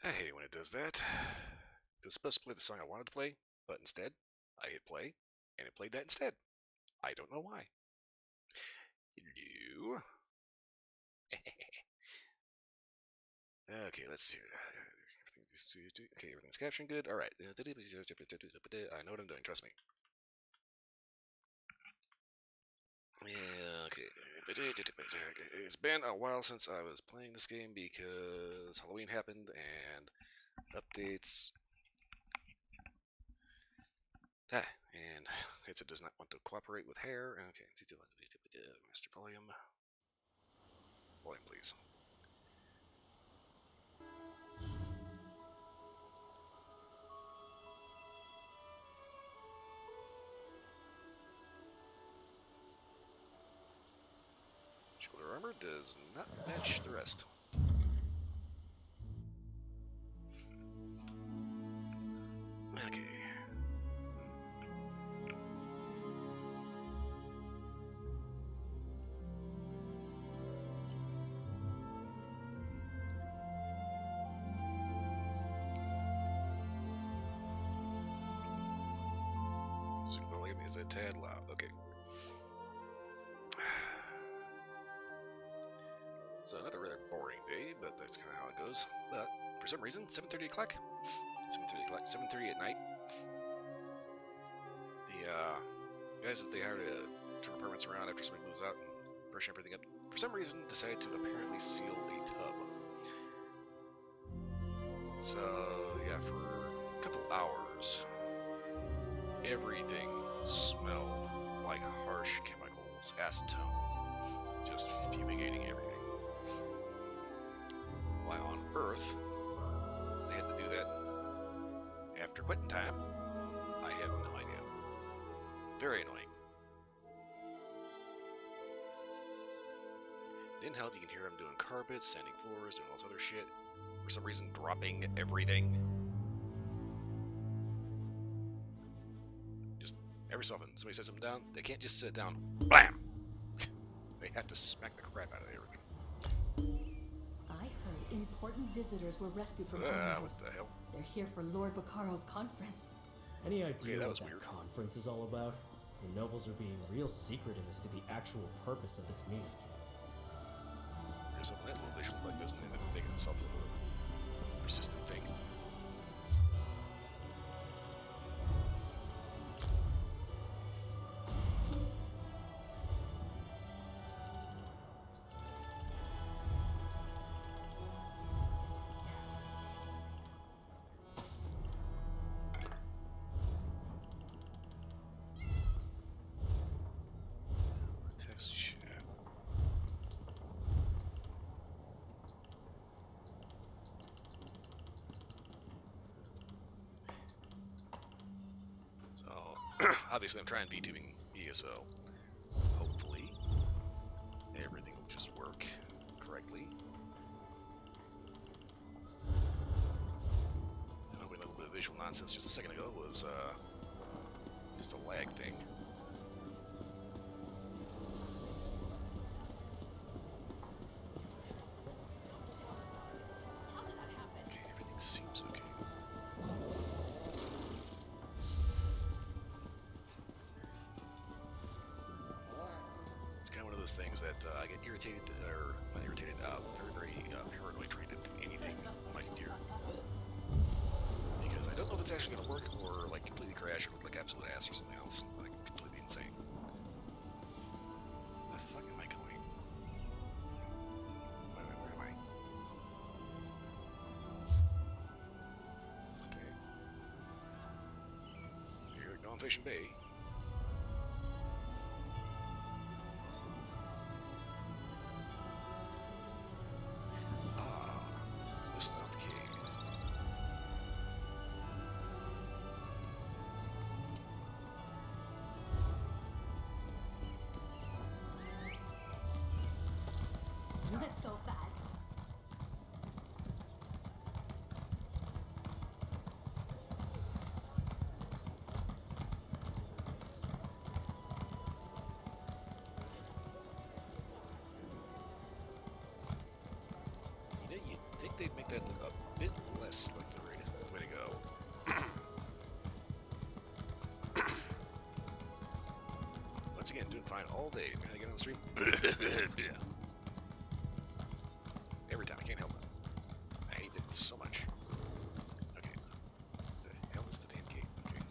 I hate it when it does that. It was supposed to play the song I wanted to play, but instead, I hit play, and it played that instead. I don't know why. Hello? Okay, let's see. Okay, everything's captioned good. Alright. I know what I'm doing, trust me. Yeah, okay. It's been a while since I was playing this game because Halloween happened and updates. And it does not want to cooperate with hair. Okay, master volume. Volume, please. Shoulder armor does not match the rest. Okay. Super volume is a tad loud. Okay. So another rather boring day, but that's kind of how it goes. But for some reason, 7:30 o'clock, 7:30 at night. The guys that they hired to turn apartments around after somebody moves out and freshen everything up, for some reason, decided to apparently seal a tub. So yeah, for a couple hours, everything smelled like harsh chemicals, acetone, just fumigating everything. Why on earth they had to do that after quitting time, I have no idea. Very annoying. Didn't help, you can hear them doing carpets, sanding floors, doing all this other shit. For some reason, dropping everything. every so often somebody sets something down, they can't just sit down. Blam! They have to smack the crap out of everything. I heard important visitors were rescued from What Armorhouse. the hell? They're here for Lord Bakaro's conference. Any idea that what was that weird. conference is all about? The nobles are being real secretive as to the actual purpose of this meeting. There's something that little visual bug doesn't end up making itself a persistent thing. Test chat. So, obviously I'm trying VTubing media, so hopefully everything will just work correctly. And hoping a little bit of visual nonsense just a second ago was just a lag thing. Okay, everything seems okay. It's kind of one of those things that I get irritated, or not irritated, very paranoid trying to do anything on my computer. Because I don't know if it's actually going to work, or like completely crash, or look like absolute ass, or something else. Like completely insane. Where the fuck am I going? Where am I? Okay. Here we go, on Fishing Bay. Listen out the cave. Let's go fast. You know, you'd think they'd make that look a bit less like the way to go. Once again, doing fine all day. When I get on the stream, yeah. Every time, I can't help it. I hate it so much. Okay, the hell is the damn gate? Okay.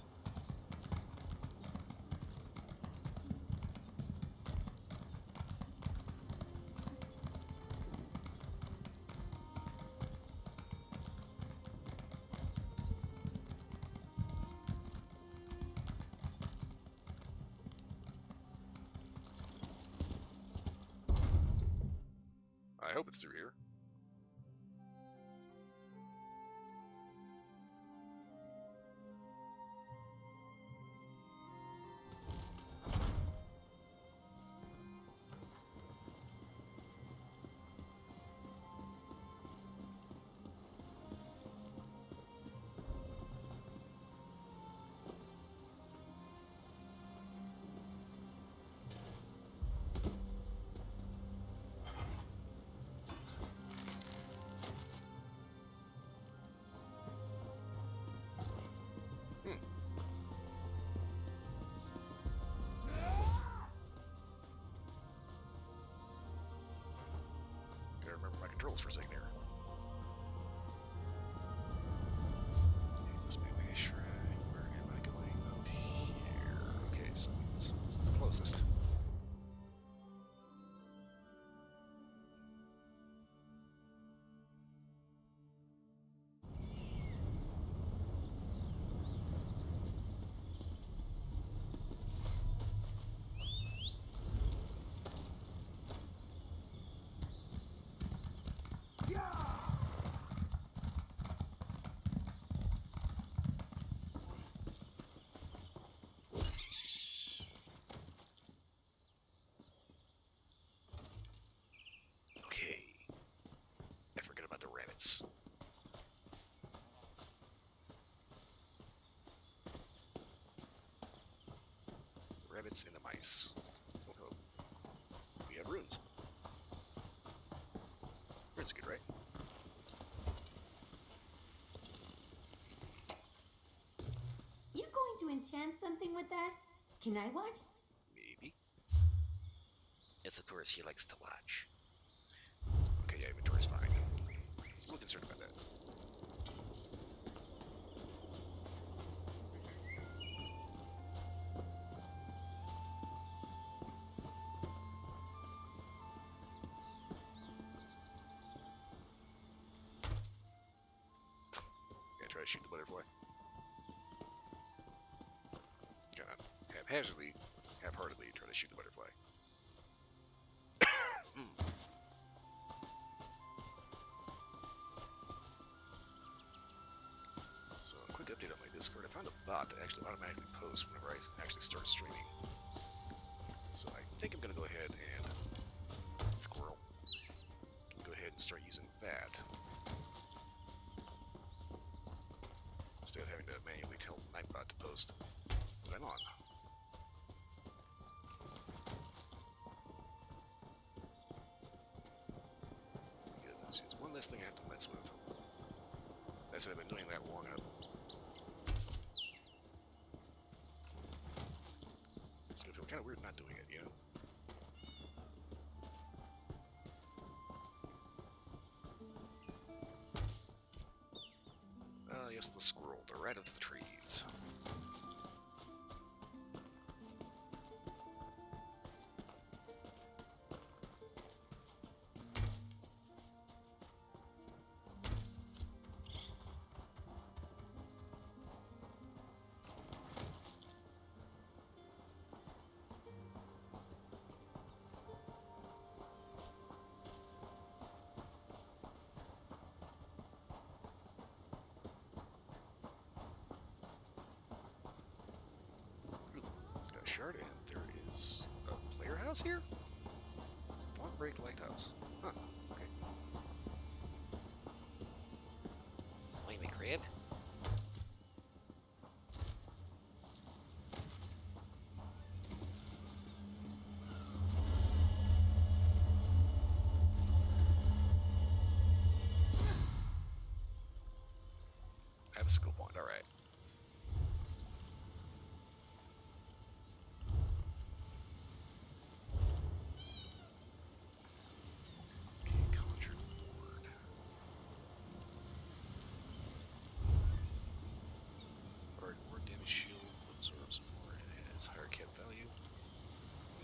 I hope it's through here. Gotta remember my controls for a second here. Okay, this may be a shrine. Where am I going? Up here. Okay, so it's the closest. Okay. I forget about the rabbits. rabbits and the mice. Oh, we have runes. Runes are good, right? You going to enchant something with that? Can I watch? Maybe. Yes, of course, he likes to watch. Okay, yeah, inventory's fine. I was a little concerned about that. Gonna try to shoot the butterfly. Kinda half-heartedly try to shoot the butterfly. So, a quick update on my Discord. I found a bot that actually automatically posts whenever I actually start streaming. So I think I'm going to go ahead and... Squirrel. Go ahead and start using that. Instead of having to manually tell Nightbot to post that I'm on. Because it's just one less thing I have to mess with. I said I've been doing that long enough. It's gonna feel kind of weird not doing it, you know? Yes, the squirrel, the rat of the trees. Shard, and there is a player house here? Fog Break Lighthouse. Huh, okay. Wait, my crib? I have a skill point, alright.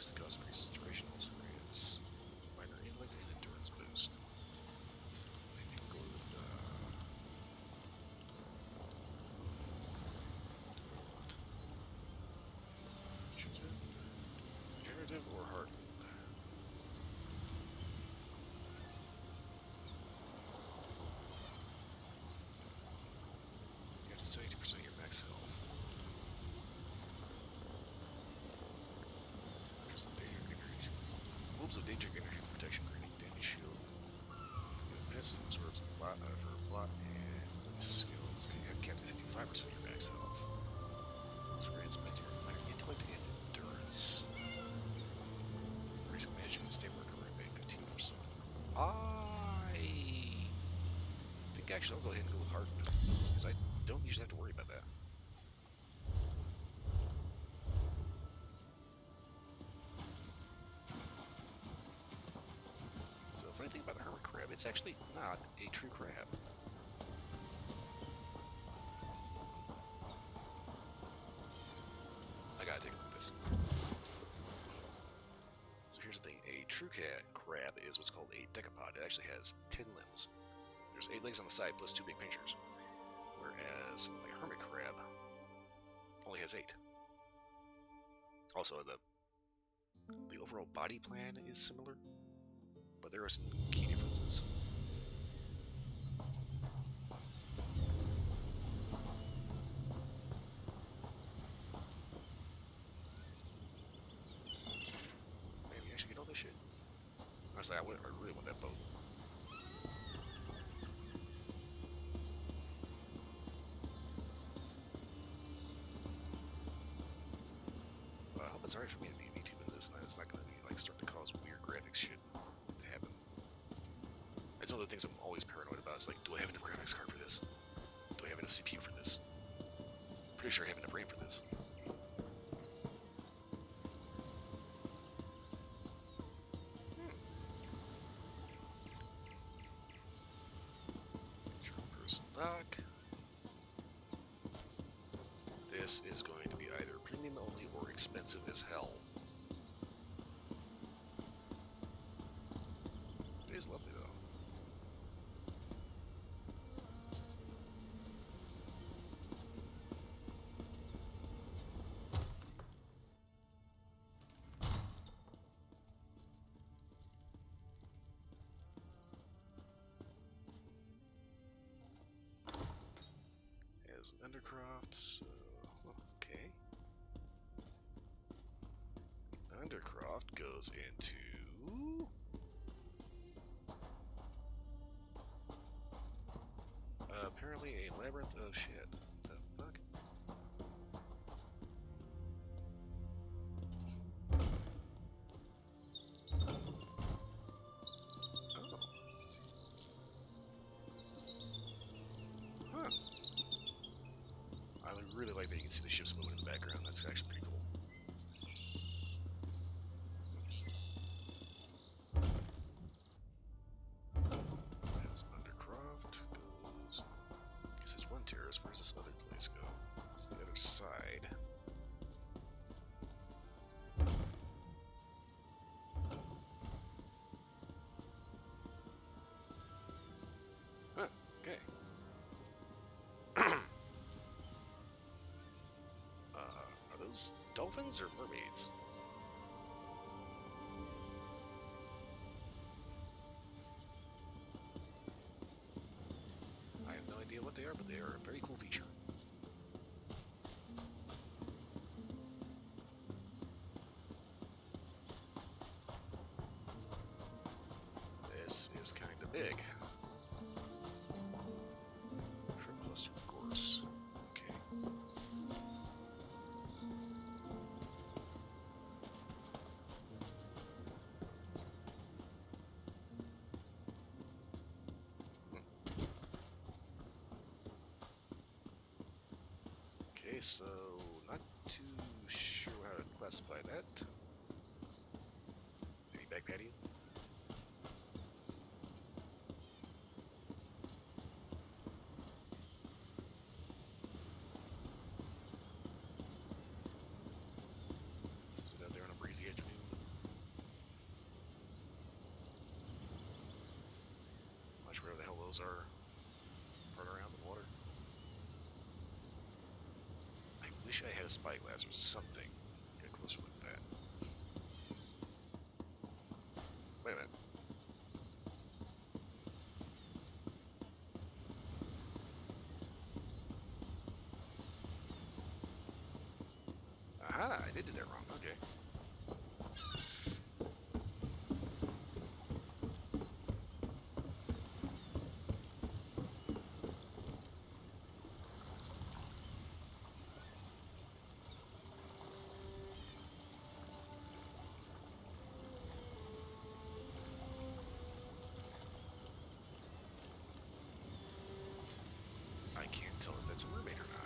The cost increases duration also grants minor intellect and endurance boost. I think we'll go with regenerative or hardened. You have to 70% of your max health. Wolves of danger energy protection grenade damage shield. This absorbs a lot of her plot and skills. Okay, you have capped at 55% of your max health. This grants minor intellect and endurance. Increasing magic and stable recovery by 15%. I think actually I'll go ahead and go with hardened, because I don't usually have to worry about that. So, funny thing about the hermit crab, it's actually not a true crab. I gotta take a look at this. So here's the thing, a true crab is what's called a decapod. It actually has 10 limbs. There's 8 legs on the side plus 2 big pincers. Whereas the hermit crab only has 8. Also, the overall body plan is similar, but there are some key differences. Maybe I should get all this shit. Honestly, I really want that boat. I hope It's alright for me to be VTubing this. It's not gonna be like starting to cause weird graphics shit to happen. It's one of the things I'm always paranoid about. Is like, do I have enough graphics card for this? Do I have enough CPU for this? Pretty sure I have enough RAM for this. Person dock. This is going to be either premium only or expensive as hell. It is lovely though. As an Undercroft, so okay. Undercroft goes into apparently a labyrinth of shit. The fuck? Oh. Huh. I really like that you can see the ships moving in the background. That's actually pretty cool. As Undercroft goes, I guess it's one terrace. Where does this other place go? It's the other side. Huh, okay. Are those dolphins or mermaids? I have no idea what they are, but they are a very cool feature. This is kind of big. Fruit cluster, of course. Okay. Okay, so not too sure how to classify that. Maybe back patio? Sit out there on a breezy afternoon. Not sure where the hell those are. Run around the water. I wish I had a spyglass or something. Get a closer look at that. Wait a minute. Aha, I did do that wrong. Okay. I can't tell if that's a mermaid or not.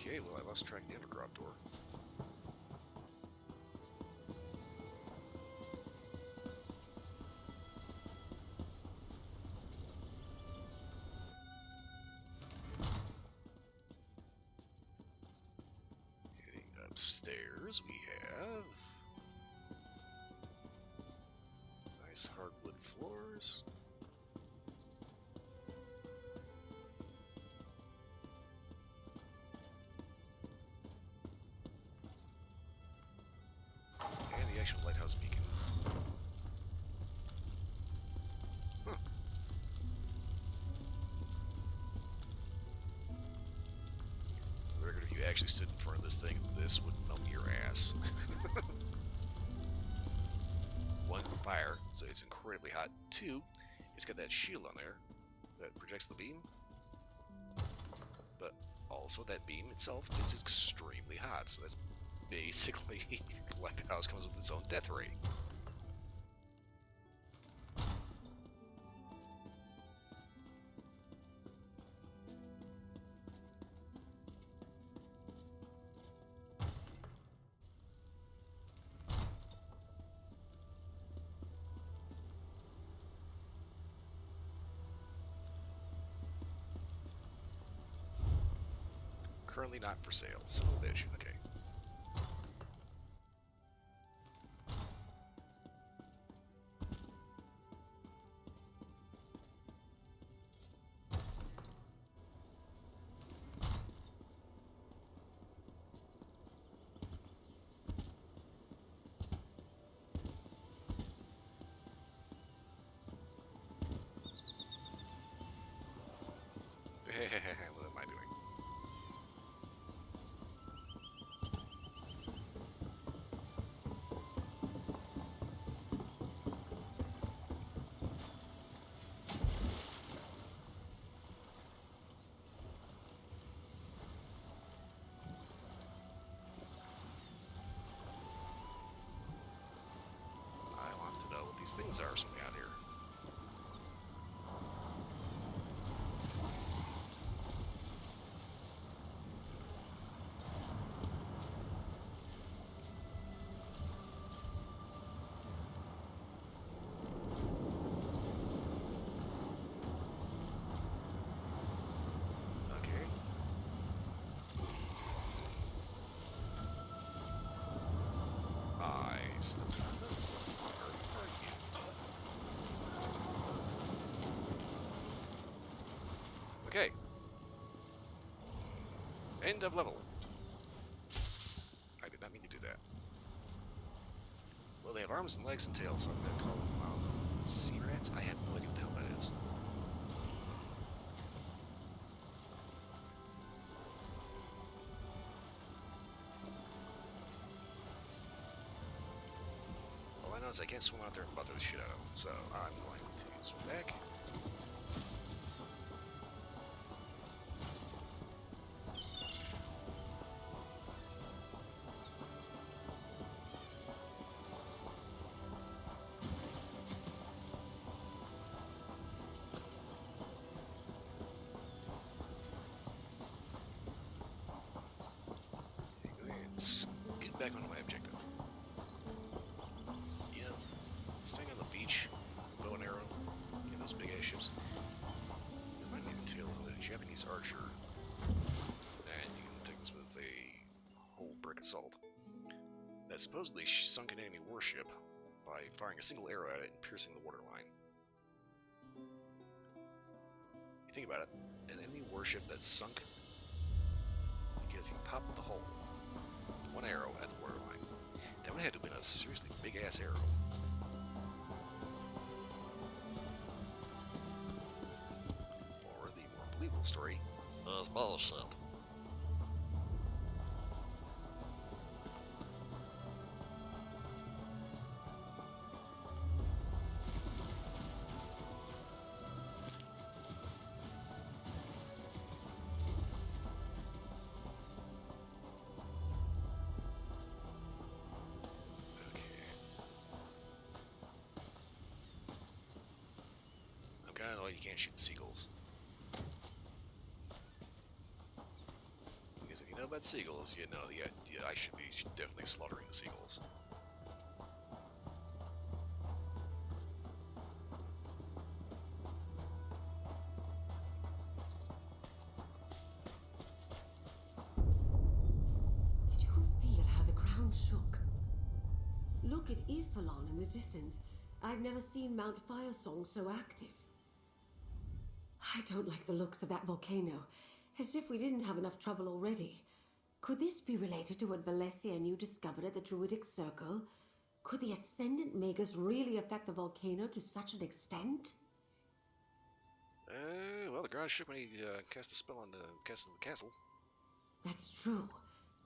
Okay, well, I lost track of the undercroft door. Heading upstairs, we have nice hardwood floors. And the actual lighthouse beacon. Huh. actually stood in front of this thing, this would melt your ass. One, fire, so it's incredibly hot. Two, it's got that shield on there that projects the beam. But also that beam itself is extremely hot, so that's basically like the house comes with its own death rate. Currently not for sale. Son of a bitch. Okay. What am I doing? I want to know what these things are something out here. Okay. I still don't know. Where are you? Okay. End of level. I did not mean to do that. Well, they have arms and legs and tails, so I'm going to call them sea rats? I have no idea what the hell that is. All I know is I can't swim out there and bother the shit out of them, so I'm going to swim back. Let's get back onto my objective. Yeah, staying on the beach, bow and arrow, those big ass ships. Remind me of the tale of a Japanese archer. And you can take this with a whole brick of salt. That supposedly sunk an enemy warship by firing a single arrow at it and piercing the waterline. You think about it, an enemy warship that's sunk because he popped the hole. One arrow at the waterline. That would have to have been a seriously big ass arrow. Or the more believable story, that's bullshit. Kind of annoyed you can't shoot seagulls. Because if you know about seagulls, you know I should be definitely slaughtering the seagulls. Did you feel how the ground shook? Look at Ifalon in the distance. I've never seen Mount Firesong so active. I don't like the looks of that volcano. As if we didn't have enough trouble already. Could this be related to what Valencia and you discovered at the Druidic Circle? Could the Ascendant Magus really affect the volcano to such an extent? Well, the ground shook when he cast the spell on the castle. That's true.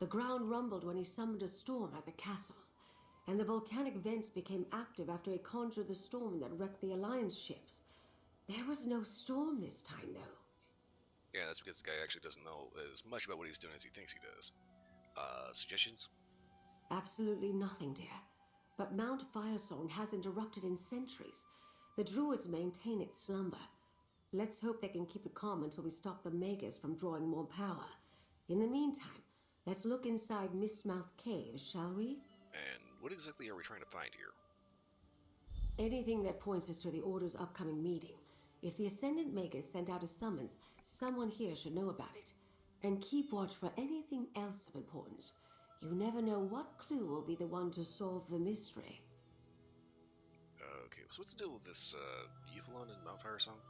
The ground rumbled when he summoned a storm at the castle, and the volcanic vents became active after he conjured the storm that wrecked the Alliance ships. There was no storm this time, though. Yeah, that's because the guy actually doesn't know as much about what he's doing as he thinks he does. Suggestions? Absolutely nothing, dear. But Mount Firesong hasn't erupted in centuries. The druids maintain its slumber. Let's hope they can keep it calm until we stop the Magus from drawing more power. In the meantime, let's look inside Mistmouth Cave, shall we? And what exactly are we trying to find here? Anything that points us to the Order's upcoming meeting. If the Ascendant Magus sent out a summons, someone here should know about it. And keep watch for anything else of importance. You never know what clue will be the one to solve the mystery. Okay, so what's the deal with this, Euphalon and Mount Firesong?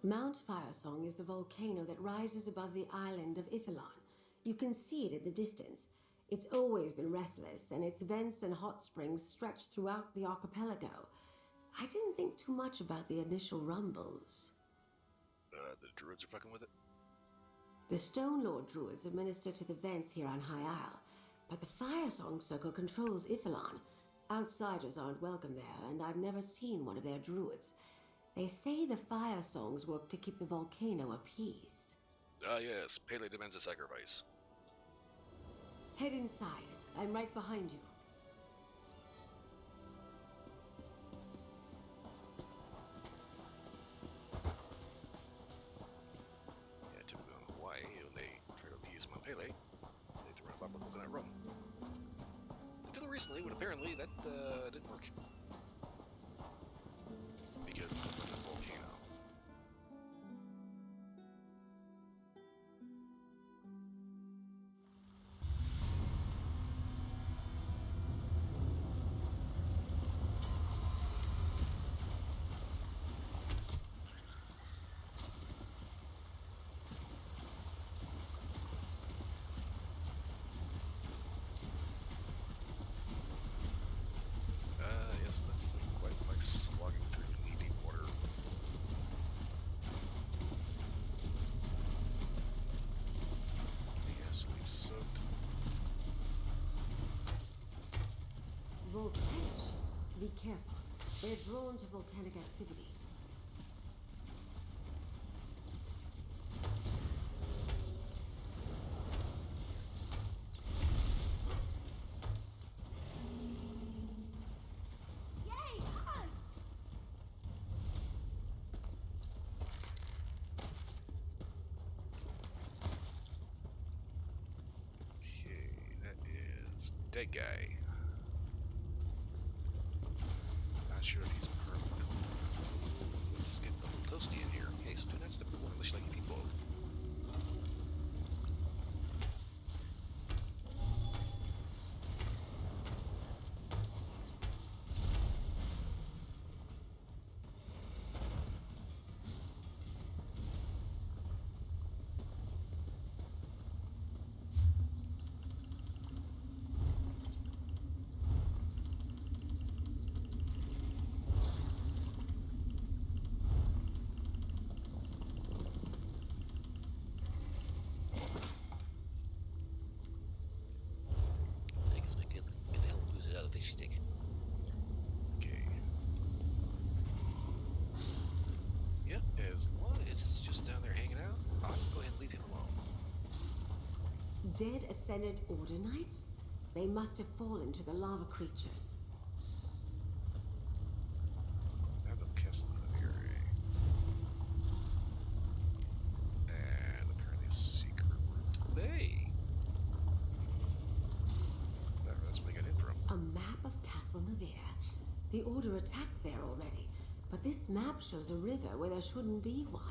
Mount Firesong is the volcano that rises above the island of Iphelon. You can see it in the distance. It's always been restless, and its vents and hot springs stretch throughout the archipelago. I didn't think too much about the initial rumbles. The druids are fucking with it? The Stone Lord druids administer to the vents here on High Isle, but the Firesong Circle controls Iphelon. Outsiders aren't welcome there, and I've never seen one of their druids. They say the fire songs work to keep the volcano appeased. Ah, yes. Pele demands a sacrifice. Head inside. I'm right behind you. Yeah, typically on Hawaii, when they try to appease Mount Pele, they throw in a lot more coconut rum. Until recently, when apparently that didn't work. Because it's a fucking volcano. Yes, nothing quite like slogging through knee-deep water. Yes, at least soaked. Volcanic. Be careful. They're drawn to volcanic activity. Yay, us! Okay, that is dead guy. Not sure if he's permanent. Let's get a little toasty in here. Okay, so do not step forward unless you like your people. Get the hell lose it out of the fish stick. Okay. Yep, as long as it's just down there hanging out, I'll go ahead and leave him alone. Dead Ascendant Order Knights? They must have fallen to the lava creatures. AbelK here. And apparently a secret route to the bay. That's where they got in from. A map of Castle Nevere. The Order attacked there already, but this map shows a river where there shouldn't be one.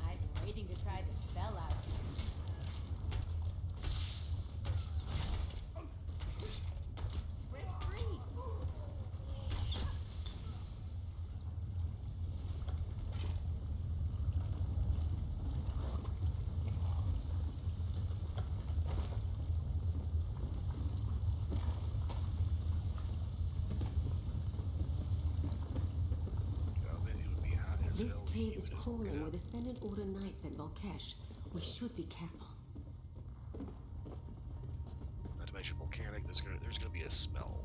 I've been waiting to try the spell out. We're free! as This hell cave human is as all crawling get out. with Ascendant Order Knights and Volkesh. We should be careful. Not to mention volcanic, there's gonna be a smell.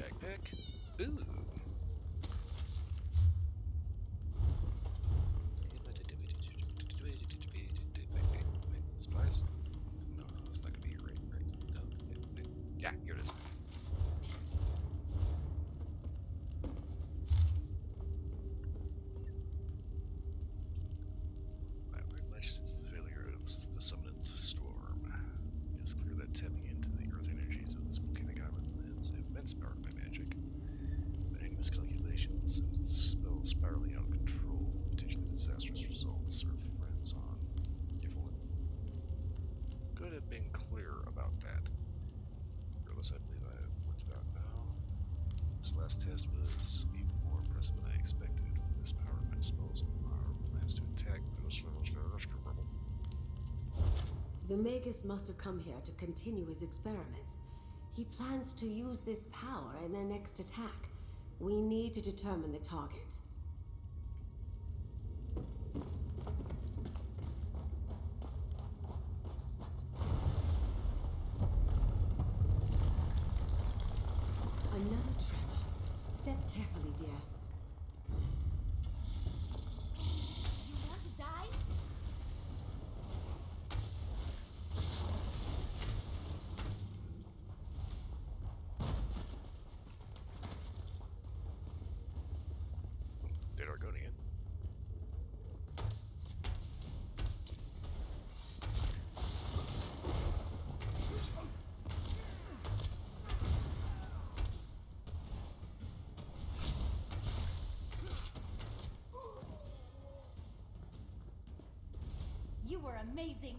Backpack. Ooh. Supplies? No, it's not gonna be here, right? No. Yeah, here it is. Not very much since the failure of the summoned storm. It's clear that tapping into the earth energies of this volcanic island lends immense power to my magic. But any miscalculations sends the spell spiraling out of control, potentially disastrous results. Our friends on Yvonne could have been clear about that. Regardless, I believe I have worked it out now. This last test was even more impressive than I expected. With this power at my disposal, our plans to attack The Magus must have come here to continue his experiments. He plans to use this power in their next attack. We need to determine the target. Another tremor. Step carefully, dear. You want to die? Dead Argonian. You were amazing.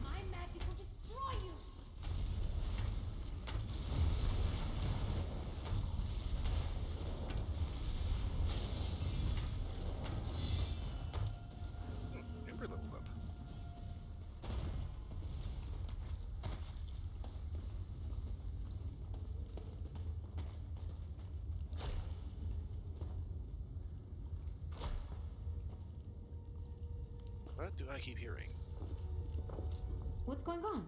My magic will destroy you. Ember leveled up. What do I keep hearing? What's going on?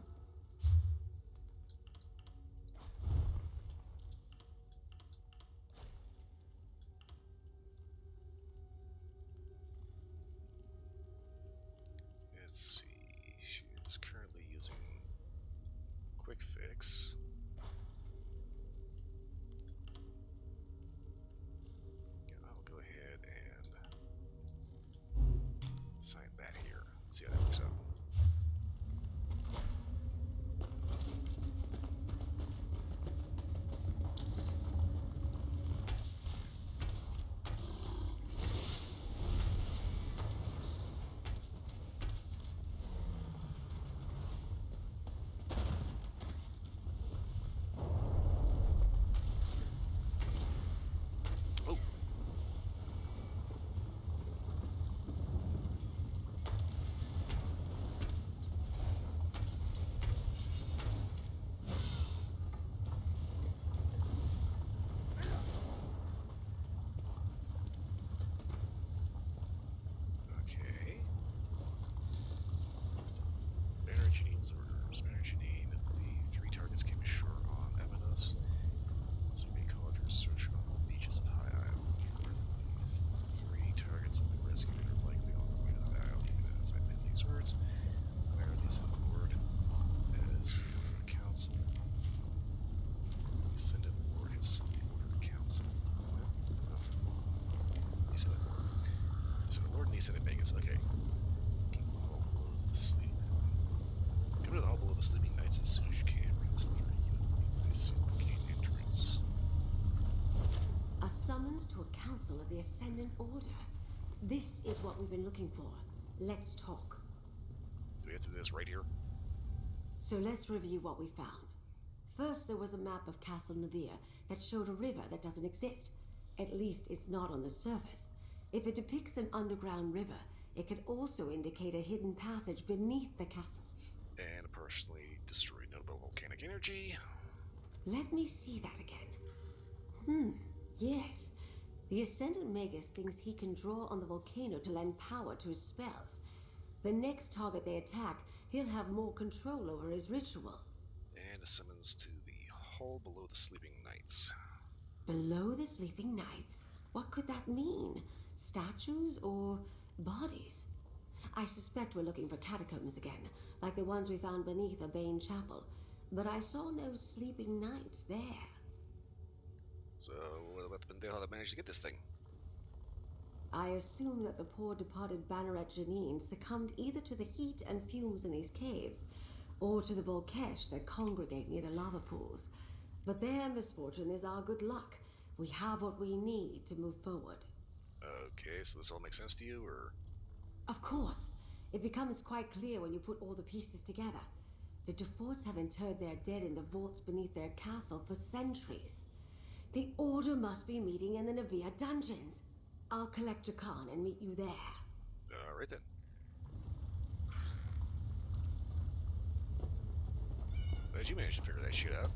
Let's see. She is currently using Quick Fix. Yeah, I'll go ahead and assign that here. See how that works out. Oh, the Ascendant Order. This is what we've been looking for. Let's talk. Do we have to do this right here? So let's review what we found. First, there was a map of Castle Navir that showed a river that doesn't exist. At least it's not on the surface. If it depicts an underground river, it could also indicate a hidden passage beneath the castle. And personally destroy notable volcanic energy. Let me see that again. Yes. The Ascendant Magus thinks he can draw on the volcano to lend power to his spells. The next target they attack, he'll have more control over his ritual. And a summons to the hall below the Sleeping Knights. Below the Sleeping Knights? What could that mean? Statues or bodies? I suspect we're looking for catacombs again, like the ones we found beneath a Bane chapel. But I saw no Sleeping Knights there. So, what about the pendejo that managed to get this thing? I assume that the poor departed Banneret Janine succumbed either to the heat and fumes in these caves, or to the Volkesh that congregate near the lava pools. But their misfortune is our good luck. We have what we need to move forward. Okay, so this all makes sense to you, or? Of course. It becomes quite clear when you put all the pieces together. The Deforts have interred their dead in the vaults beneath their castle for centuries. The Order must be meeting in the Navia dungeons. I'll collect your Khan and meet you there. Alright then. How'd you manage to figure that shit out?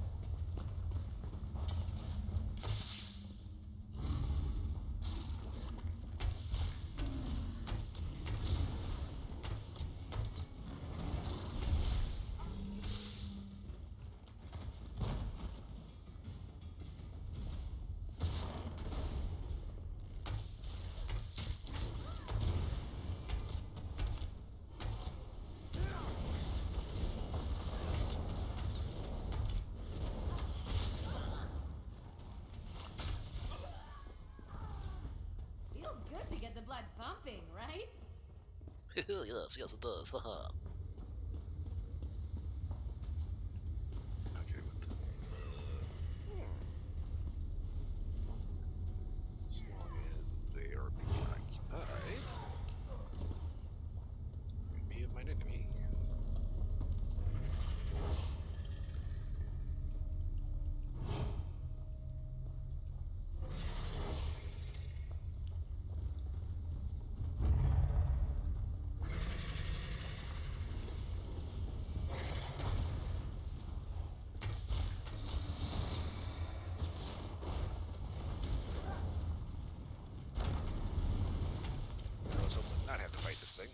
Feels good to get the blood pumping, right? Yes, yes it does, haha. Okay, what as long as they are being occupied, me of mine enemy. I was hoping to not have to fight this thing.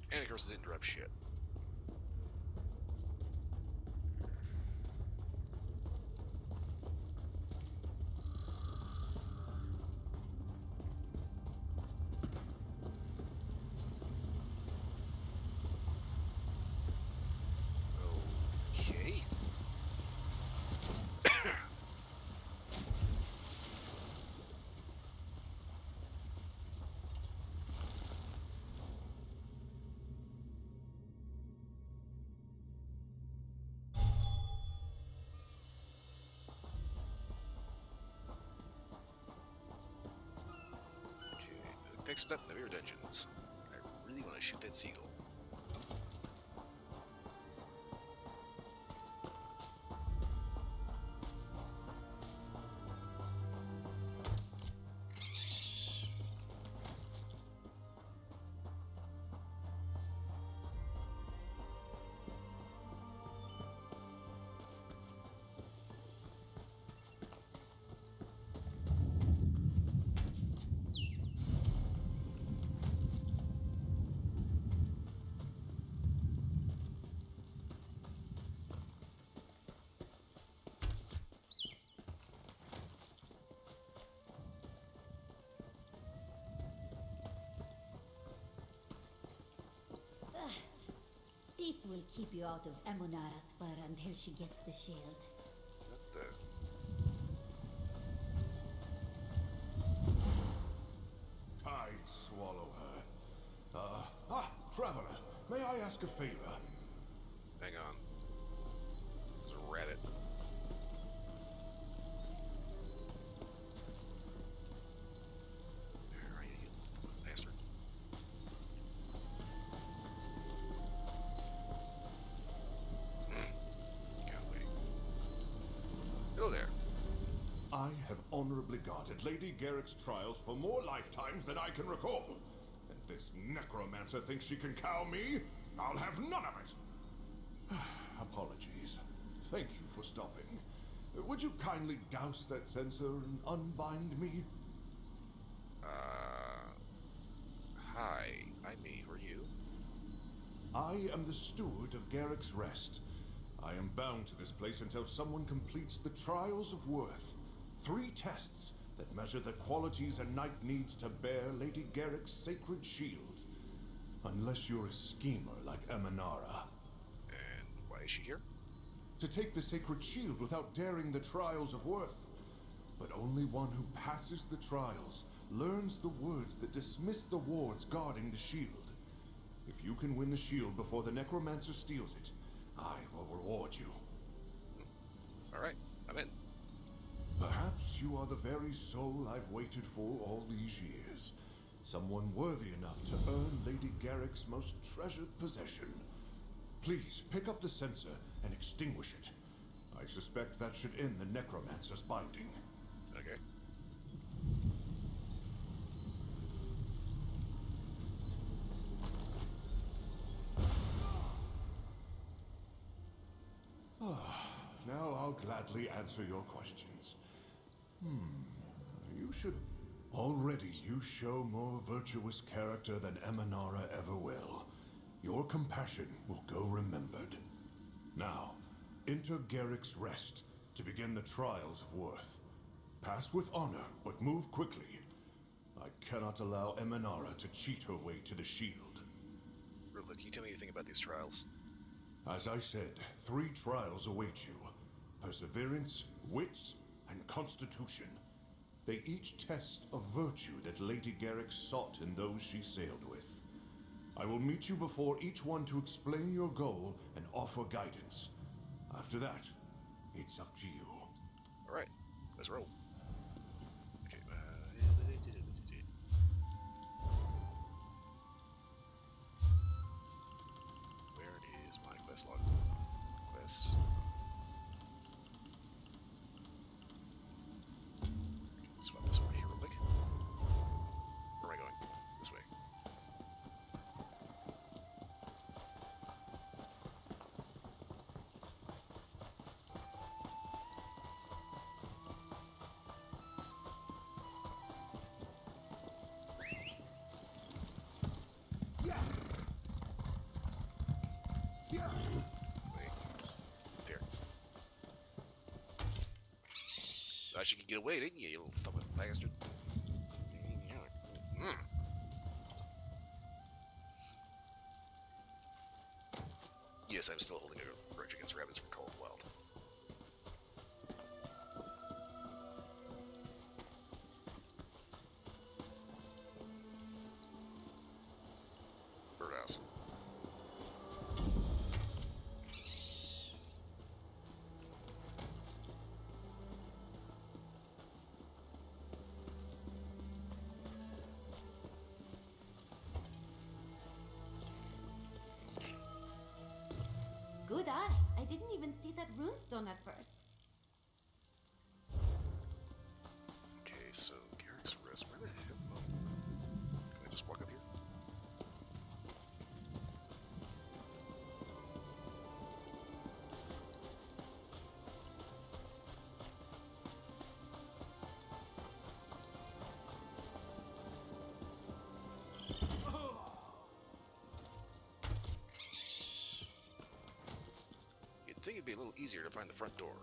And of course it didn't drop shit. Okay. Next up, Navir Dungeons. I really want to shoot that seagull. This will keep you out of Amunara's fur until she gets the shield. What the? ask a favor? Hang on. There's a rabbit. Where are you, you bastard? Can't wait. Hello there. I have honorably guarded Lady Garrick's trials for more lifetimes than I can recall. And this necromancer thinks she can cow me? I'll have none of it! Apologies. Thank you for stopping. Would you kindly douse that censer and unbind me? Hi. I'm me. Who are you? I am the steward of Garrick's Rest. I am bound to this place until someone completes the Trials of Worth. 3 tests that measure the qualities a knight needs to bear Lady Garrick's sacred shield. Unless you're a schemer like Emanara. And why is she here? To take the sacred shield without daring the Trials of Worth. But only one who passes the trials learns the words that dismiss the wards guarding the shield. If you can win the shield before the necromancer steals it, I will reward you. Alright, I'm in. Perhaps you are the very soul I've waited for all these years. Someone worthy enough to earn Lady Garrick's most treasured possession. Please pick up the censer and extinguish it. I suspect that should end the necromancer's binding. Okay. Now I'll gladly answer your questions. You should... Already you show more virtuous character than Emanara ever will. Your compassion will go remembered. Now, enter Garrick's Rest to begin the Trials of Worth. Pass with honor, but move quickly. I cannot allow Emanara to cheat her way to the shield. Real quick, can you tell me anything about these trials? As I said, 3 trials await you. Perseverance, wits, and constitution. They each test a virtue that Lady Garrick sought in those she sailed with. I will meet you before each one to explain your goal and offer guidance. After that, it's up to you. Alright, let's roll. Okay, where is my quest log? Quests. Swap this over here real quick. Where am I going? This way. Wait. There. Thought you could get away, didn't you, you little stupid bastard? Yes, I'm still holding a grudge against rabbits from Call of the Wild. Birdhouse. Good eye. I didn't even see that runestone at first. Okay, so Garrick's Rest. Where the hell? Oh. Can I just walk up here? You'd think it'd be a little easier to find the front door.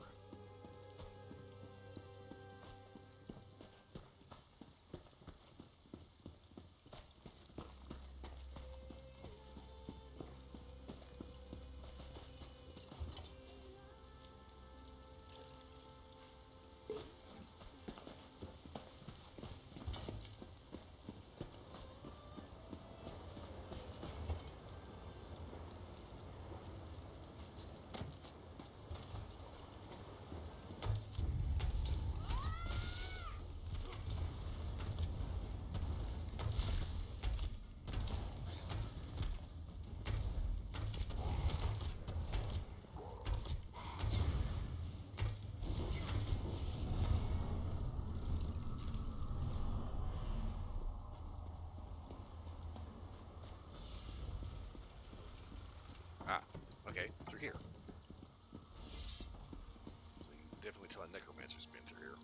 necromancers been through here.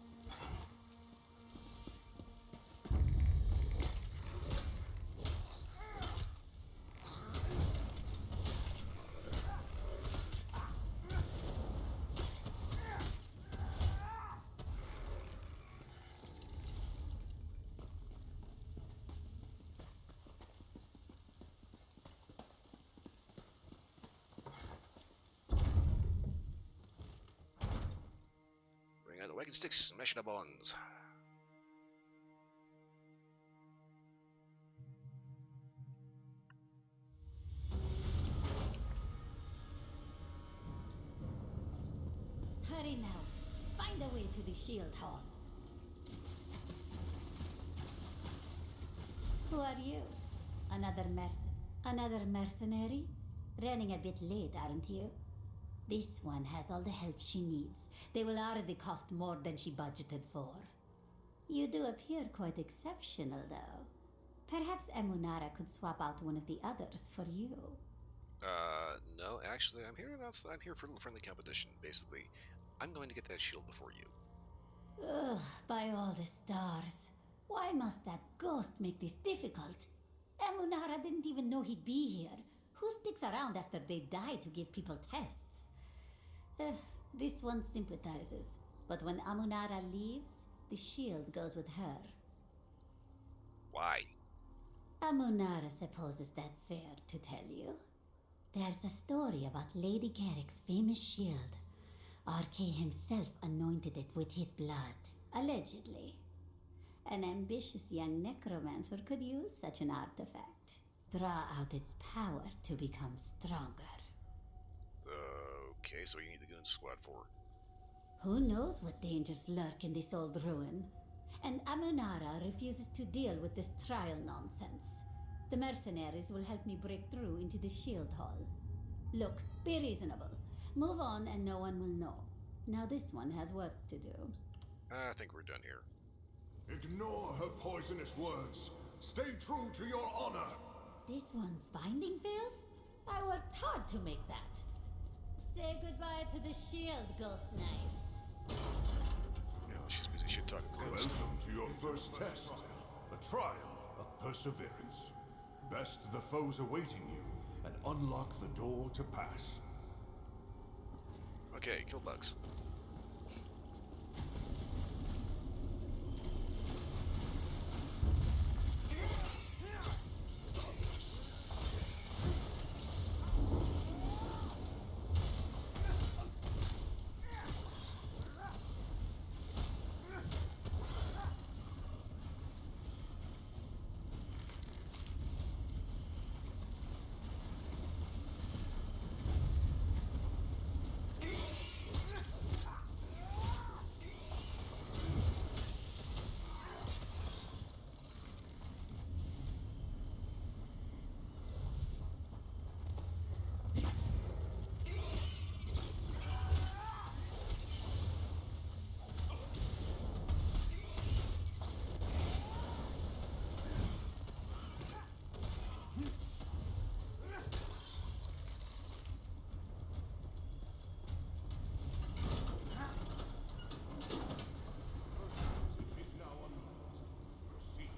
Bring out the wagon sticks, smash the bonds. Hurry now. Find a way to the shield hall. Who are you? Another mercenary? Running a bit late, aren't you? This one has all the help she needs. They will already cost more than she budgeted for. You do appear quite exceptional, though. Perhaps Emunara could swap out one of the others for you. No, actually, I'm here for a little friendly competition. Basically, I'm going to get that shield before you. Ugh, by all the stars. Why must that ghost make this difficult? Emunara didn't even know he'd be here. Who sticks around after they die to give people tests? This one sympathizes. But when Amunara leaves, the shield goes with her. Why? Amunara supposes that's fair to tell you. There's a story about Lady Garrick's famous shield. RK himself anointed it with his blood, allegedly. An ambitious young necromancer could use such an artifact. Draw out its power to become stronger. Okay, so you need the Goon Squad for. Who knows what dangers lurk in this old ruin? And Amunara refuses to deal with this trial nonsense. The mercenaries will help me break through into the shield hall. Look, be reasonable. Move on and no one will know. Now this one has work to do. I think we're done here. Ignore her poisonous words. Stay true to your honor. This one's binding failed? I worked hard to make that. Say goodbye to the shield, Ghost Knight. Yeah, she's busy shit talking ghost. Welcome to your first test. A trial of perseverance. Best the foes awaiting you, and unlock the door to pass. Okay, kill bugs. It is now unlocked. Proceed.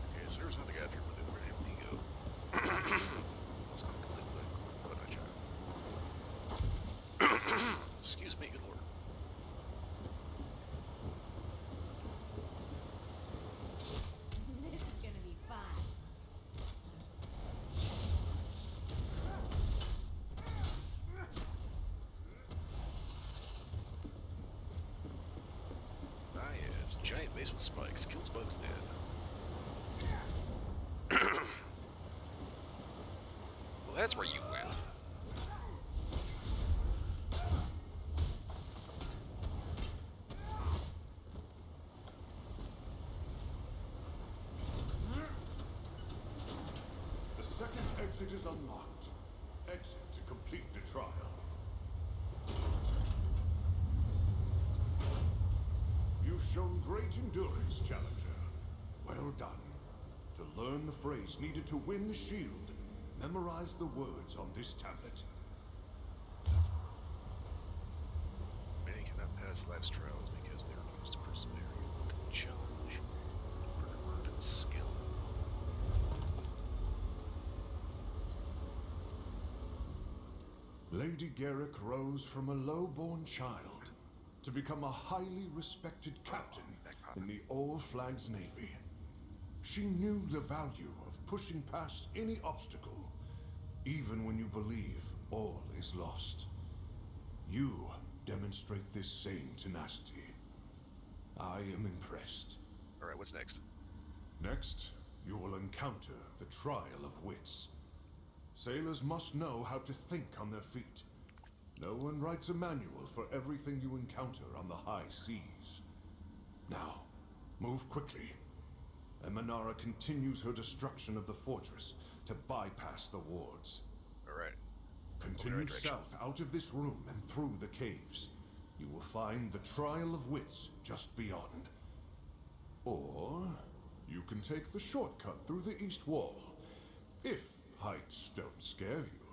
Okay, so there's another guy up here with where did he go? Let's go completely what a job. Excuse me, good lord. This is gonna be fun. Ah, yes, giant base with spikes. Kills bugs dead. Well, that's where you went. exit is unlocked. Exit to complete the trial. You've shown great endurance, Challenger. Well done. To learn the phrase needed to win the shield, memorize the words on this tablet. Many cannot pass life's trials because they refuse to persevere. Look at the challenge. Word and skill. Lady Garrick rose from a low-born child to become a highly respected captain in the All Flags Navy. She knew the value of pushing past any obstacle, even when you believe all is lost. You demonstrate this same tenacity. I am impressed. Alright, what's next? Next, you will encounter the trial of wits. Sailors must know how to think on their feet. No one writes a manual for everything you encounter on the high seas. Now, move quickly. Emanara continues her destruction of the fortress to bypass the wards. Alright. Continue direction. south out of this room and through the caves. You will find the Trial of Wits just beyond. Or you can take the shortcut through the east wall, if heights don't scare you.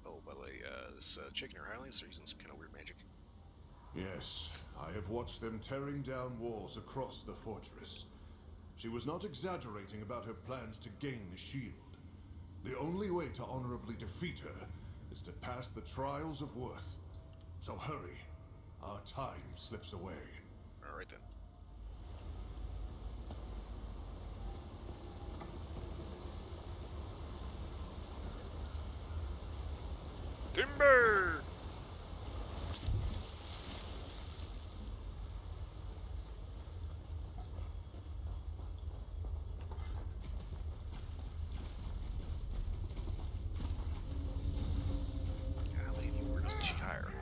Oh, by the way, this chick in her Highlands are using some kind of weird magic. Yes, I have watched them tearing down walls across the fortress. She was not exaggerating about her plans to gain the shield. The only way to honorably defeat her is to pass the trials of worth. So hurry. Our time slips away. Alright then. Timber! How many viewers did she hire?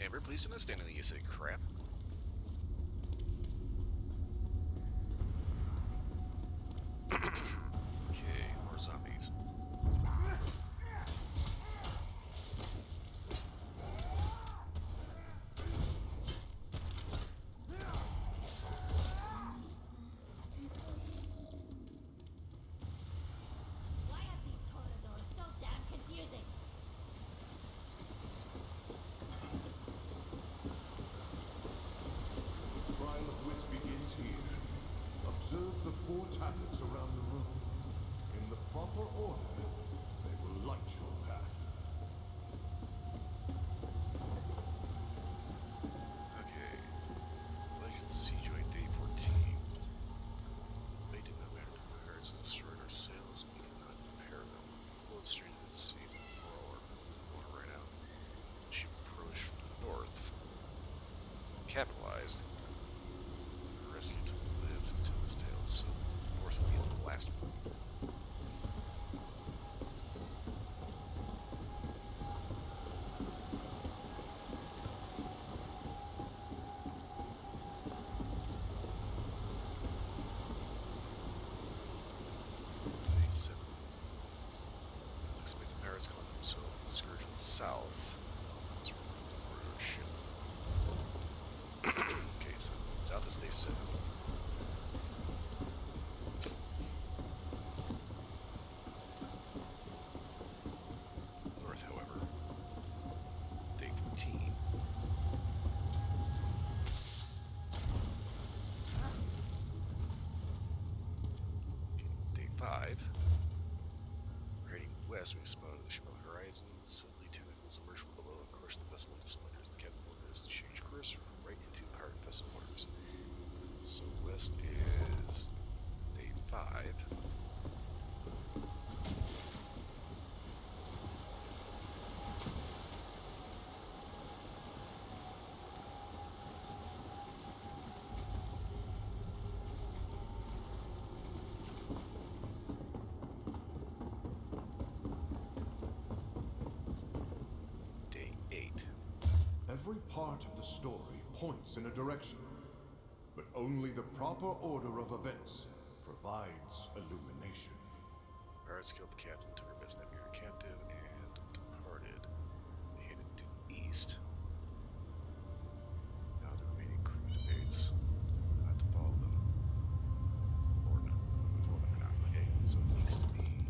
Amber, please do not stand in the acidic crap. Okay, more zombies. Why are these corridors so damn confusing? The trial of wits begins here. Observe the 4 tablets around the room. In the proper order, they will light your path. Okay. Legend Seajoy Day 14. They did not matter. The pirates destroyed our sails and we could not repair them. Float straight into the sea for going right out. She approached from the north. Capitalized. The rescue took lived to tell this tale, so north would be the last one. Day 7. has to be spotted at the ship on the horizon. Suddenly, 2 vehicles emerge from below and crush the vessel into splinters. The captain orders to change course right into the heart-infested waters. So west is day 5. Day 8. Every part of the story points in a direction, but only the proper order of events provides illumination. Pirates killed the captain, took her best navigator captive, and departed. They headed due east. Now the remaining crew debates not to follow them. Or not. Follow them or not. Okay, so east to be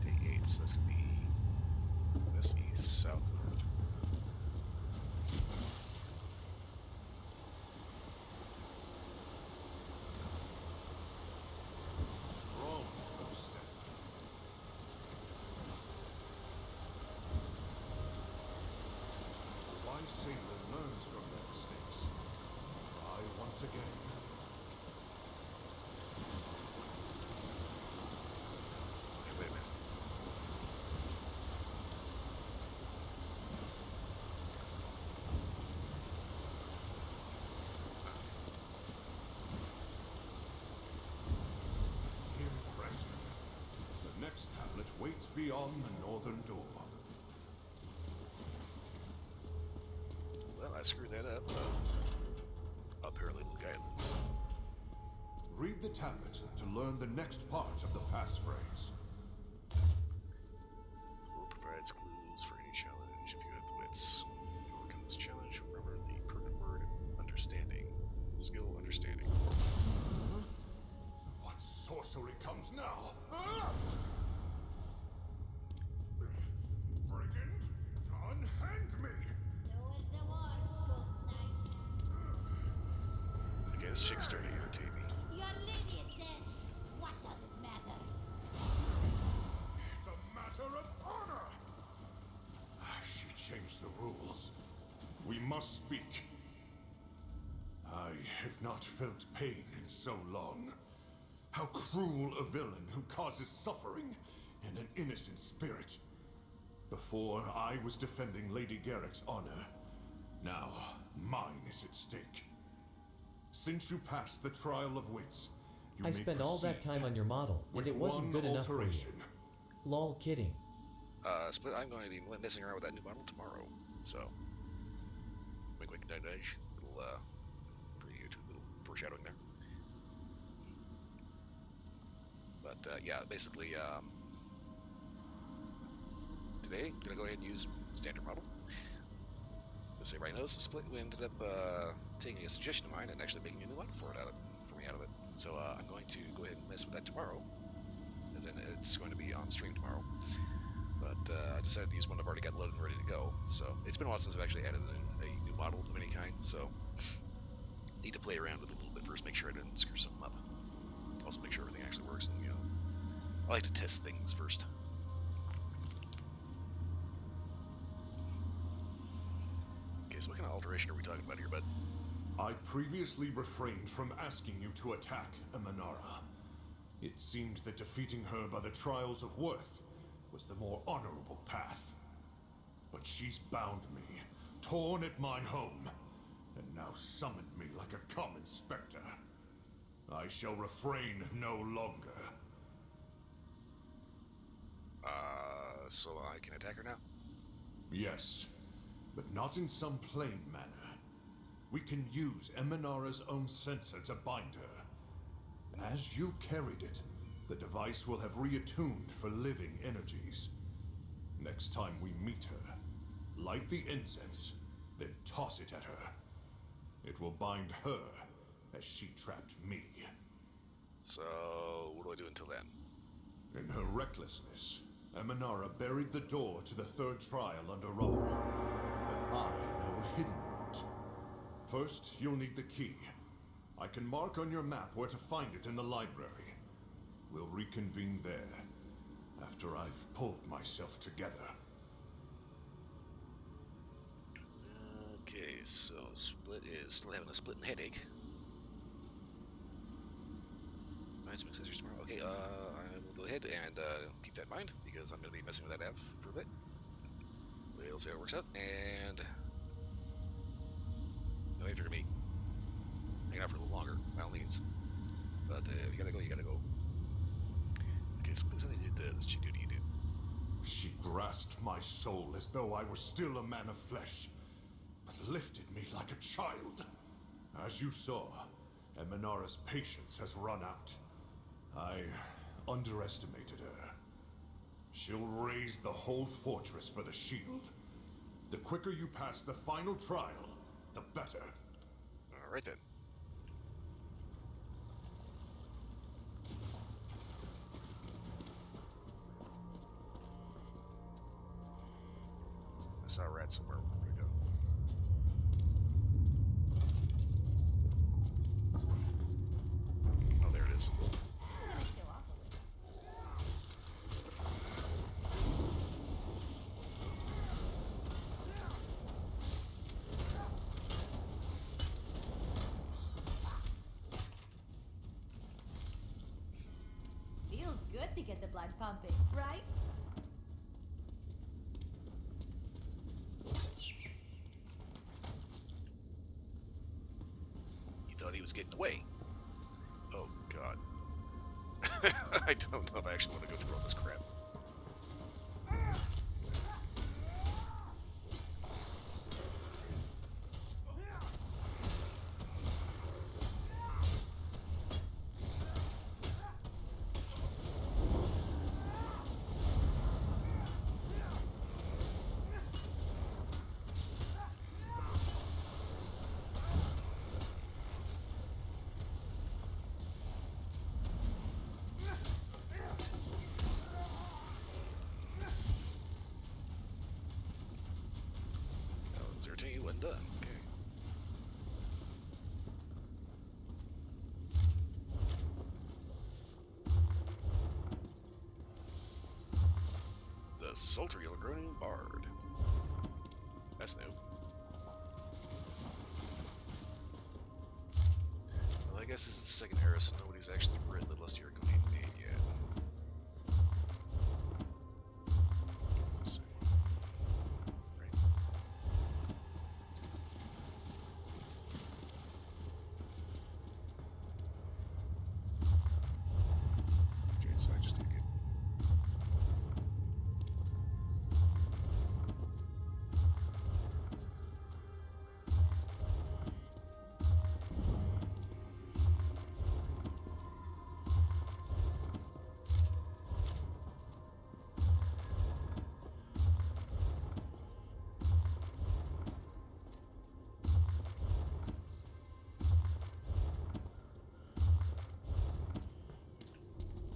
day 8, so that's going to be west, east, south, north. Strong footstep. The wise sailor learns from their mistakes. Try once again. Okay, wait a minute. Impressive. The next tablet waits beyond the northern door. Well, I screwed that up. Apparently, guidance. Read the tablet to learn the next part of the passphrase. The rule provides clues for any challenge if you have the wits. To overcome this challenge, remember the pertinent word understanding. Skill understanding. What sorcery comes now? Ah! Brigand, unhand me! Lower the wall, Ghost Knight. Okay, this chick's starting to irritate me. Your lady is dead. What does it matter? It's a matter of honor! She changed the rules. We must speak. I have not felt pain in so long. How cruel a villain who causes suffering in an innocent spirit. Before, I was defending Lady Garrick's honor. Now, mine is at stake. Since you passed the trial of wits, you I may spent all that proceed time on your model, with and it wasn't one good enough for you. alteration. Lol, kidding. Split, I'm going to be messing around with that new model tomorrow. So, wink, wink, nudge, nudge. Little, preview to a little foreshadowing there. But, yeah, basically, today, I'm going to go ahead and use standard model. Just say right now, so Split we ended up taking a suggestion of mine and actually making a new model for me out of it. So I'm going to go ahead and mess with that tomorrow, as in it's going to be on stream tomorrow. But I decided to use one I've already got loaded and ready to go. So it's been a while since I've actually added a new model of any kind. So need to play around with it a little bit first, make sure I didn't screw something up. Also make sure everything actually works, and I like to test things first. Okay, so what kind of alteration are we talking about here, bud? I previously refrained from asking you to attack Emanara. It seemed that defeating her by the trials of worth was the more honorable path. But she's bound me, torn at my home, and now summoned me like a common specter. I shall refrain no longer. So I can attack her now? Yes, but not in some plain manner. We can use Emanara's own sensor to bind her. As you carried it, the device will have reattuned for living energies. Next time we meet her, light the incense, then toss it at her. It will bind her as she trapped me. So, what do I do until then? In her recklessness, Emanara buried the door to the third trial under rubble. But I know a hidden route. First, you'll need the key. I can mark on your map where to find it in the library. We'll reconvene there. after I've pulled myself together. Okay, so Split is still having a splitting headache. Find some accessories tomorrow. Okay, I will go ahead and keep that in mind because I'm going to be messing with that app for a bit. We'll see how it works out. And no, if you're going to be hanging out for a little longer, by all means. But you gotta go, you gotta go. Okay, so what exactly did she do to you, dude? She grasped my soul as though I were still a man of flesh, but lifted me like a child. As you saw, Eminara's patience has run out. I underestimated her. She'll raise the whole fortress for the shield. The quicker you pass the final trial, the better. Alright then. I saw a rat somewhere. Where'd it go? Oh, there it is. Feels good to get the blood pumping, right? He thought he was getting away. Oh, God. I don't know if I actually want to go through all this crap. Zerty wasn't done. Okay. The sultry groaning bard. That's new. Well, I guess this is the second era, so nobody's actually written the Lusty Arconian made yet. It's the same one. Right. Okay, so I just need to get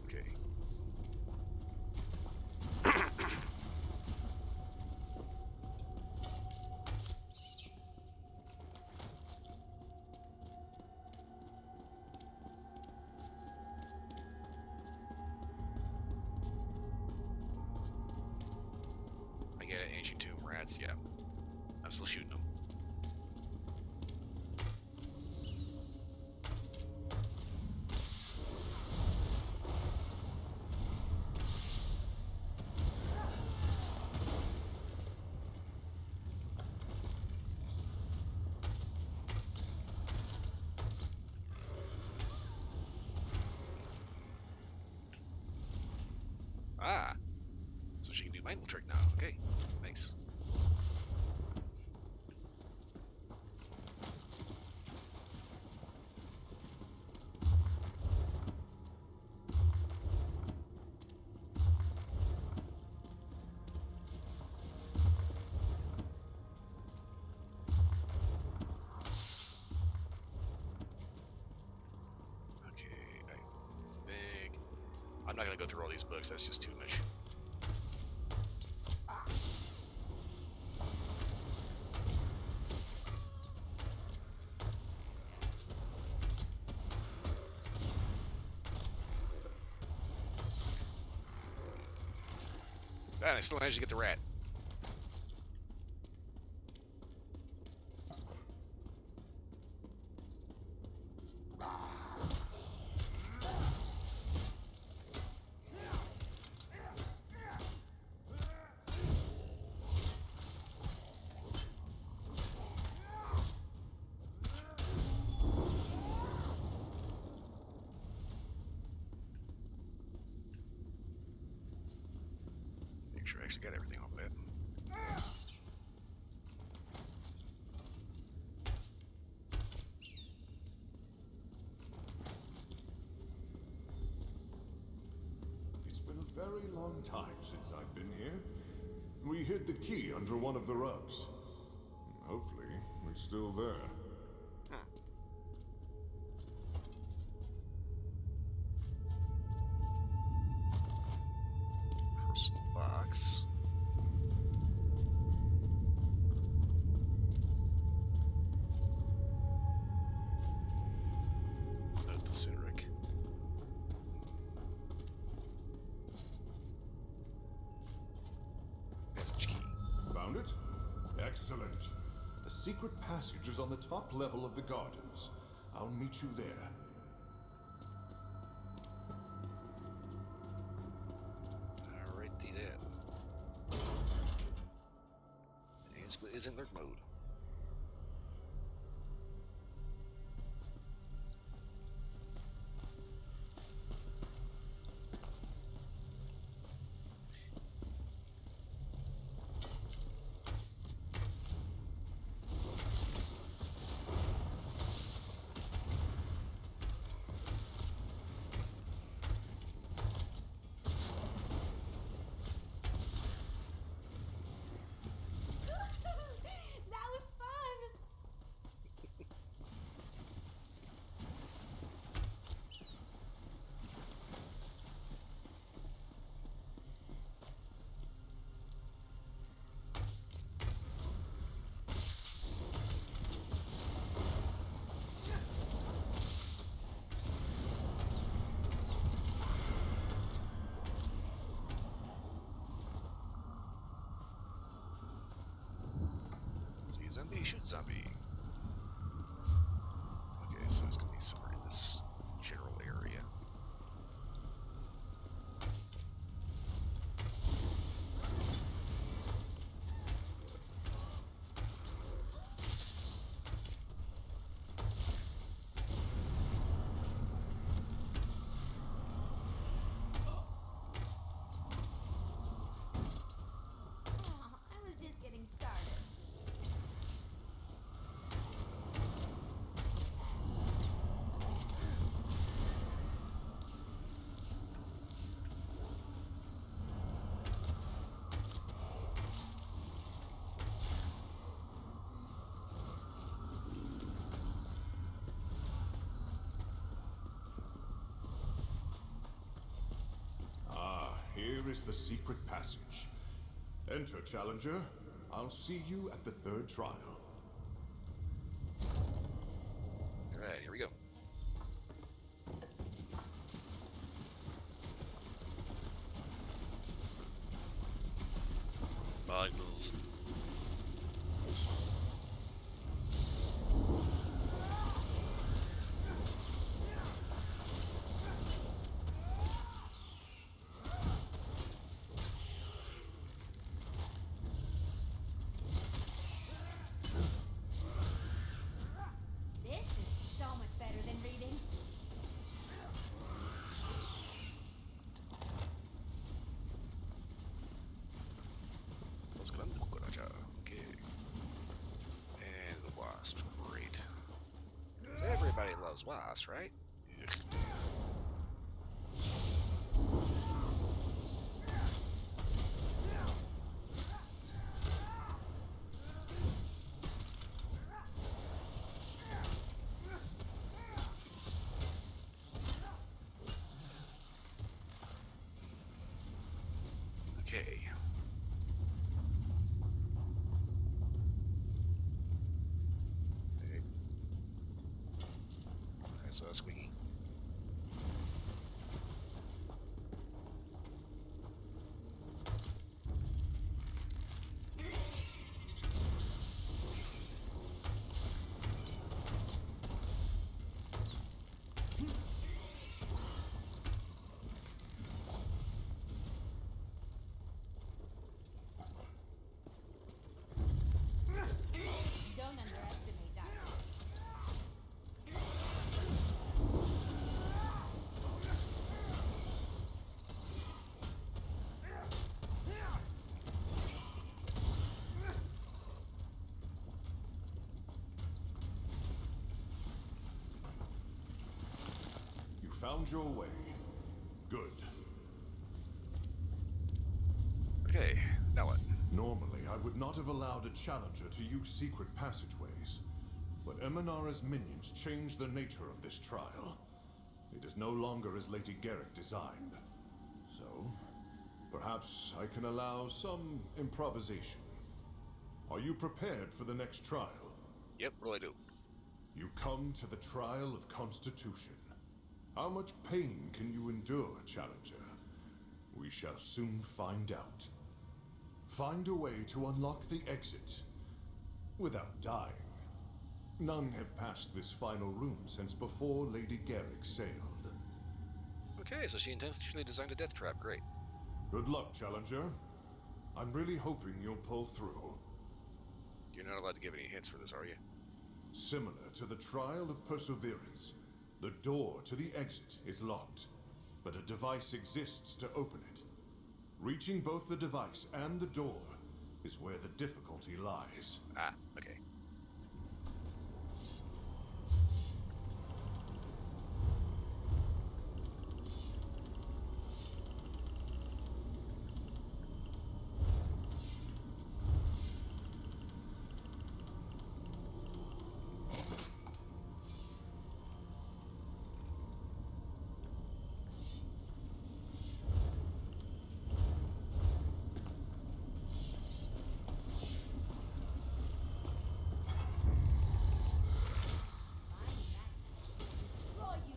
okay. I get it, ancient tomb rats, yeah. I'm still shooting them. Ah! So she can do mindful trick now. Okay, thanks. Okay, I think I'm not gonna go through all these books. That's just too much. And I still managed to get the rat. Make sure I actually got everything off that. It's been a very long time since I've been here. We hid the key under one of the rugs. Hopefully, it's still there. Personal box. Note to Cedric. Message key. Found it? Excellent. The secret passage is on the top level of the gardens. I'll meet you there. Alrighty then. And Split is in lurk mode. That was fun! See zombie, shoot zombie. Okay, so it's gonna be somewhere in this general area. Oh, I was just getting started. Ah, here is the secret passage. Enter, Challenger. I'll see you at the third trial. Alright, here we go. Bugs. This is so much better than reading. Let's go. Okay. And the wasp. Great. Because everybody loves wasps, right? Ugh. Okay. Okay. I saw a squeaky. Found your way. Good. Okay, now what? Normally, I would not have allowed a challenger to use secret passageways. But Emanara's minions changed the nature of this trial. It is no longer as Lady Garrick designed. So, perhaps I can allow some improvisation. Are you prepared for the next trial? Yep, really do. You come to the trial of Constitution. How much pain can you endure, challenger? We shall soon find out. Find a way to unlock the exit without dying. None have passed this final room since before Lady Garrick sailed. Okay, so she intentionally designed a death trap. Great. Good luck, challenger. I'm really hoping you'll pull through. You're not allowed to give any hints for this, are you? Similar to the trial of Perseverance, the door to the exit is locked, but a device exists to open it. Reaching both the device and the door is where the difficulty lies. Ah, okay. Destroy you.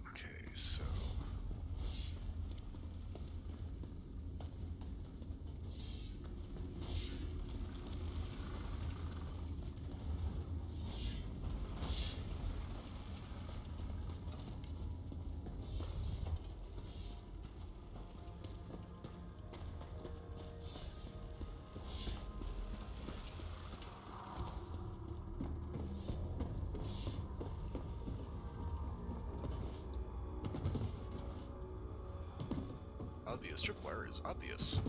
Okay, so... obvious. Tripwire is obvious.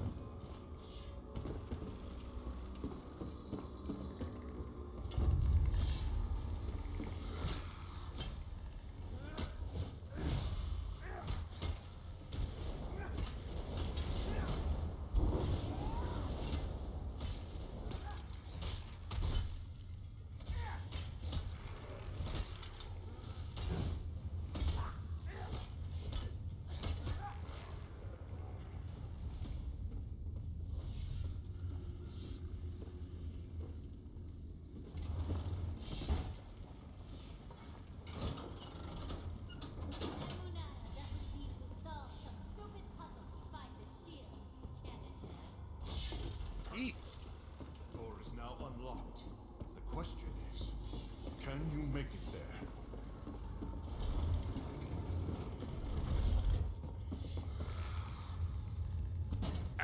Eat. Door is now unlocked. The question is, can you make it there?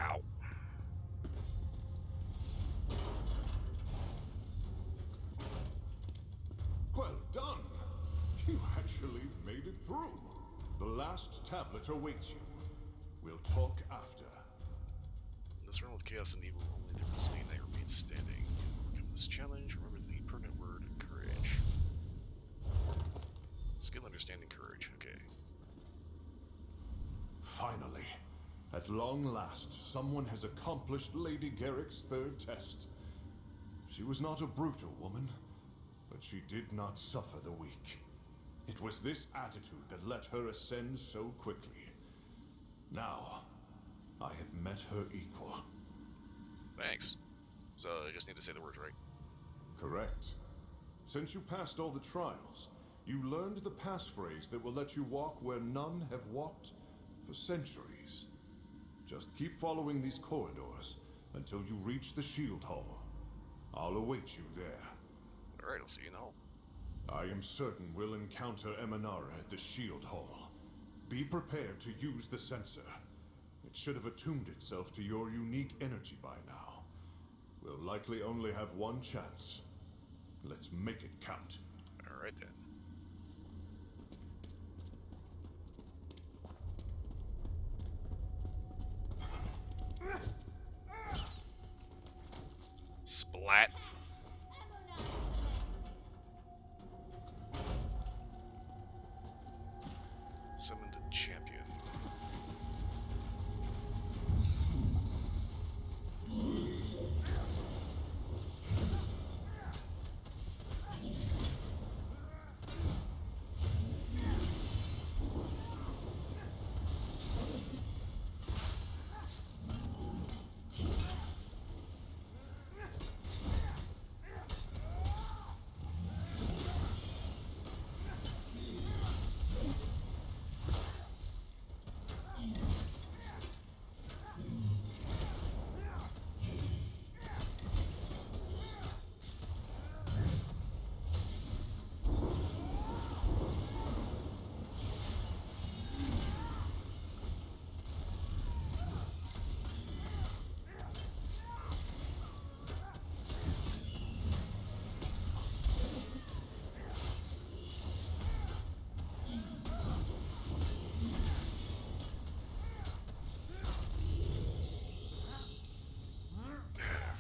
Ow. Well done! You actually made it through. The last tablet awaits you. We'll talk after. In this realm of chaos and evil, only the resilient knight remains standing. Overcome this challenge, remember the permanent word, courage. Skill, understanding, courage. Okay. Finally, at long last, someone has accomplished Lady Garrick's third test. She was not a brutal woman, but she did not suffer the weak. It was this attitude that let her ascend so quickly. Now, I have met her equal. Thanks. So I just need to say the words right. Correct. Since you passed all the trials, you learned the passphrase that will let you walk where none have walked for centuries. Just keep following these corridors until you reach the Shield Hall. I'll await you there. Alright, I'll see you in the hall. I am certain we'll encounter Emanara at the Shield Hall. Be prepared to use the sensor. It should have attuned itself to your unique energy by now. We'll likely only have one chance. Let's make it count. Alright then. Splat. Summoned a champion.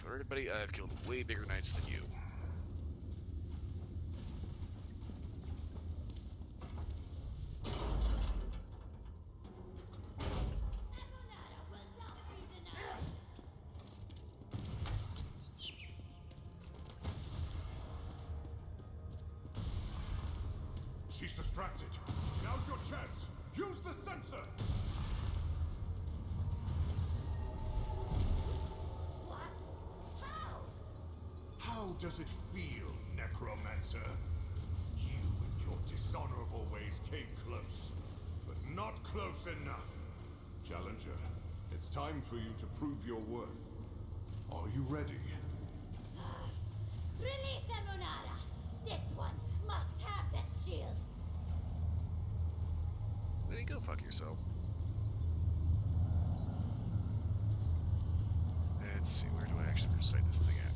For everybody, I've killed way bigger knights than you. She's distracted. Now's your chance. Use the sensor. How does it feel, Necromancer? You and your dishonorable ways came close, but not close enough. Challenger, it's time for you to prove your worth. Are you ready? Release the Monada! This one must have that shield! There you go, fuck yourself. Let's see, where do I actually recite this thing at?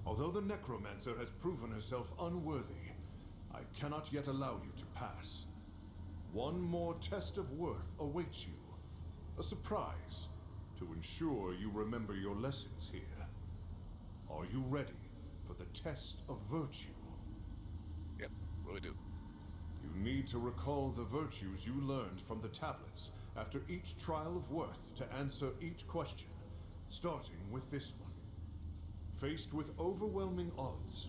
Although the Necromancer has proven herself unworthy, I cannot yet allow you to pass. One more test of worth awaits you. A surprise to ensure you remember your lessons here. Are you ready for the test of virtue? Yep, what do we do? You need to recall the virtues you learned from the tablets after each trial of worth to answer each question, starting with this one. Faced with overwhelming odds,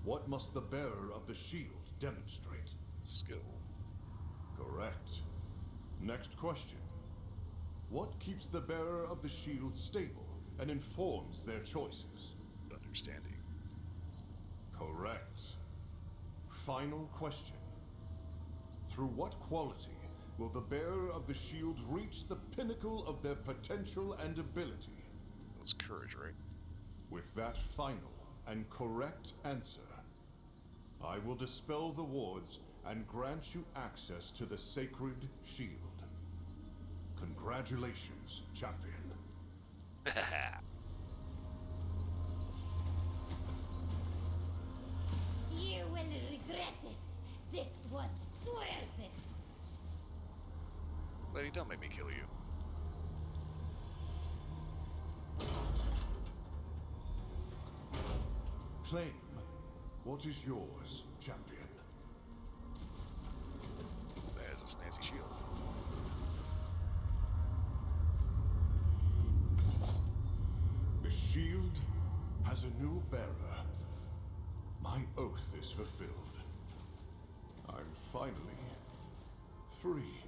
what must the bearer of the shield demonstrate? Skill. Correct. Next question. What keeps the bearer of the shield stable and informs their choices? Understanding. Correct. Final question. Through what quality will the bearer of the shield reach the pinnacle of their potential and ability? That was courage, right? With that final and correct answer, I will dispel the wards and grant you access to the sacred shield. Congratulations, champion. You will regret it! This one swears it! Lady, don't make me kill you. Claim what is yours, champion. That is a snazzy shield. The shield has a new bearer. My oath is fulfilled. I'm finally free.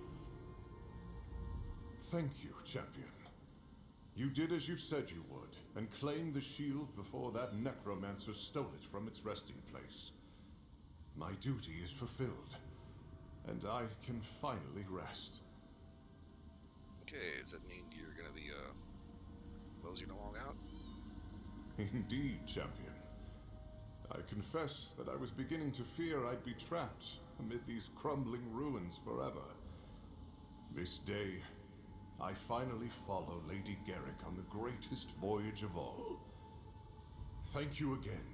Thank you, champion. You did as you said you would, and claimed the shield before that necromancer stole it from its resting place. My duty is fulfilled, and I can finally rest. Okay, does that mean you're gonna be, moseying along out? Indeed, champion. I confess that I was beginning to fear I'd be trapped amid these crumbling ruins forever. This day, I finally follow Lady Garrick on the greatest voyage of all. Thank you again.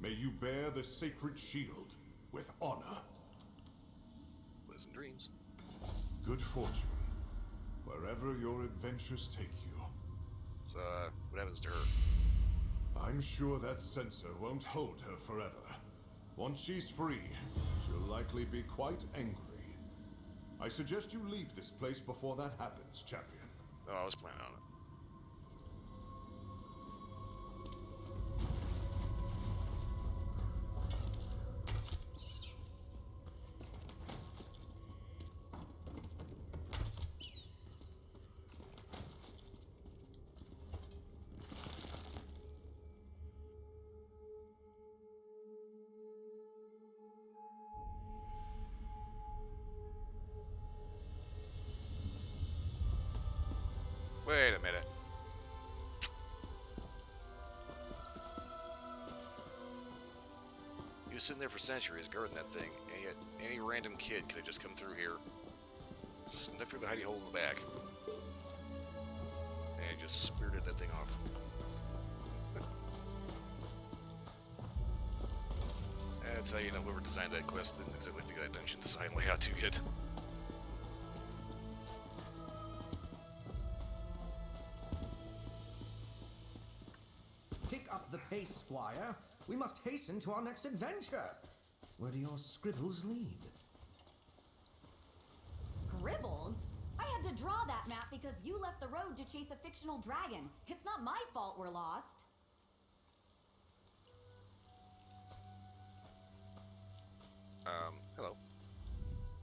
May you bear the sacred shield with honor. Pleasant dreams. Good fortune, wherever your adventures take you. So, what happens to her? I'm sure that censor won't hold her forever. Once she's free, she'll likely be quite angry. I suggest you leave this place before that happens, champion. Oh, I was planning on it. Wait a minute. He was sitting there for centuries guarding that thing, and yet any random kid could have just come through here, snuck through the hidey hole in the back, and he just spirited that thing off. That's how you know whoever designed that quest didn't exactly figure that dungeon design layout too good. Pick up the pace, Squire. We must hasten to our next adventure. Where do your scribbles lead? Scribbles? I had to draw that map because you left the road to chase a fictional dragon. It's not my fault we're lost. Hello.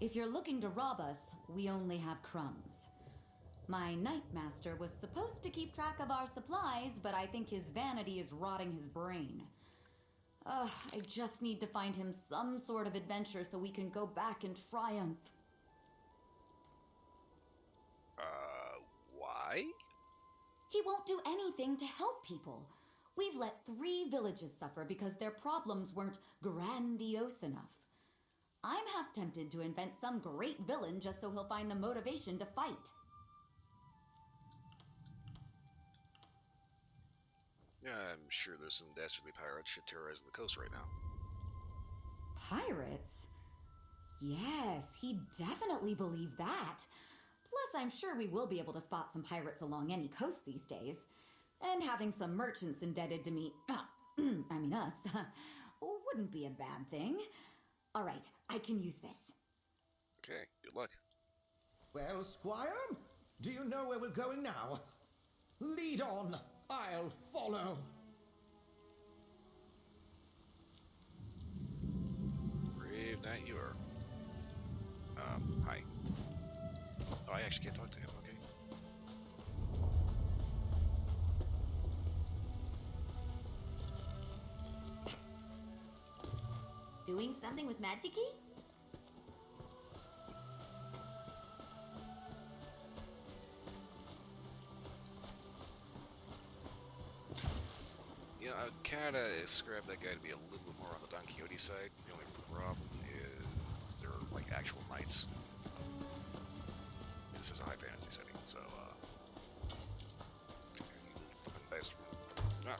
If you're looking to rob us, we only have crumbs. My Night Master was supposed to keep track of our supplies, but I think his vanity is rotting his brain. I just need to find him some sort of adventure so we can go back in triumph. Why? He won't do anything to help people. We've let 3 villages suffer because their problems weren't grandiose enough. I'm half tempted to invent some great villain just so he'll find the motivation to fight. Yeah, I'm sure there's some dastardly pirates shit terrorizing the coast right now. Pirates? Yes, he definitely believed that. Plus, I'm sure we will be able to spot some pirates along any coast these days. And having some merchants indebted to me, us, wouldn't be a bad thing. All right, I can use this. Okay, good luck. Well, Squire, do you know where we're going now? Lead on. I'll follow. Brave knight you are. Hi. Oh, I actually can't talk to him, okay. Doing something with Magic-y? You know, I would kinda ascribe that guy to be a little bit more on the Don Quixote side. The only problem is there are, like, actual knights. This is a high fantasy setting, so, fucking bastard. Ah.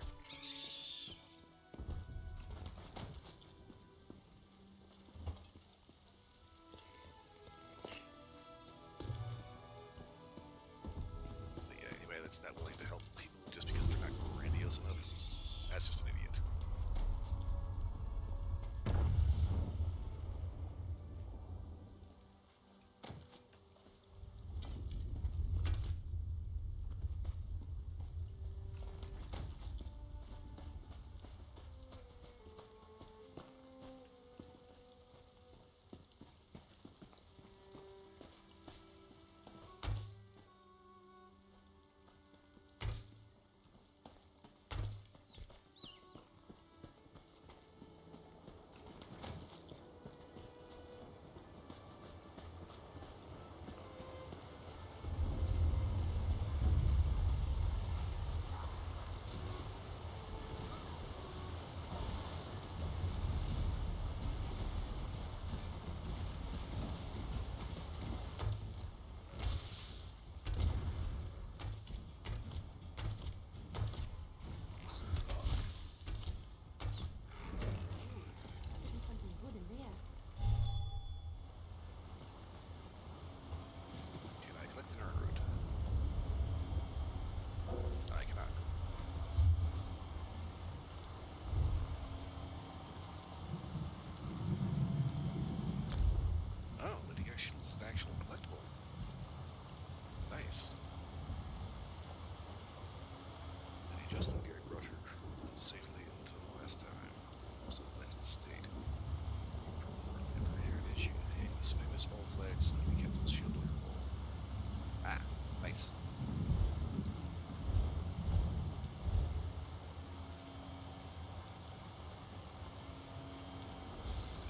But yeah, anybody that's not willing to help people just because they're not grandiose enough, that's just an idiot.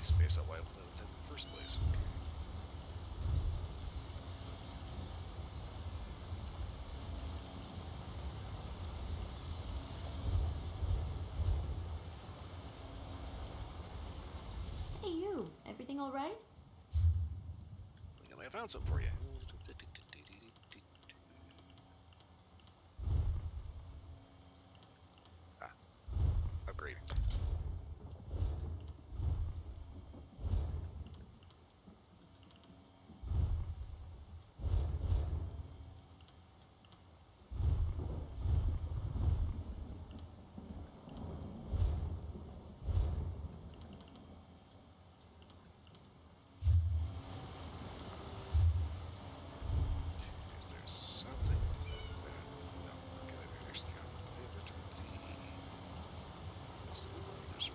spaced out why I played with them in the first place. Okay. Hey, you. Everything all right? I found something for you. Ah, upgrading. Is there something that... No, okay, I actually got over to the... Let's do a search.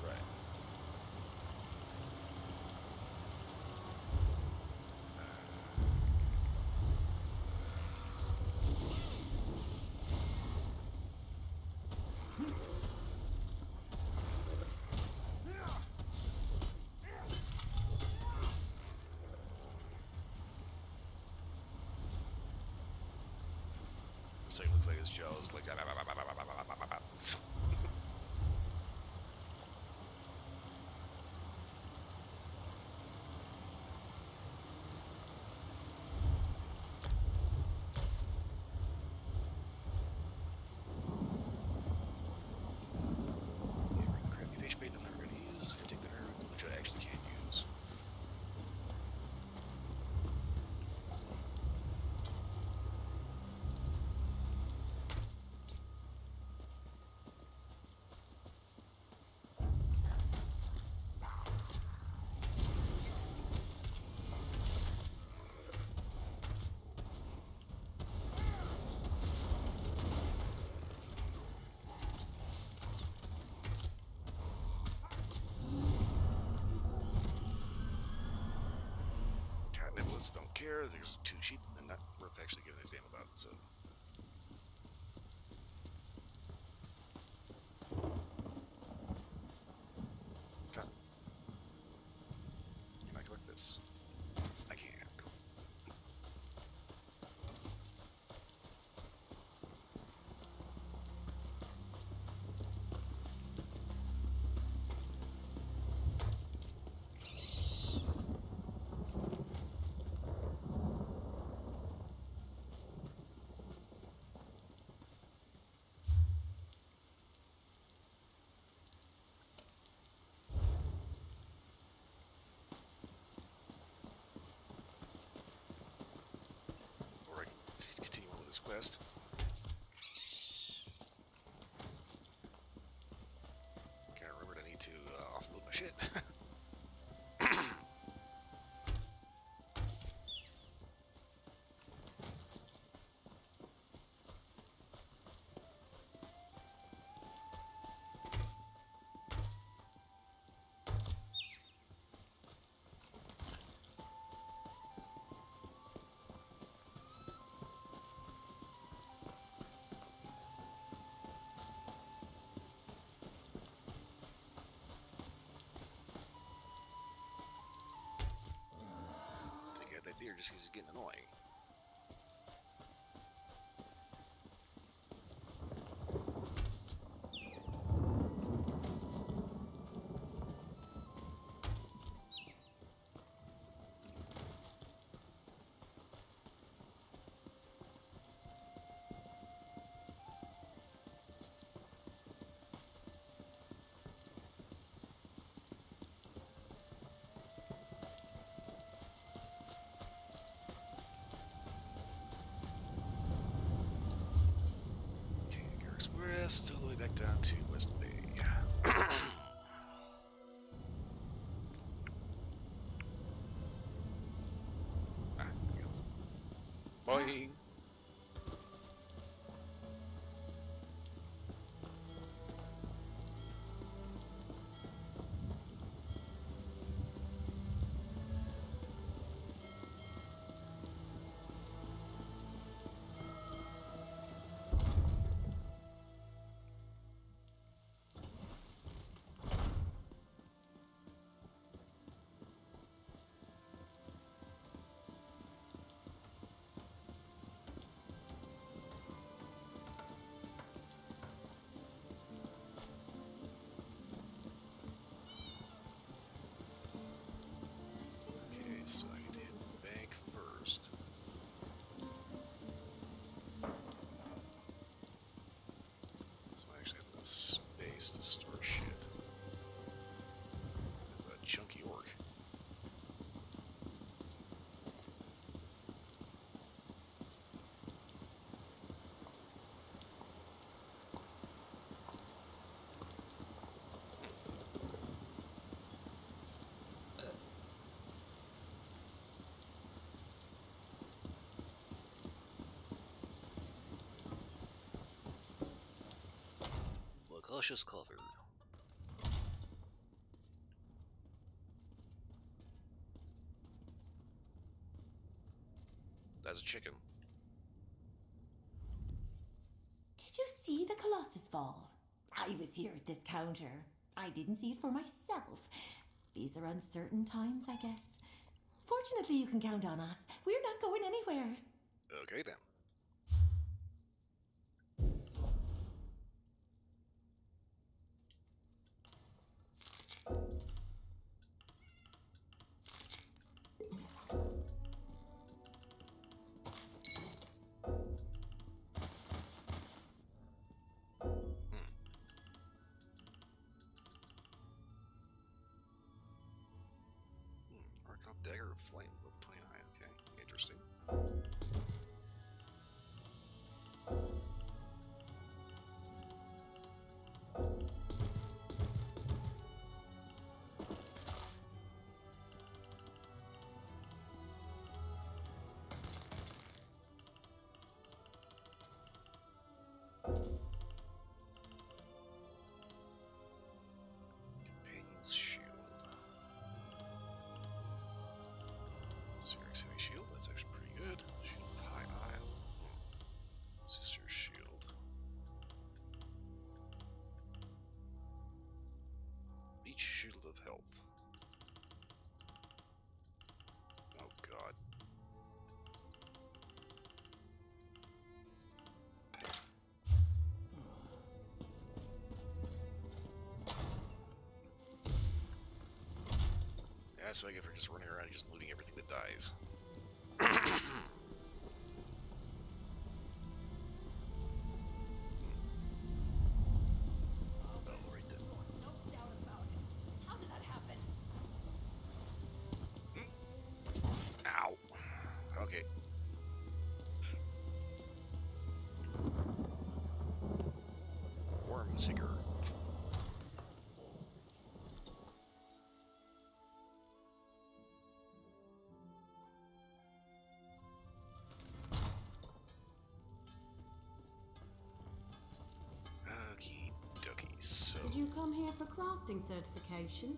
Right. So it looks like his jaw is like... Crappy fish bait I'm never going to use. I take the nerve, which I actually can't use. Cat niblets don't care. There's 2 sheep and not worth actually giving a damn about. So. Cat. Can I collect this? I can. Cool. Or I can continue on with this quest. Can't remember that I need to offload my shit. Take out that deer just because it's getting annoying. Okay, Garrick's West, all the way back down to West Bay. Ah, there we go. Boing! luscious covered. That's a chicken. Did you see the Colossus fall? I was here at this counter. I didn't see it for myself. These are uncertain times, I guess. Fortunately, you can count on us. We're not going anywhere. Okay then. Arcot Dagger of Flame, level 29. Okay, interesting. Companion's Shield. Series Heavy Shield, that's actually pretty good. Shield of High Isle. Sister's Shield. Beach Shield of Health. Oh god. That's what I get for just running around and just looting everything that dies. Oh, right then. No doubt about it. How did that happen? Ow. Okay. Worm Seeker. Okie dokie, so... Did you come here for crafting certification?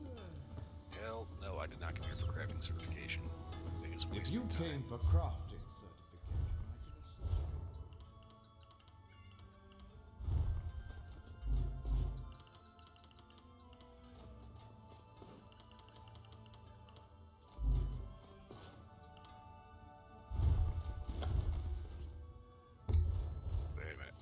Hell, no, I did not come here for crafting certification. I think it's If wasting you time. came for crafting certification, I can assist you. Wait a minute.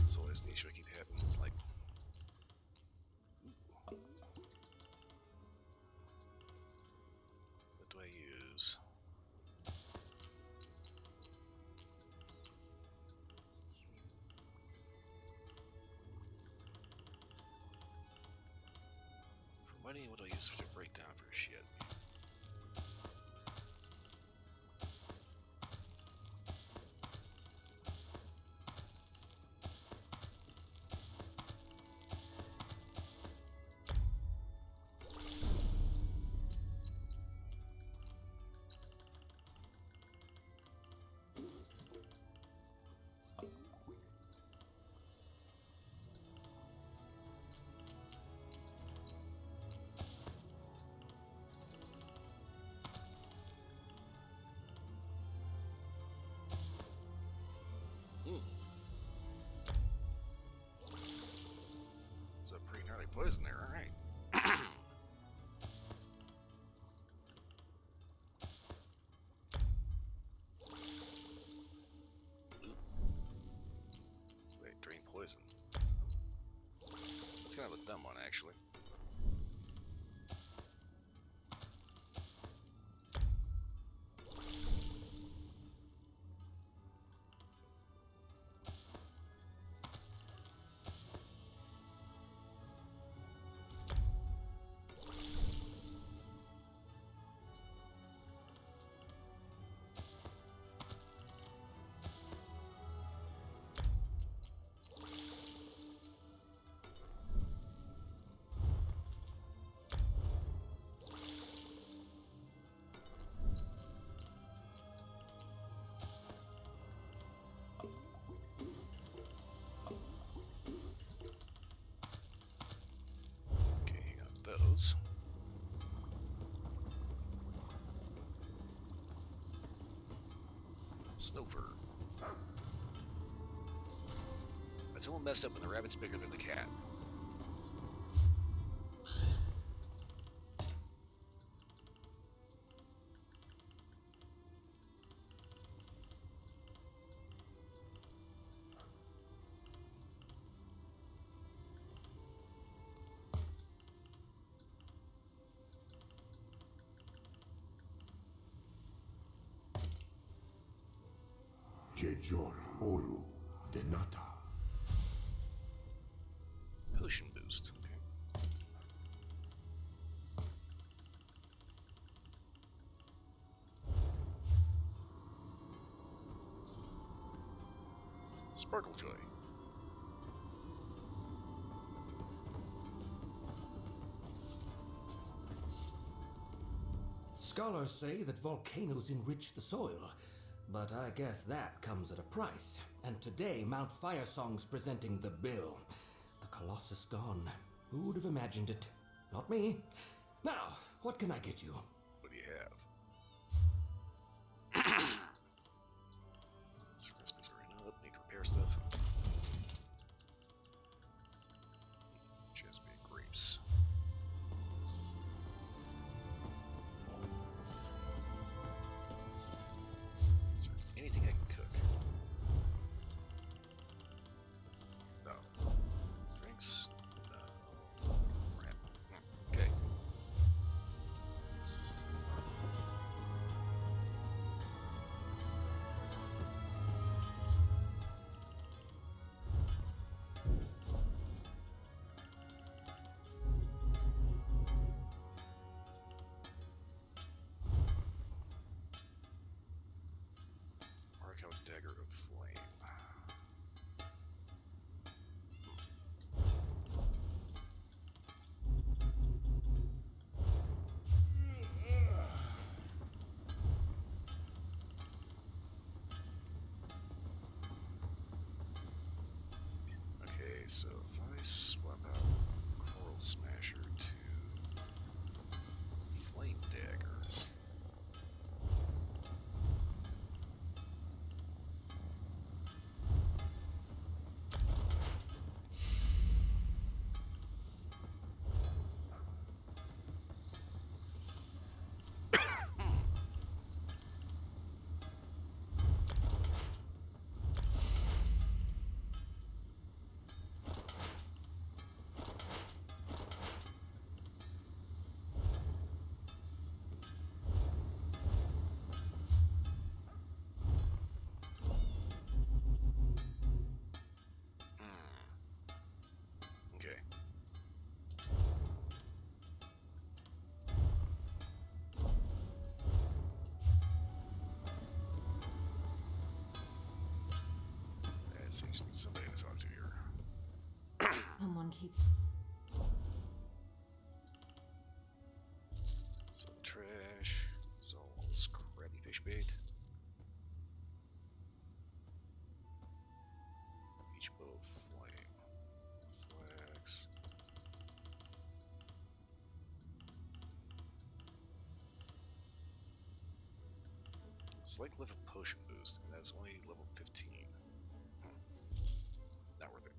So as the issue I keep having is like... Ooh. What do I use? For money, what do I use to break down for shit? It's a pretty gnarly poison there, alright. Wait, drain It's kind of a dumb one, actually. Okay, got those. Snowfur. It's a little messed up when the rabbit's bigger than the cat. Jejor Oru Denata. Potion boost. Okay. Sparkle Joy. Scholars say that volcanoes enrich the soil, but I guess that comes at a price. And today, Mount Firesong's presenting the bill. The Colossus gone. Who would have imagined it? Not me. Now, what can I get you? What do you have? This recipes are enough. Need to repair stuff. Just be grapes. Is there anything I can cook? No. Drinks? No. Crap. Okay. Mark out Dagger of Flame. Okay, so if I swap out Coral Smasher to Flame Dagger. Okay. That seems like somebody to talk to here. Someone keeps. Some trash. So all this crappy fish bait. Beach bow flame. Flax. Select level potion boost, and that's only level 15. Not worth it.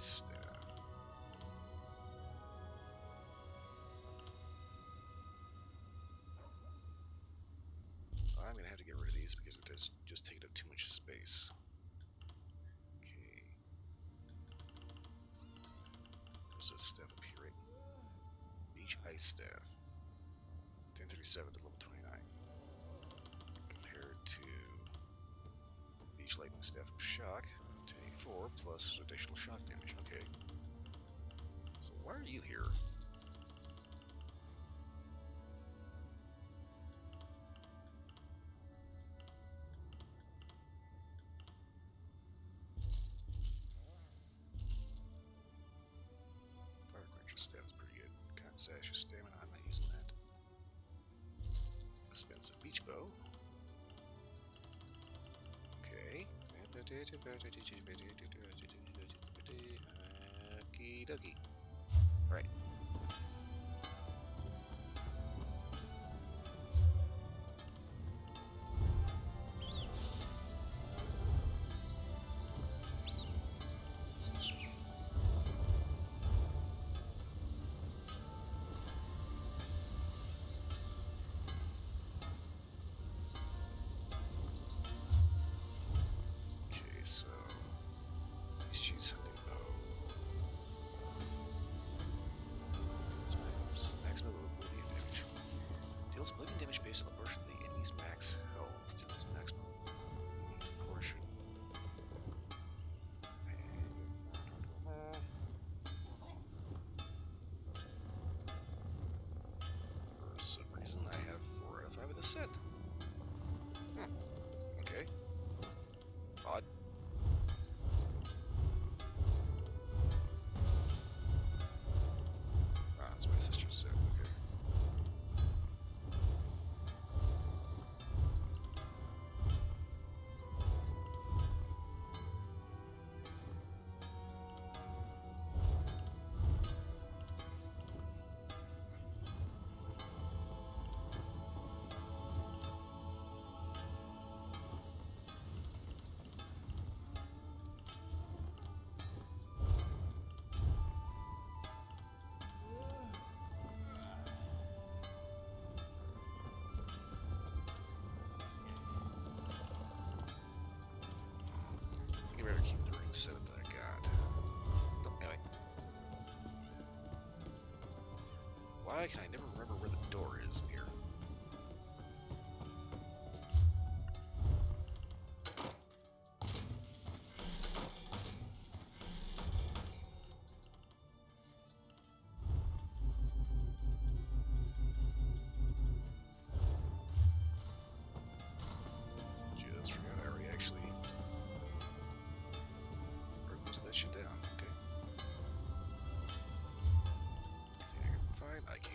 staff. I'm gonna have to get rid of these because it does just take up too much space. Okay. There's a staff up here, right? Beach ice staff. 1037 to level 29. Compared to beach lightning staff of shock. 1084 plus additional shock damage. Okay. So why are you here? Fire quencher staff is pretty good. Can't sash your stamina. I'm not using that. Expensive beach bow. Okay. Okie dokie. Right. Okay, so let's choose hunting bow. That's maximum oblivion damage. Deals oblivion damage based on the portion of the enemy's max health. Deals maximum portion. For some reason, I have 4 out of 5 of the set. Okay. Odd. Ah, that's my sister's set. Okay. You better keep the ring setup that I got. No, anyway. Why can I never remember where the door is here? Just forgot I already actually broke most of that shit down. Okay. Anything I can find? I can.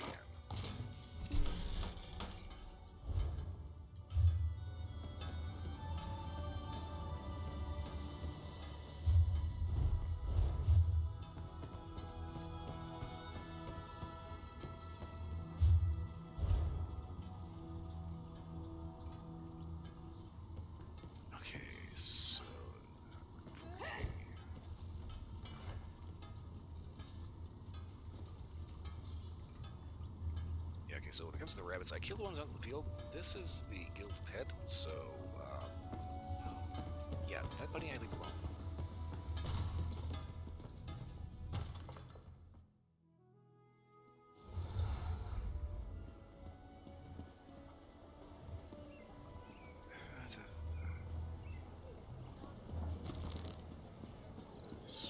Okay, so yeah, okay, so when it comes to the rabbits, I kill the ones out in the field. This is the guild pet, so yeah, that bunny I leave alone.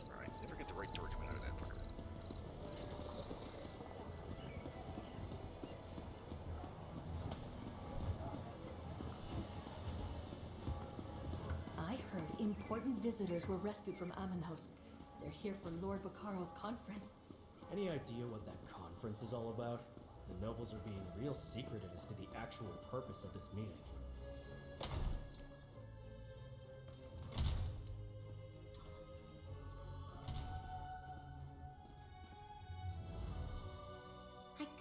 I never get the right door coming out of that fucker. I heard important visitors were rescued from Amenos. They're here for Lord Bakaro's conference. Any idea what that conference is all about? The nobles are being real secretive as to the actual purpose of this meeting. I can't.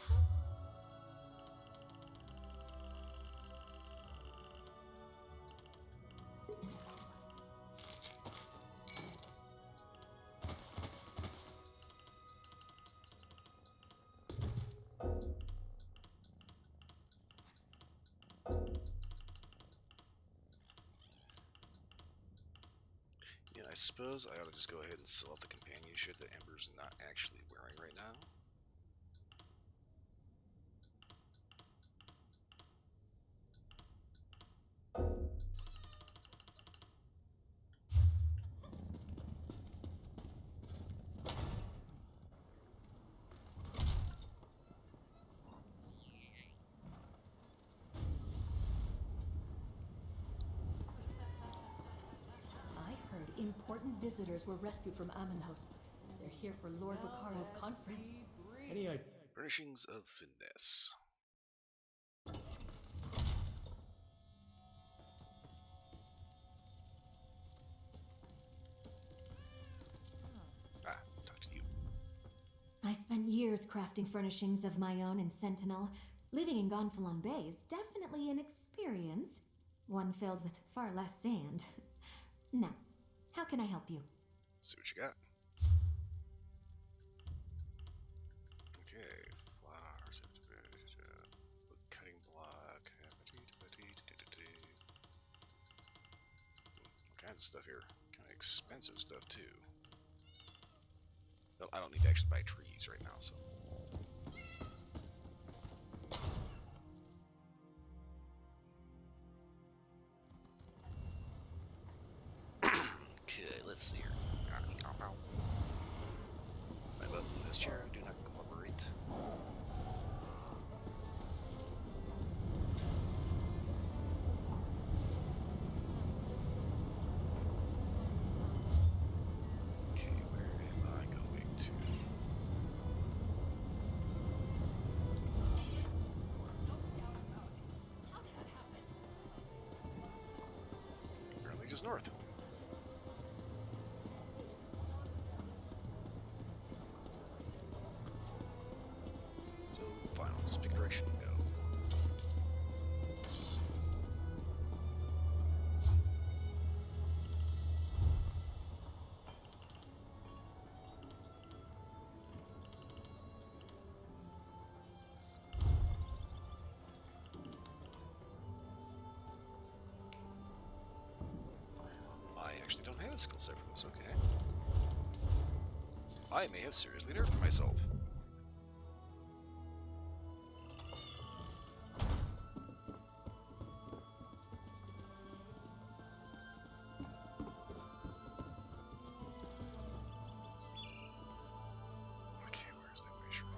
I suppose I ought to just go ahead and sell out the companionship that Ember's not actually wearing right now. I heard important visitors were rescued from Ammon House. They're here for Lord Bacaro's conference. Any idea? Furnishings of finesse. Ah, talk to you. I spent years crafting furnishings of my own in Sentinel. Living in Gonfalon Bay is definitely an experience, one filled with far less sand. Now, how can I help you? See what you got. Okay, flowers, cutting block, all kinds of stuff here. Kind of expensive stuff too. Well, I don't need to actually buy trees right now, so. Okay, let's see here. My button in this chair do not cooperate. Okay, where am I going to? Apparently just north. So, fine, I'll just pick a direction and go. I actually don't have a skill set for this, okay. I may have seriously nerfed myself. Okay, where's that wish ring?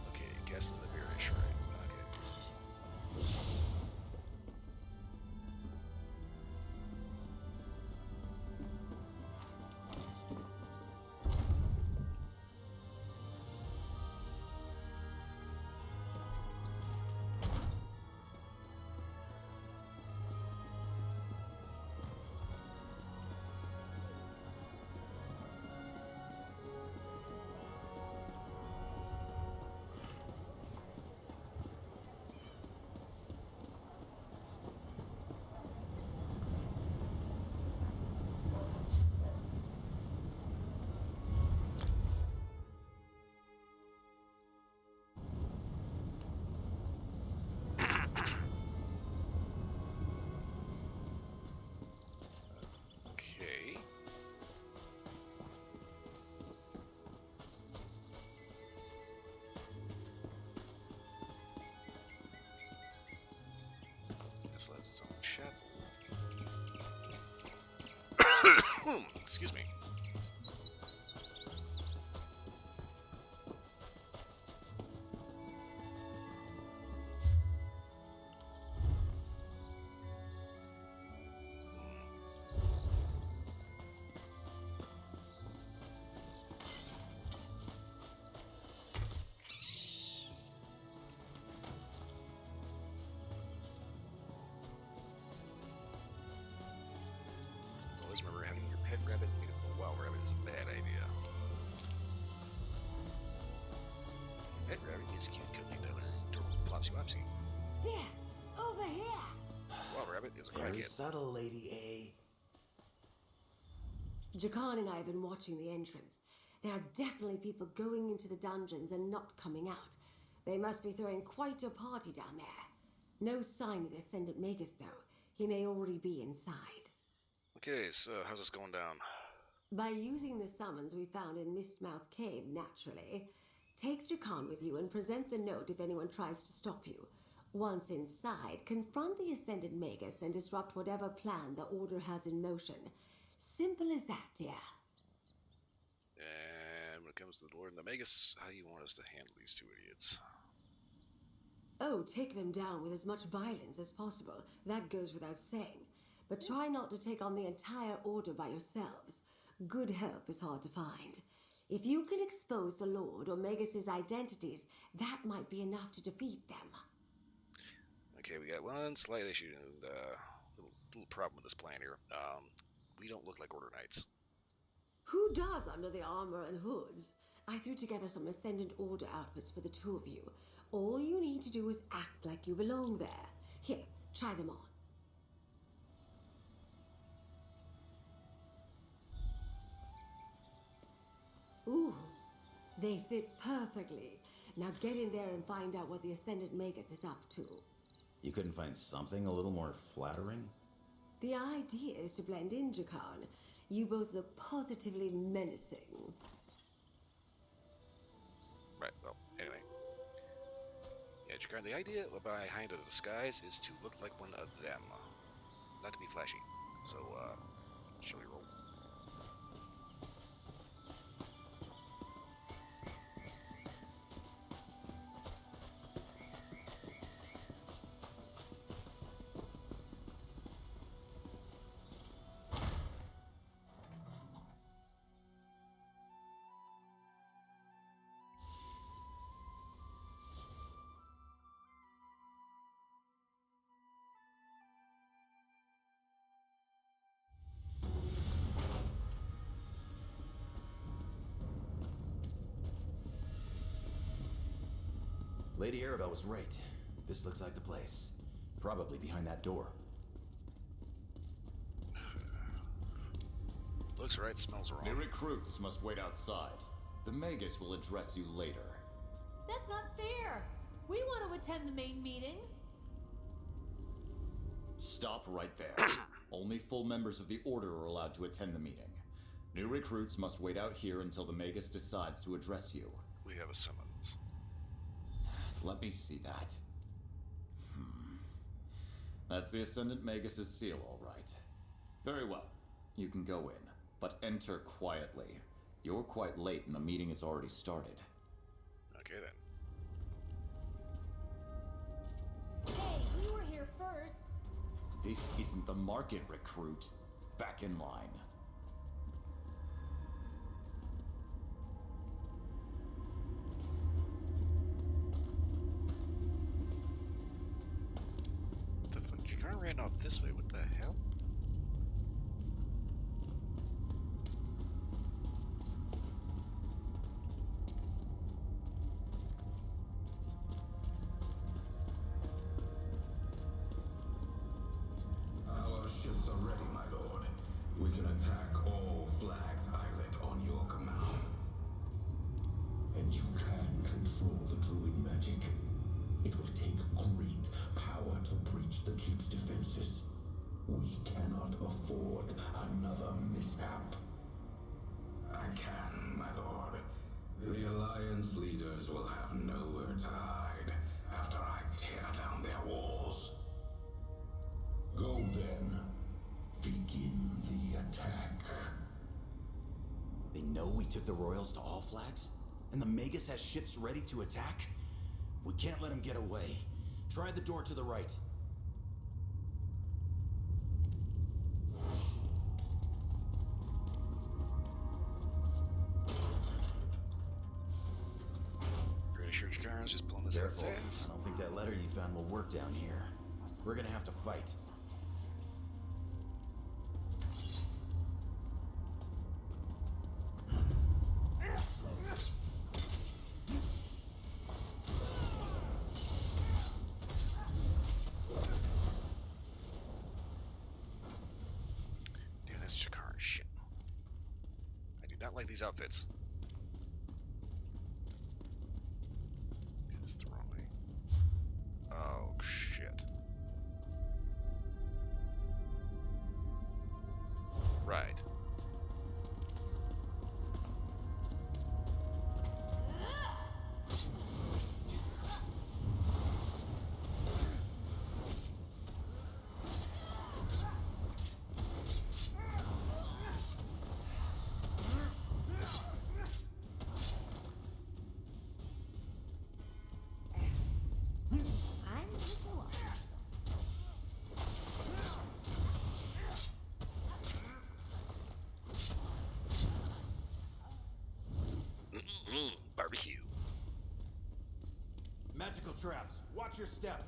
Okay, guess in the very shrine. Okay. Okay. This has its own chapel. Excuse me. Always remember having your pet rabbit meet a wild rabbit is a bad idea. Pet rabbit is cute, cuddly, adorable, flopsy wopsy. There! Over here! Wild rabbit is a Very crackhead. subtle, Lady A. Jakan and I have been watching the entrance. There are definitely people going into the dungeons and not coming out. They must be throwing quite a party down there. No sign of the Ascendant Magus, though. He may already be inside. Okay, so how's this going down? By using the summons we found in Mistmouth Cave, naturally. Take Jakan with you and present the note if anyone tries to stop you. Once inside, confront the Ascendant Magus and disrupt whatever plan the Order has in motion. Simple as that, dear. And when it comes to the Lord and the Magus, how do you want us to handle these two idiots? Oh, take them down with as much violence as possible. That goes without saying. But try not to take on the entire Order by yourselves. Good help is hard to find. If you can expose the Lord or Magus's identities, that might be enough to defeat them. Okay, we got one slight issue and little problem with this plan here. We don't look like Order Knights. Who does under the armor and hoods? I threw together some Ascendant Order outfits for the two of you. All you need to do is act like you belong there. Here, try them on. Ooh, they fit perfectly. Now get in there and find out what the Ascendant Magus is up to. You couldn't find something a little more flattering? The idea is to blend in, Jakan. You both look positively menacing. Right, well, anyway. Yeah, Jakar, the idea behind the disguise is to look like one of them. Not to be flashy. So, shall we roll? Lady Arabelle was right. This looks like the place. Probably behind that door. Looks right, smells wrong. New recruits must wait outside. The Magus will address you later. That's not fair. We want to attend the main meeting. Stop right there. Only full members of the Order are allowed to attend the meeting. New recruits must wait out here until the Magus decides to address you. We have a summons. Let me see that. That's the Ascendant Magus's seal, all right. Very well. You can go in, but enter quietly. You're quite late and the meeting has already started. Okay then. Hey, we were here first. This isn't the market, recruit. Back in line. What the fuck? Jakar ran off this way, what the hell? Our ships are ready, my lord. We can attack all Flags Islet on your command. And you can control the druid magic. It will take great power to breach the keep's defenses. We cannot afford another mishap. I can, my lord. The Alliance leaders will have nowhere to hide after I tear down their walls. Go then. Begin the attack. They know we took the Royals to All Flags? And the Magus has ships ready to attack? We can't let them get away. Try the door to the right. Pretty sure Jakar is just pulling this out of his ass. I don't think that letter you found will work down here. We're gonna have to fight. Dude, that's Jakar shit. I do not like these outfits. traps. Watch your step.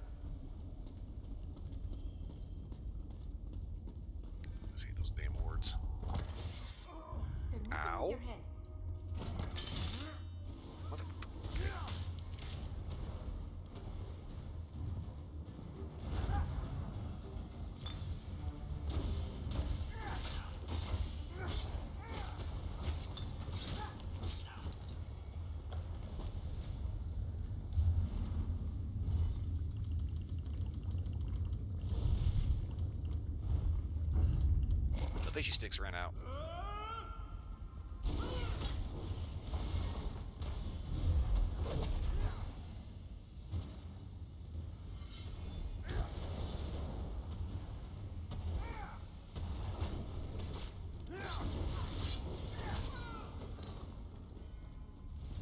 See those damn hordes. They're nothing Ow. with your head. Mother. The fishy sticks ran out.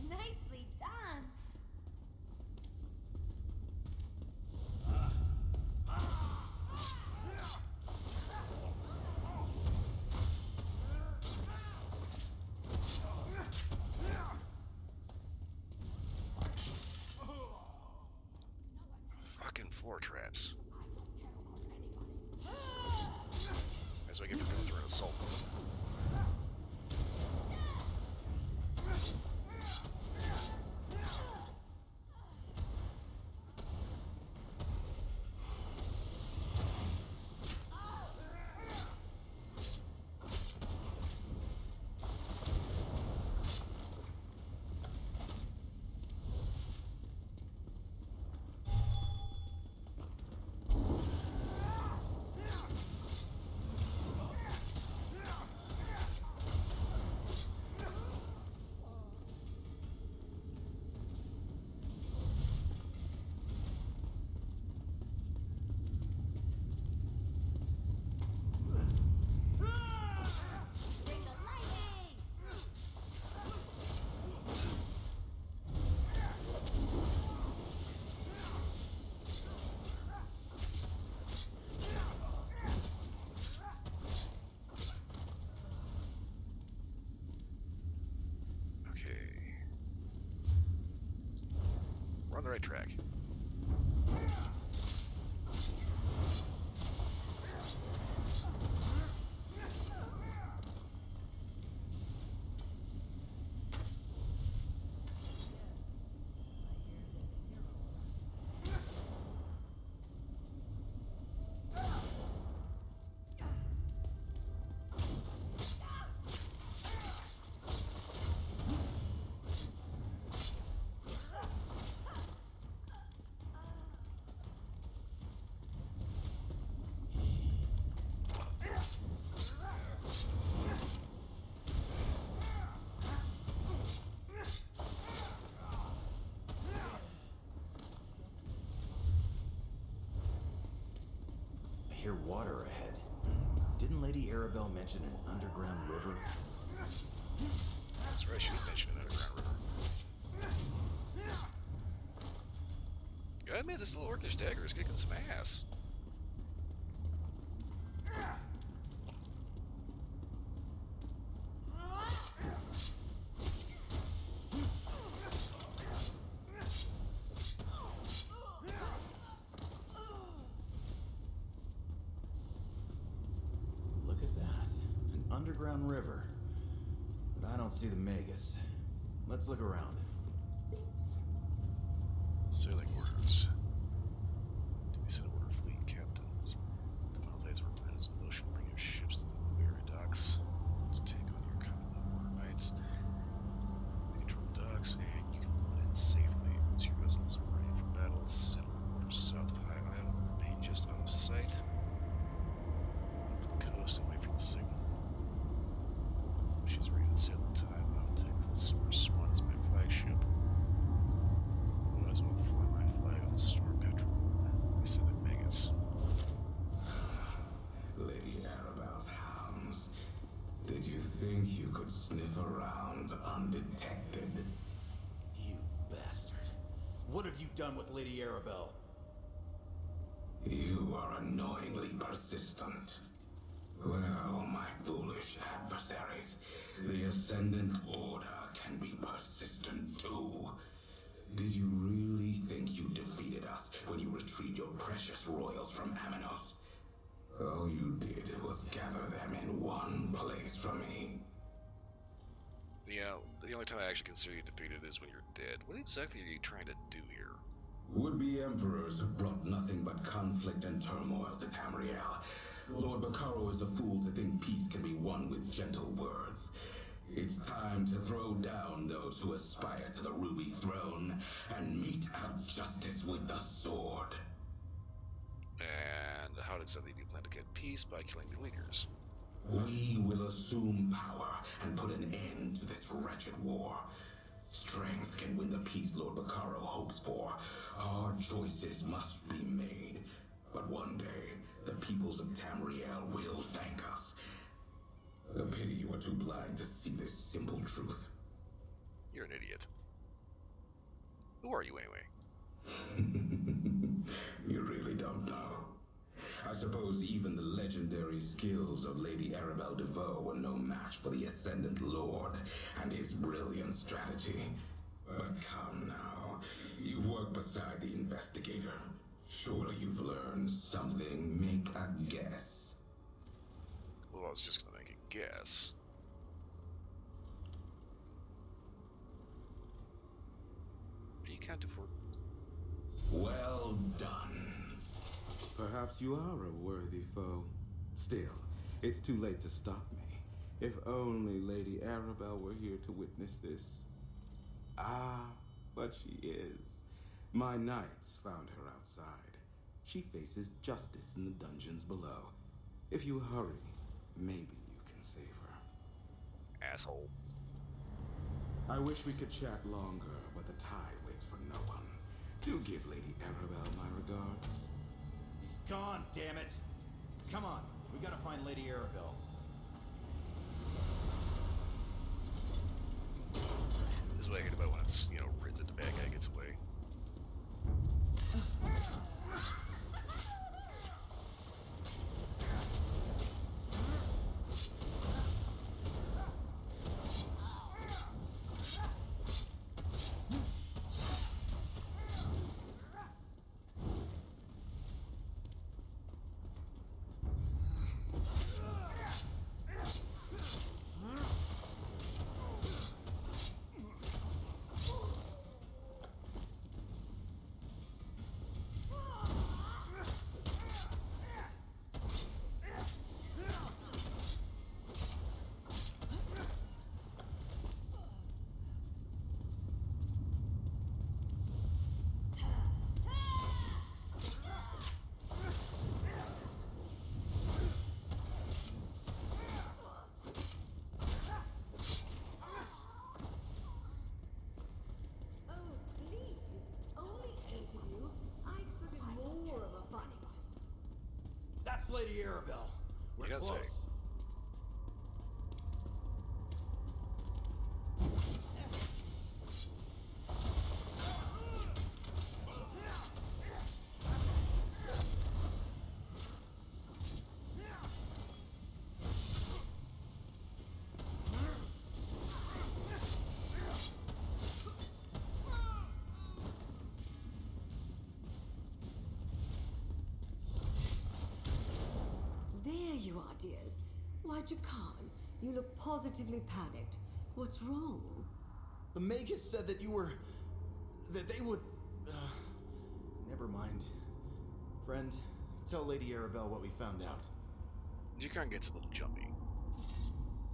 Nicely done. Fucking floor traps. That's what I get for going through an assault mode. Bring the lightning. Okay. We're on the right track. I hear water ahead. Didn't Lady Arabelle mention an underground river? That's right, she did mention an underground river. I admit, this little orcish dagger is kicking some ass. Look at that. An underground river. But I don't see the Magus. Let's look around. Sailing orders. To be sent order fleet captains. The final phase of our plan is in motion. Bring your ships to the Mulberry docks to take on your covenant water knights. We control the docks, and you can run in safely. Once your vessels are ready for battle, sail orders south of High Isle. Remain just out of sight. Up the coast and wait for the signal. When she's ready to sail in time, I'll take the Silver Swan as my flagship. Might as well fly my flag on the Storm Petrol. We said at Magus. Lady Arabelle's hounds. Did you think you could sniff around undetected? You bastard. What have you done with Lady Arabelle? You are annoyingly persistent. Well, my foolish adversaries, the Ascendant Order can be persistent too. Did you really think you defeated us when you retrieved your precious royals from Amanos? All you did was gather them in one place from me. Yeah, the only time I actually consider you defeated is when you're dead. What exactly are you trying to do here? Would-be emperors have brought nothing but conflict and turmoil to Tamriel. Lord Bacaro is a fool to think peace can be won with gentle words. It's time to throw down those who aspire to the Ruby Throne and mete out justice with the sword. And how exactly do you plan to get peace by killing the leaders? We will assume power and put an end to this wretched war. Strength can win the peace Lord Bacaro hopes for. Our choices must be made. But one day, the peoples of Tamriel will thank us. A pity you were too blind to see this simple truth. You're an idiot. Who are you anyway? You really don't know. I suppose even the legendary skills of Lady Arabelle DeVoe were no match for the Ascendant Lord and his brilliant strategy. But come now, you've worked beside the investigator. Surely you've learned something. Make a guess. Well, I was just gonna make a guess. You can't afford. Well done. Perhaps you are a worthy foe. Still, it's too late to stop me. If only Lady Arabelle were here to witness this. Ah, but she is. My knights found her outside. She faces justice in the dungeons below. If you hurry, maybe you can save her. Asshole. I wish we could chat longer, but the tide waits for no one. Do give Lady Arabelle my regards. He's gone, damn it! Come on, we gotta find Lady Arabelle. This is what I hate about when it's, written that the bad guy gets away. That's Lady Arabelle. We're You don't close. say. There you are, dears. Why, Jakan, you look positively panicked. What's wrong? The Magus said that you were... that they would... never mind. Friend, tell Lady Arabelle what we found out. Jakan gets a little jumpy.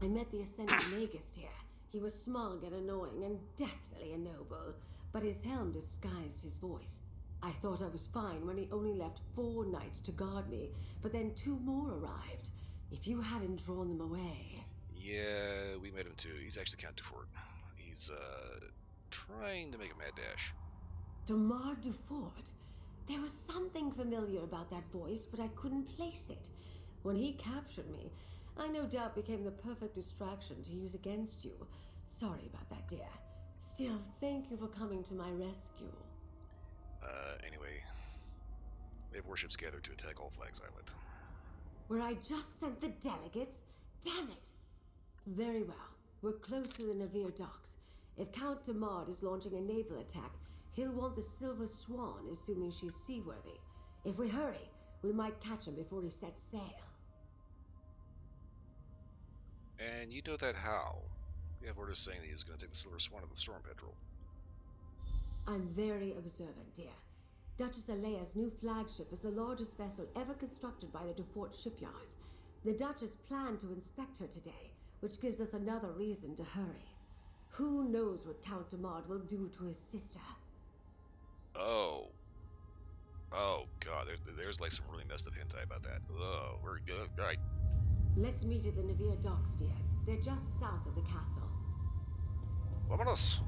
I met the Ascendant Magus here. He was smug and annoying and definitely a noble, but his helm disguised his voice. I thought I was fine when he only left 4 knights to guard me, but then 2 more arrived. If you hadn't drawn them away... Yeah, we met him too. He's actually Count Dufort. He's, trying to make a mad dash. Damar Dufort? There was something familiar about that voice, but I couldn't place it. When he captured me, I no doubt became the perfect distraction to use against you. Sorry about that, dear. Still, thank you for coming to my rescue. Anyway, we have warships gathered to attack All Flags Island. Where I just sent the delegates? Damn it! Very well. We're close to the Navir docks. If Count Damard is launching a naval attack, He'll want the Silver Swan, assuming she's seaworthy. If we hurry, we might catch him before he sets sail. And you know that how? We have orders saying that he's going to take the Silver Swan to the Storm Petrel. I'm very observant, dear. Duchess Alea's new flagship is the largest vessel ever constructed by the Dufort shipyards. The Duchess planned to inspect her today, which gives us another reason to hurry. Who knows what Count de Maude will do to his sister? Oh. Oh, God. There's like some really messed up hentai about that. Oh, we're good. Right. Let's meet at the Navier docks, dears. They're just south of the castle. Vámonos!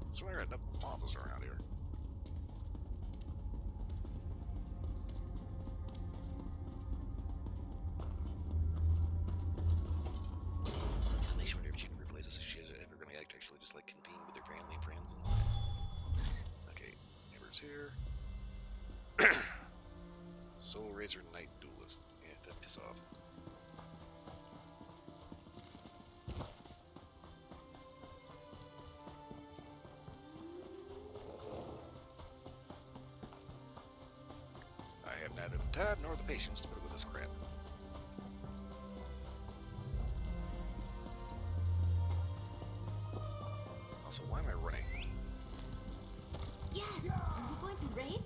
So there are enough moths around here. Makes you wonder if she can replace us if she is ever going to actually just like convene with her family and friends and okay, neighbors here. Soul Razor Knight Duelist. Yeah, that piss off. I have neither the time nor the patience to put up with this crap. Also, why am I running? Yes! Are you going to race?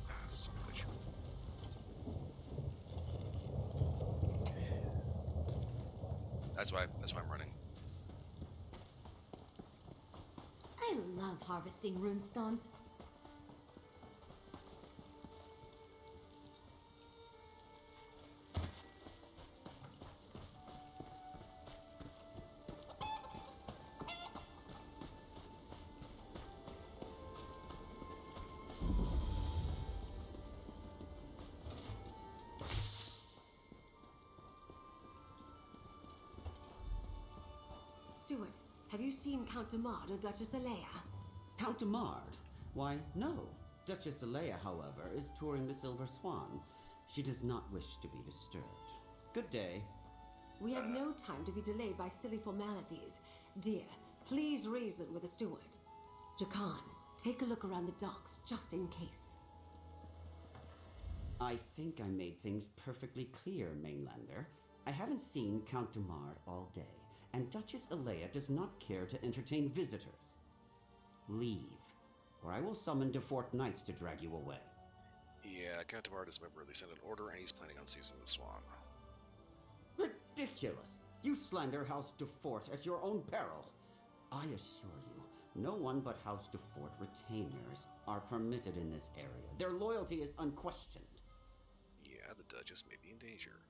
Ah, son of a bitch. That's why I'm running. I love harvesting runestones. Stuart, have you seen Count de Maude or Duchess Alea? Count de Maude? Why, no. Duchess Alea, however, is touring the Silver Swan. She does not wish to be disturbed. Good day. We have no time to be delayed by silly formalities. Dear, please reason with the steward. Jakan, take a look around the docks, just in case. I think I made things perfectly clear, Mainlander. I haven't seen Count de Maude all day, and Duchess Alea does not care to entertain visitors. Leave, or I will summon Dufort Knights to drag you away. Yeah, Count de Maude has memorably sent an order, and he's planning on seizing the Swan. Ridiculous! You slander House Dufort at your own peril. I assure you, no one but House Dufort retainers are permitted in this area. Their loyalty is unquestioned. Yeah, the Duchess may be in danger.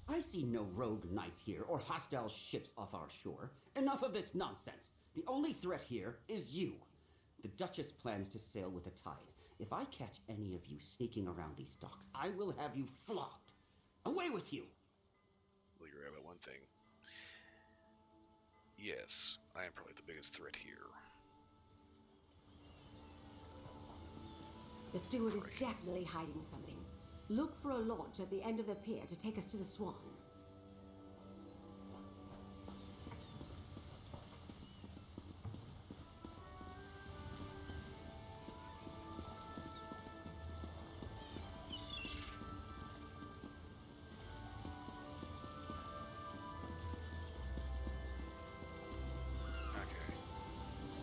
I see no rogue knights here or hostile ships off our shore. Enough of this nonsense. The only threat here is you. The Duchess plans to sail with the tide. If I catch any of you sneaking around these docks, I will have you flogged. Away with you! Well, you're right about one thing. Yes, I am probably the biggest threat here. The steward is definitely hiding something. Look for a launch at the end of the pier to take us to the Swan.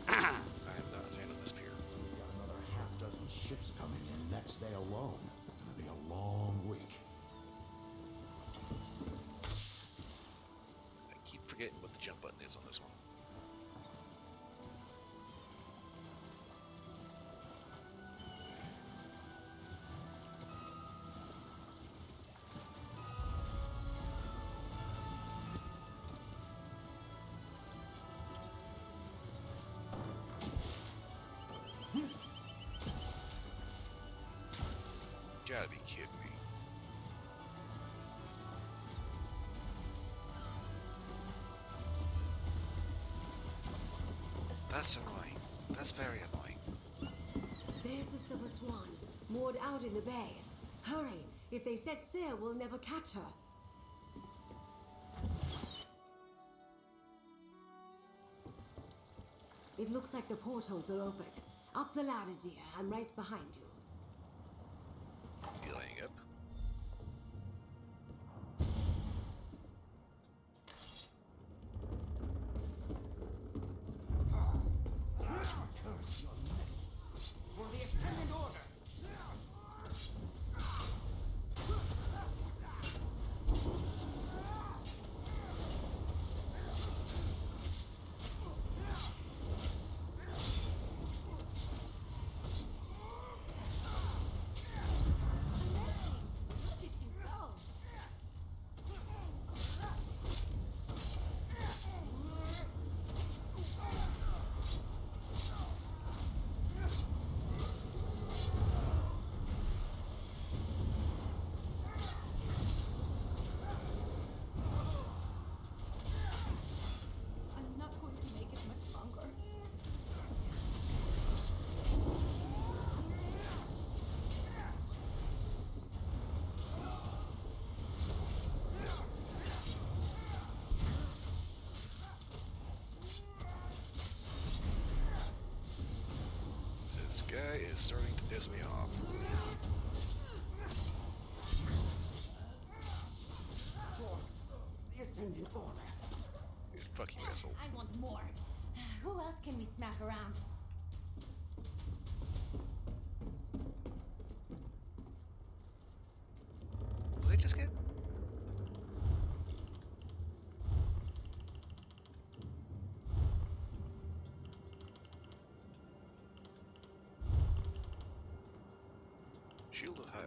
I am not a fan of this pier. We've got another half-dozen ships coming in next day alone. It's gonna be a long week. I keep forgetting what the jump button is on this one. gotta be kidding me. That's annoying. That's very annoying. There's the Silver Swan, moored out in the bay. Hurry! If they set sail, we'll never catch her. It looks like the portholes are open. Up the ladder, dear. I'm right behind you. Healing up. For the Ascendant Order! Look at you go! I'm not going to make it much longer. This guy is starting to piss me off. For the Ascendant Order. Fuck you, asshole. I want more. Who else can we smack around? What did I just get? Shield of Hive.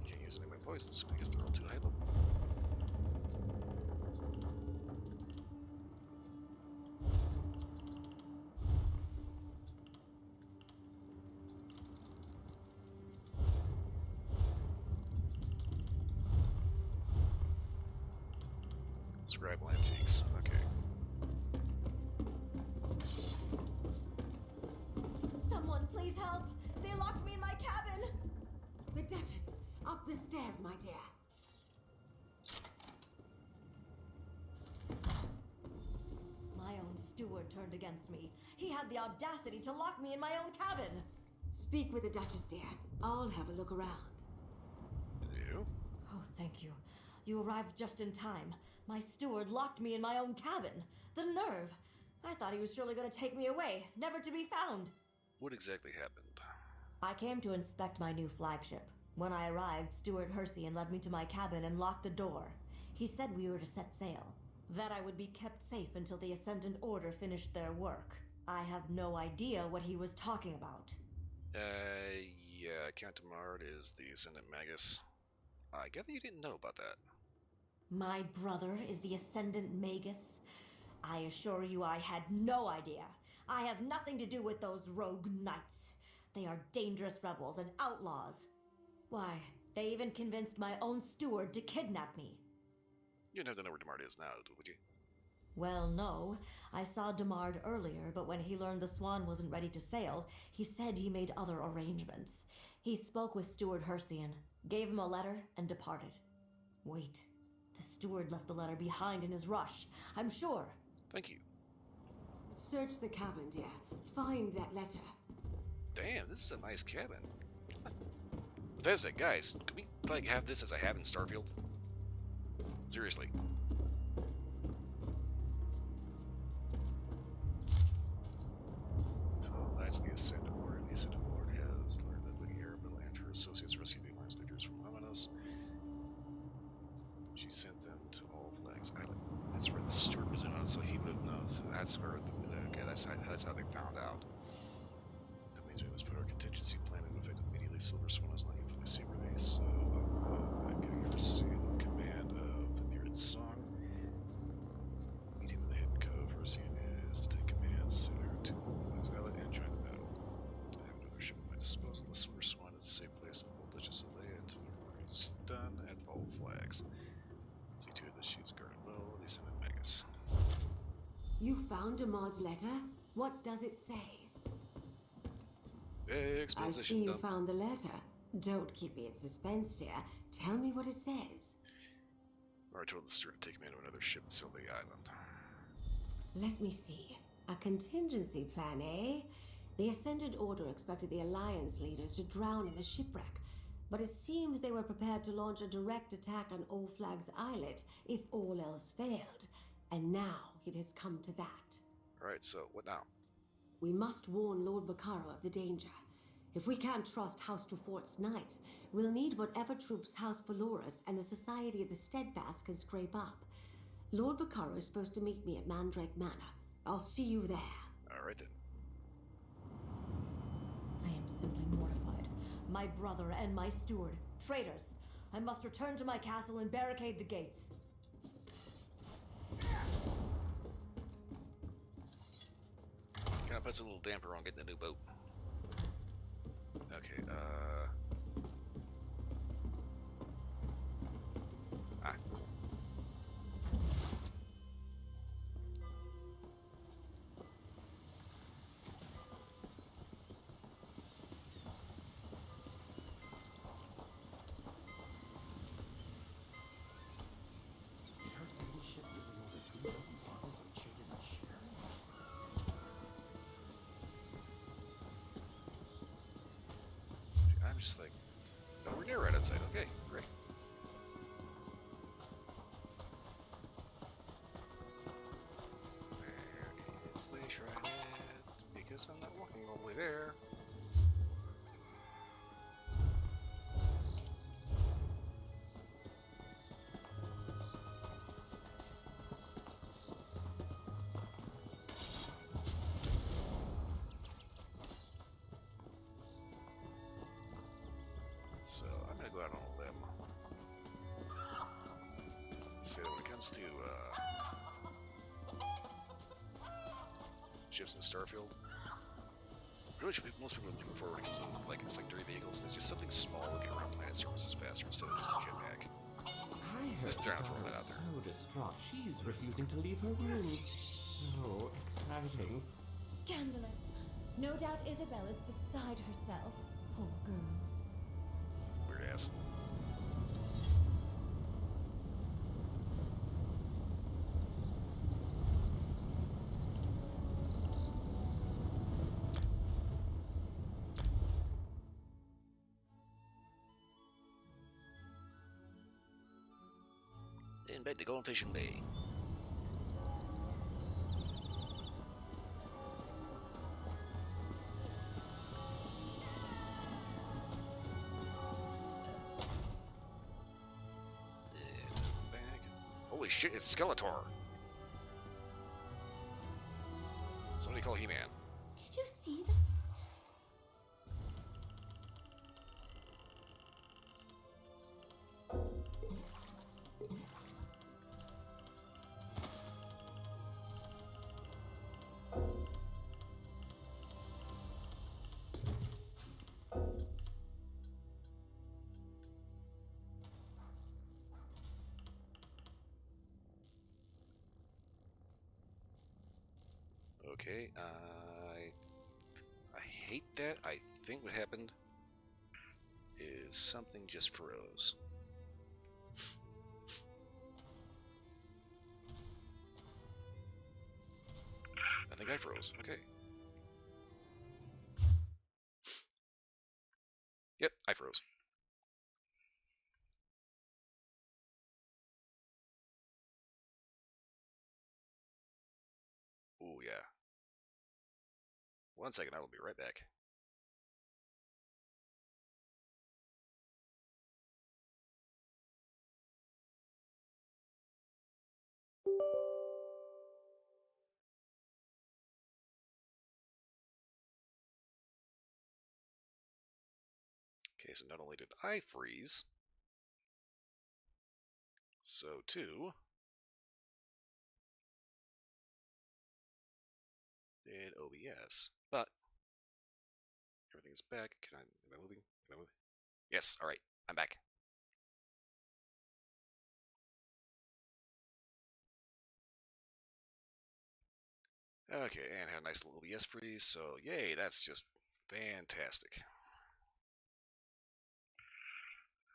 Can't use any of my poisons because they're all too high level. Scribal antiques. Okay. Someone please help! They locked me in my cabin! The Duchess! Up the stairs, my dear. My own steward turned against me. He had the audacity to lock me in my own cabin! Speak with the Duchess, dear. I'll have a look around. You? Oh, thank you. You arrived just in time. My steward locked me in my own cabin. The nerve! I thought he was surely going to take me away, never to be found. What exactly happened? I came to inspect my new flagship. When I arrived, Steward Hersian led me to my cabin and locked the door. He said we were to set sail, that I would be kept safe until the Ascendant Order finished their work. I have no idea what he was talking about. Yeah, Count Demard is the Ascendant Magus. I gather you didn't know about that. My brother is the Ascendant Magus? I assure you I had no idea. I have nothing to do with those rogue knights. They are dangerous rebels and outlaws. Why, they even convinced my own steward to kidnap me. You'd have to know where Demard is now, would you? Well, no. I saw Demard earlier, but when he learned the Swan wasn't ready to sail, he said he made other arrangements. He spoke with Steward Hersian, gave him a letter, and departed. Wait. The steward left the letter behind in his rush, I'm sure. Thank you. Search the cabin, dear. Find that letter. Damn, this is a nice cabin. Bethesda, guys, can we, like, have this as I have in Starfield? Seriously. That's the Ascendant Lord. The Ascendant Lord has learned that Lady Arabella and her associates rescued the Alliance leaders from Ominous. She sent them to All Flags Island. That's where the steward was in on, so he would have known. So that's where. Okay, that's how they found out. That means we must put our contingency plan into effect immediately. Silver Swan is not yet fully seaworthy, so I'm getting a received command of the Nereid Song. Meeting with the Hidden Cove. Rosine is to take command sooner to Flags Island and join the battle. I have another ship at my disposal. The Silver Swan is a safe place to hold Duchess Alea until her work is done at All Flags. See to it that she is guarded well. The Ascendant Magus. You found Demard's letter? What does it say? I see you found the letter. Don't keep me in suspense, dear. Tell me what it says. I told the steward to take command of another ship and sail the island. Let me see. A contingency plan, eh? The Ascended Order expected the Alliance leaders to drown in the shipwreck, but it seems they were prepared to launch a direct attack on All Flags Islet if all else failed. And now it has come to that. Alright, so what now? We must warn Lord Bacaro of the danger. If we can't trust House Dufort's knights, we'll need whatever troops House Valorous and the Society of the Steadfast can scrape up. Lord Bacaro is supposed to meet me at Mandrake Manor. I'll see you there. Alright then. I am simply mortified. My brother and my steward, traitors. I must return to my castle and barricade the gates. Kind of puts a little damper on getting the new boat. Okay, cool. I'm just like, oh, we're near right outside. Okay, great. Where is Glacier ahead? Because I'm not walking all the way there. So I'm gonna go out on a limb. So when it comes to ships in Starfield, really most people are looking forward when it comes to like secondary vehicles is just something small to get around planet surfaces faster instead of just a jetpack. I heard Just throwing that out is there. so distraught she's refusing to leave her rooms. So exciting. Scandalous. No doubt Isabel is beside herself. Poor girls. Weird ass. Then back to Golden Fishing Bay. Holy shit, it's Skeletor! Somebody call He-Man. Did you see that? Okay, I hate that. I think what happened is something just froze. I think I froze. Okay. Yep, I froze. Oh yeah. 1 second, I will be right back. Okay, so not only did I freeze, so too did OBS. But everything's back. Am I moving? Am I moving? Yes, alright, I'm back. Okay, and had a nice little OBS freeze, so yay, that's just fantastic.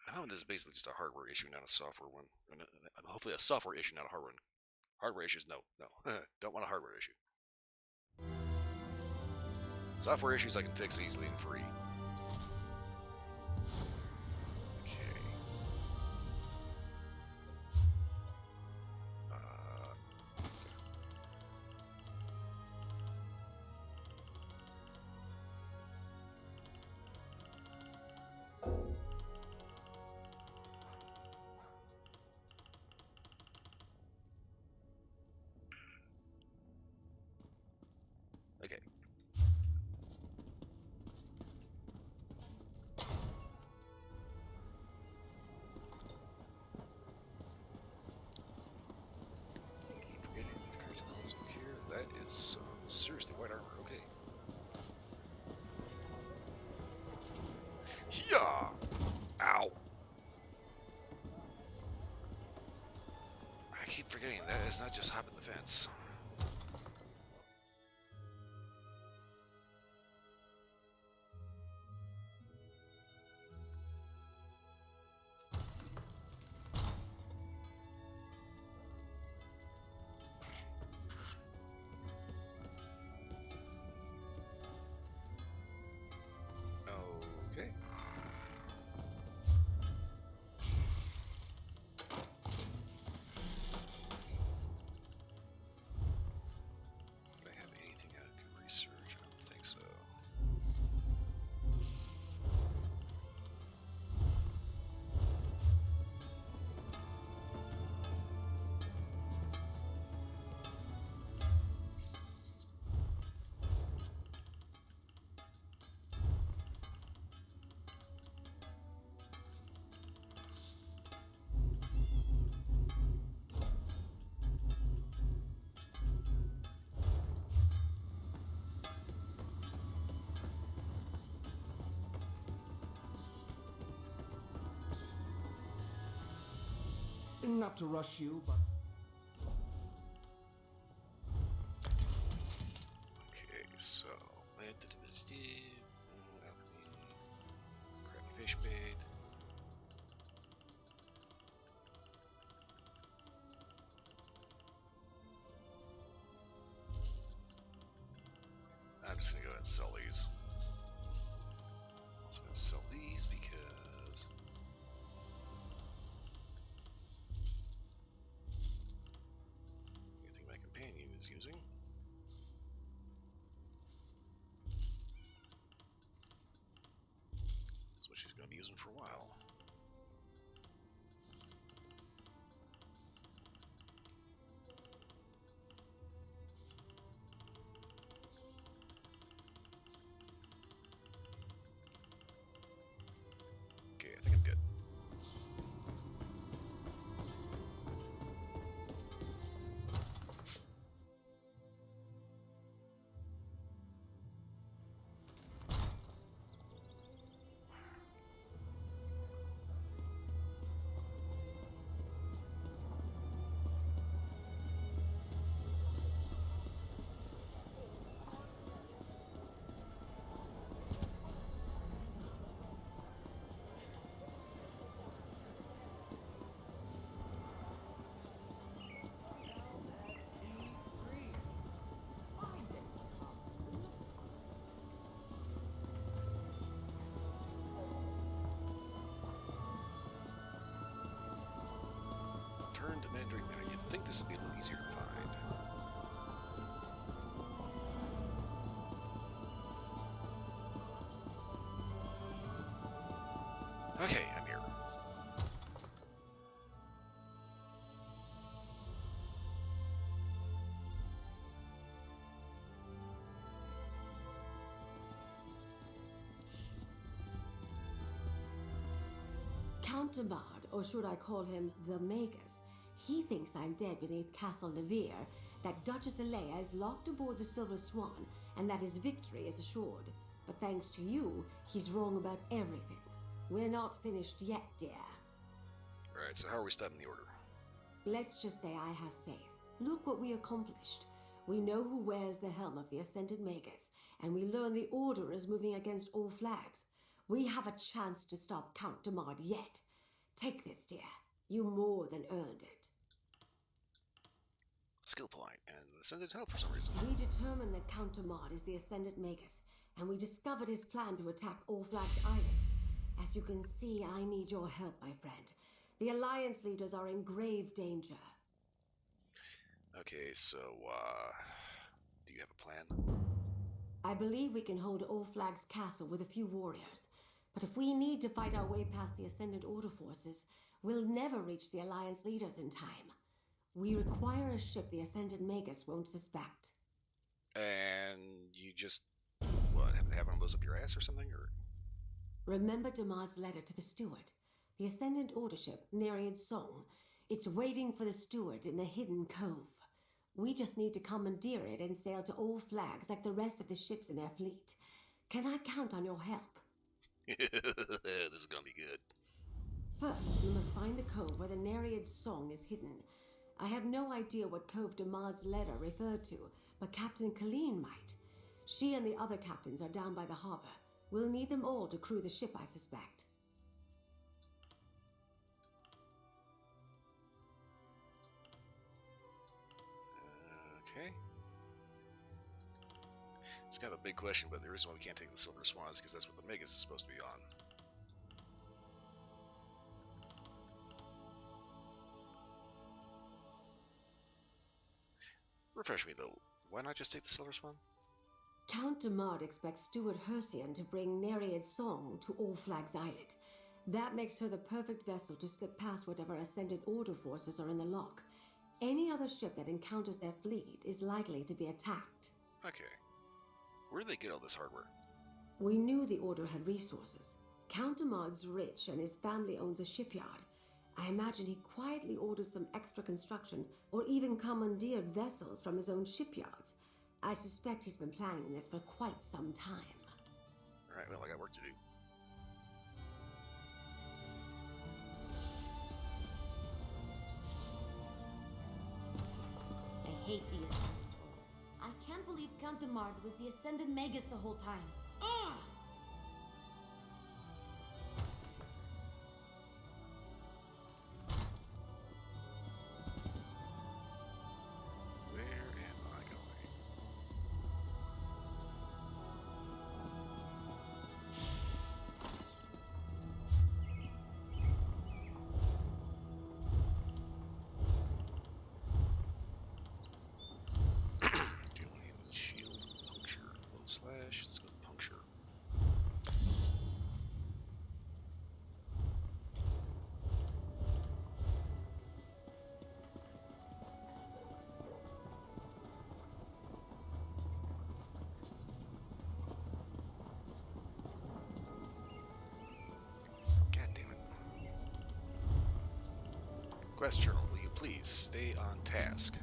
I'm hoping this is basically just a hardware issue, not a software one. Hopefully a software issue, not a hardware one. Hardware issues, no. Don't want a hardware issue. Software issues I can fix easily and free. Okay. Okay. Keep forgetting the cards are also here. That is some seriously white armor. Okay. Yeah. Ow. I keep forgetting that is not just hopping the fence. Okay. Do I have anything I can research? I don't think so. Not to rush you, but Okay, so crappy fish bait. I'm just gonna go ahead and sell these. Also gonna sell these because anything my companion is using. That's what she's gonna be using for a while. Okay, I think I'm good. Turn to Mandarin Manor. You'd think this would be a little easier to find. Okay, I'm here. Count Demard, or should I call him the Magus, he thinks I'm dead beneath Castle Levere, that Duchess Alea is locked aboard the Silver Swan, and that his victory is assured. But thanks to you, he's wrong about everything. We're not finished yet, dear. Alright, so how are we stopping the Order? Let's just say I have faith. Look what we accomplished. We know who wears the helm of the Ascended Magus, and we learn the Order is moving against all flags. We have a chance to stop Count Demard yet. Take this, dear. You more than earned it. Skill point, and Ascended Help for some reason. We determined that Count Demard is the Ascended Magus, and we discovered his plan to attack All Flags Island. As you can see, I need your help, my friend. The Alliance leaders are in grave danger. Okay, so, do you have a plan? I believe we can hold All Flags Castle with a few warriors. But if we need to fight our way past the Ascended Order forces, we'll never reach the Alliance leaders in time. We require a ship the Ascended Magus won't suspect. And you just, what, have one of those up your ass or something, or? Remember Demard's letter to the steward? The Ascendant Order ship, Nereid's Song. It's waiting for the steward in a hidden cove. We just need to commandeer it and sail to All Flags like the rest of the ships in their fleet. Can I count on your help? This is gonna be good. First, we must find the cove where the Nereid's Song is hidden. I have no idea what cove Demard's letter referred to, but Captain Colleen might. She and the other captains are down by the harbor. We'll need them all to crew the ship, I suspect. Okay. It's kind of a big question, but the reason why we can't take the Silver Swan is because that's what the Magus is supposed to be on. Refresh me, though. Why not just take the Silver Swan? Count Demard expects Steward Hersian to bring Nereid's Song to All Flags Island. That makes her the perfect vessel to slip past whatever Ascended Order forces are in the lock. Any other ship that encounters their fleet is likely to be attacked. Okay. Where do they get all this hardware? We knew the Order had resources. Count Demard's rich and his family owns a shipyard. I imagine he quietly ordered some extra construction or even commandeered vessels from his own shipyards. I suspect he's been planning this for quite some time. Alright, well, I got work to do. I hate the Ascended Order. I can't believe Count Demard was the Ascended Magus the whole time. Ugh! Where am I going? Dealing with shield, puncture, load slash. Let's go to puncture. God damn it. Quest journal, will you please stay on task?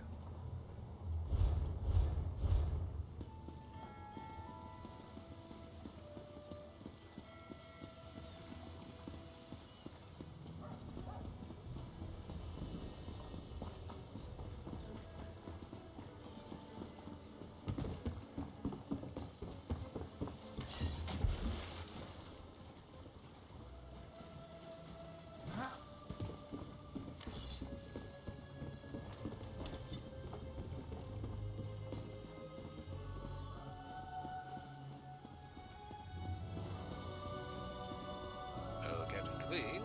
Hello, Captain Colleen.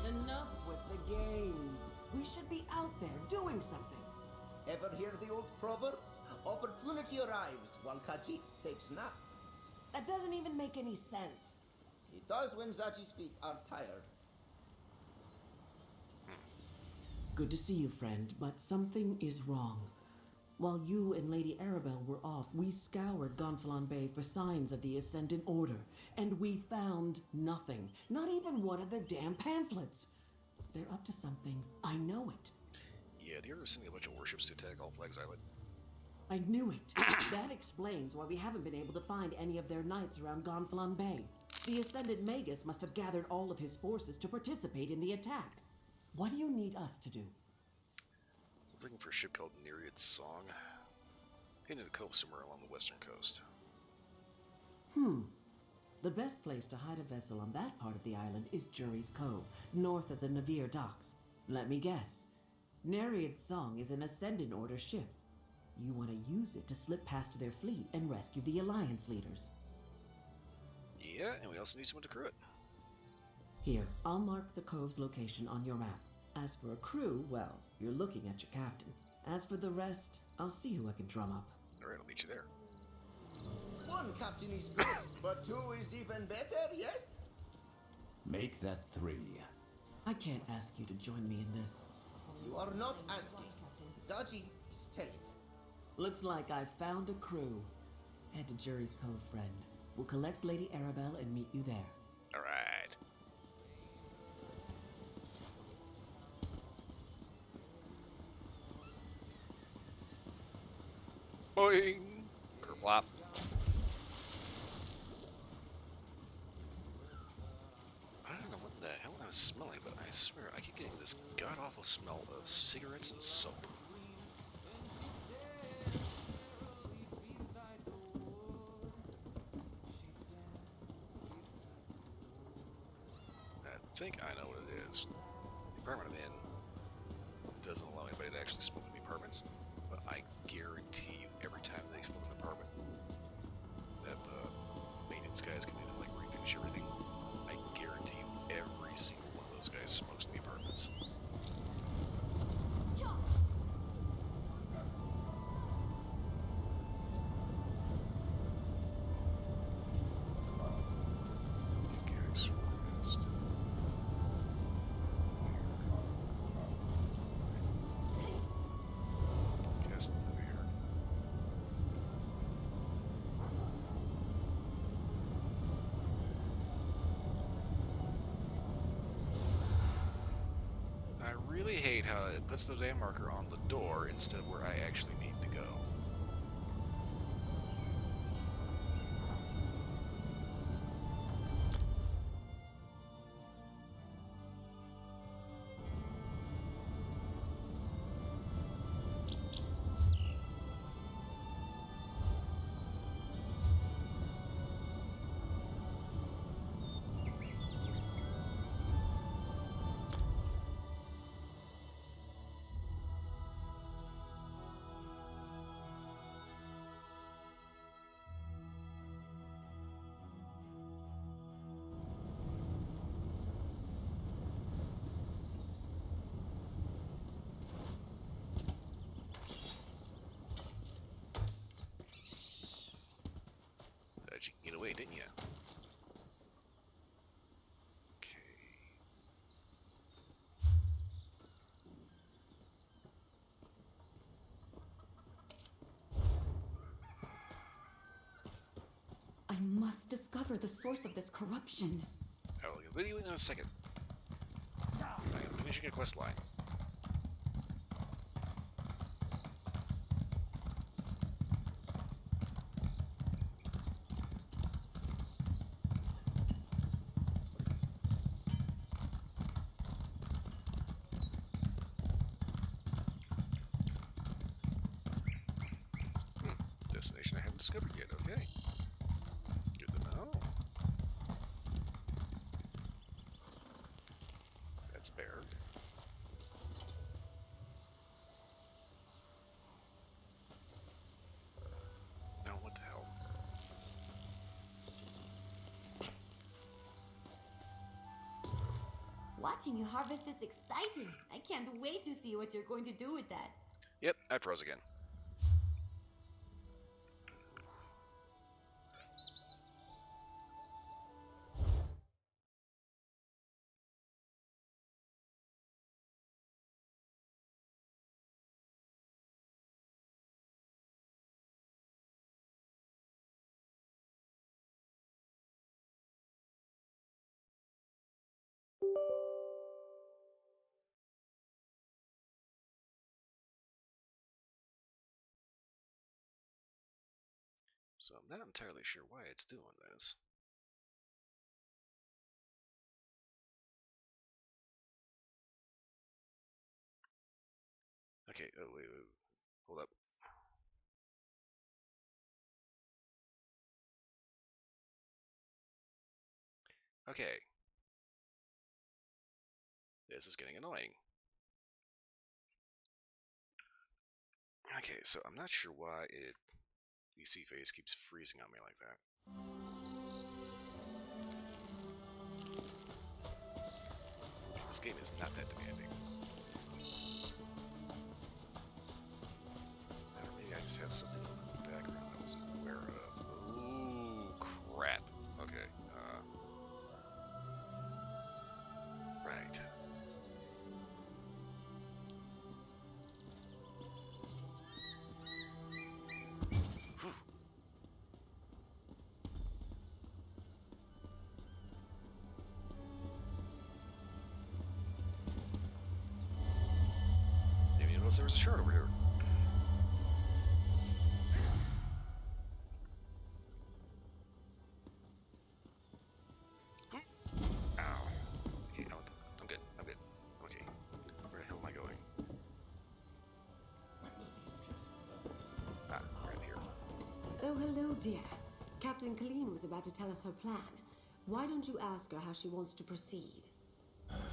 Enough with the games. We should be out there doing something. Ever hear the old proverb? Opportunity arrives while Khajiit takes nap. That doesn't even make any sense. It does when Zaji's feet are tired. Good to see you, friend, but something is wrong. While you and Lady Arabelle were off, we scoured Gonfalon Bay for signs of the Ascendant Order, and we found nothing. Not even one of their damn pamphlets. They're up to something. I know it. Yeah, the Order is sending a bunch of warships to attack All Flags Island. I knew it. That explains why we haven't been able to find any of their knights around Gonfalon Bay. The Ascendant Magus must have gathered all of his forces to participate in the attack. What do you need us to do? I'm looking for a ship called Nereid's Song. Hidden in a cove somewhere along the western coast. The best place to hide a vessel on that part of the island is Jury's Cove, north of the Navir docks. Let me guess. Nereid's Song is an Ascendant Order ship. You want to use it to slip past their fleet and rescue the Alliance leaders. Yeah, and we also need someone to crew it. Here, I'll mark the cove's location on your map. As for a crew, well, you're looking at your captain. As for the rest, I'll see who I can drum up. Alright, I'll meet you there. One captain is good, but two is even better, yes? Make that 3. I can't ask you to join me in this. You are not asking. Zaji is telling. Looks like I've found a crew. Head to Jury's Cove, friend. We'll collect Lady Arabelle and meet you there. Alright. Boing! Kerplop. I don't know what the hell I was smelling, but I swear I keep getting this god-awful smell of cigarettes and soap. I think I know what it is. The apartment I'm in doesn't allow anybody to actually smoke in the apartments, but I guarantee you every time they fill an apartment, that maintenance guys come in and like refinish everything. I guarantee you every single one of those guys smokes in the apartments. I really hate how it puts the damn marker on the door instead of where I actually need to go. Thought you could get away, didn't you? Okay. I must discover the source of this corruption. I will get with you in a second. I am finishing a quest line. Destination I haven't discovered yet, okay. Good to know. That's Baird. Now what the hell? Watching you harvest is exciting. I can't wait to see what you're going to do with that. Yep, I froze again. So I'm not entirely sure why it's doing this. Okay, oh, wait, hold up. Okay. This is getting annoying. Okay, so I'm not sure why the sea phase keeps freezing on me like that. This game is not that demanding. Or maybe I just have something open in the background I wasn't aware of. Ooh, crap. Okay, right. Didn't even notice there was a shard over here. Ow. Okay, I'm good. I'm good. Okay. Where the hell am I going? Ah, right here. Oh, hello, dear. Captain Colleen was about to tell us her plan. Why don't you ask her how she wants to proceed?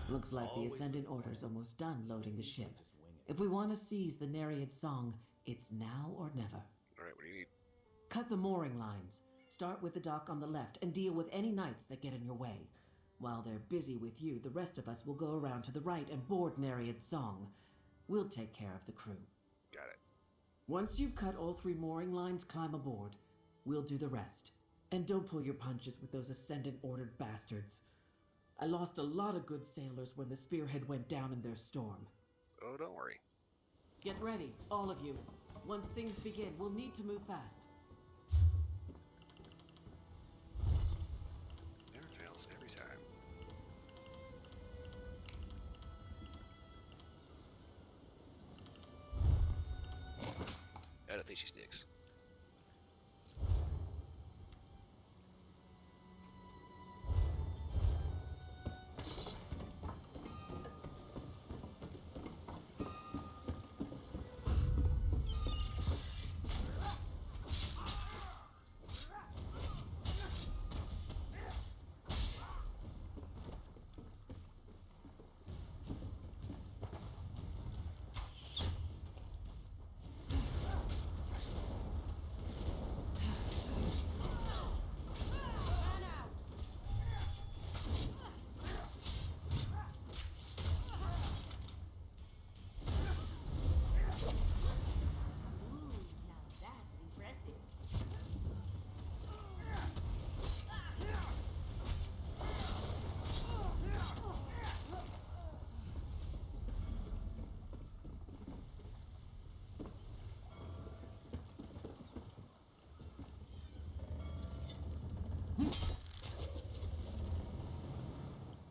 Looks like the Ascendant Order's almost done loading the ship. If we want to seize the Nereid Song, it's now or never. Alright, what do you need? Cut the mooring lines. Start with the dock on the left and deal with any knights that get in your way. While they're busy with you, the rest of us will go around to the right and board Nereid Song. We'll take care of the crew. Got it. Once you've cut all 3 mooring lines, climb aboard. We'll do the rest. And don't pull your punches with those Ascendant Ordered bastards. I lost a lot of good sailors when the Spearhead went down in their storm. Oh, don't worry. Get ready, all of you. Once things begin, we'll need to move fast. Never fails every time. I don't think she sticks.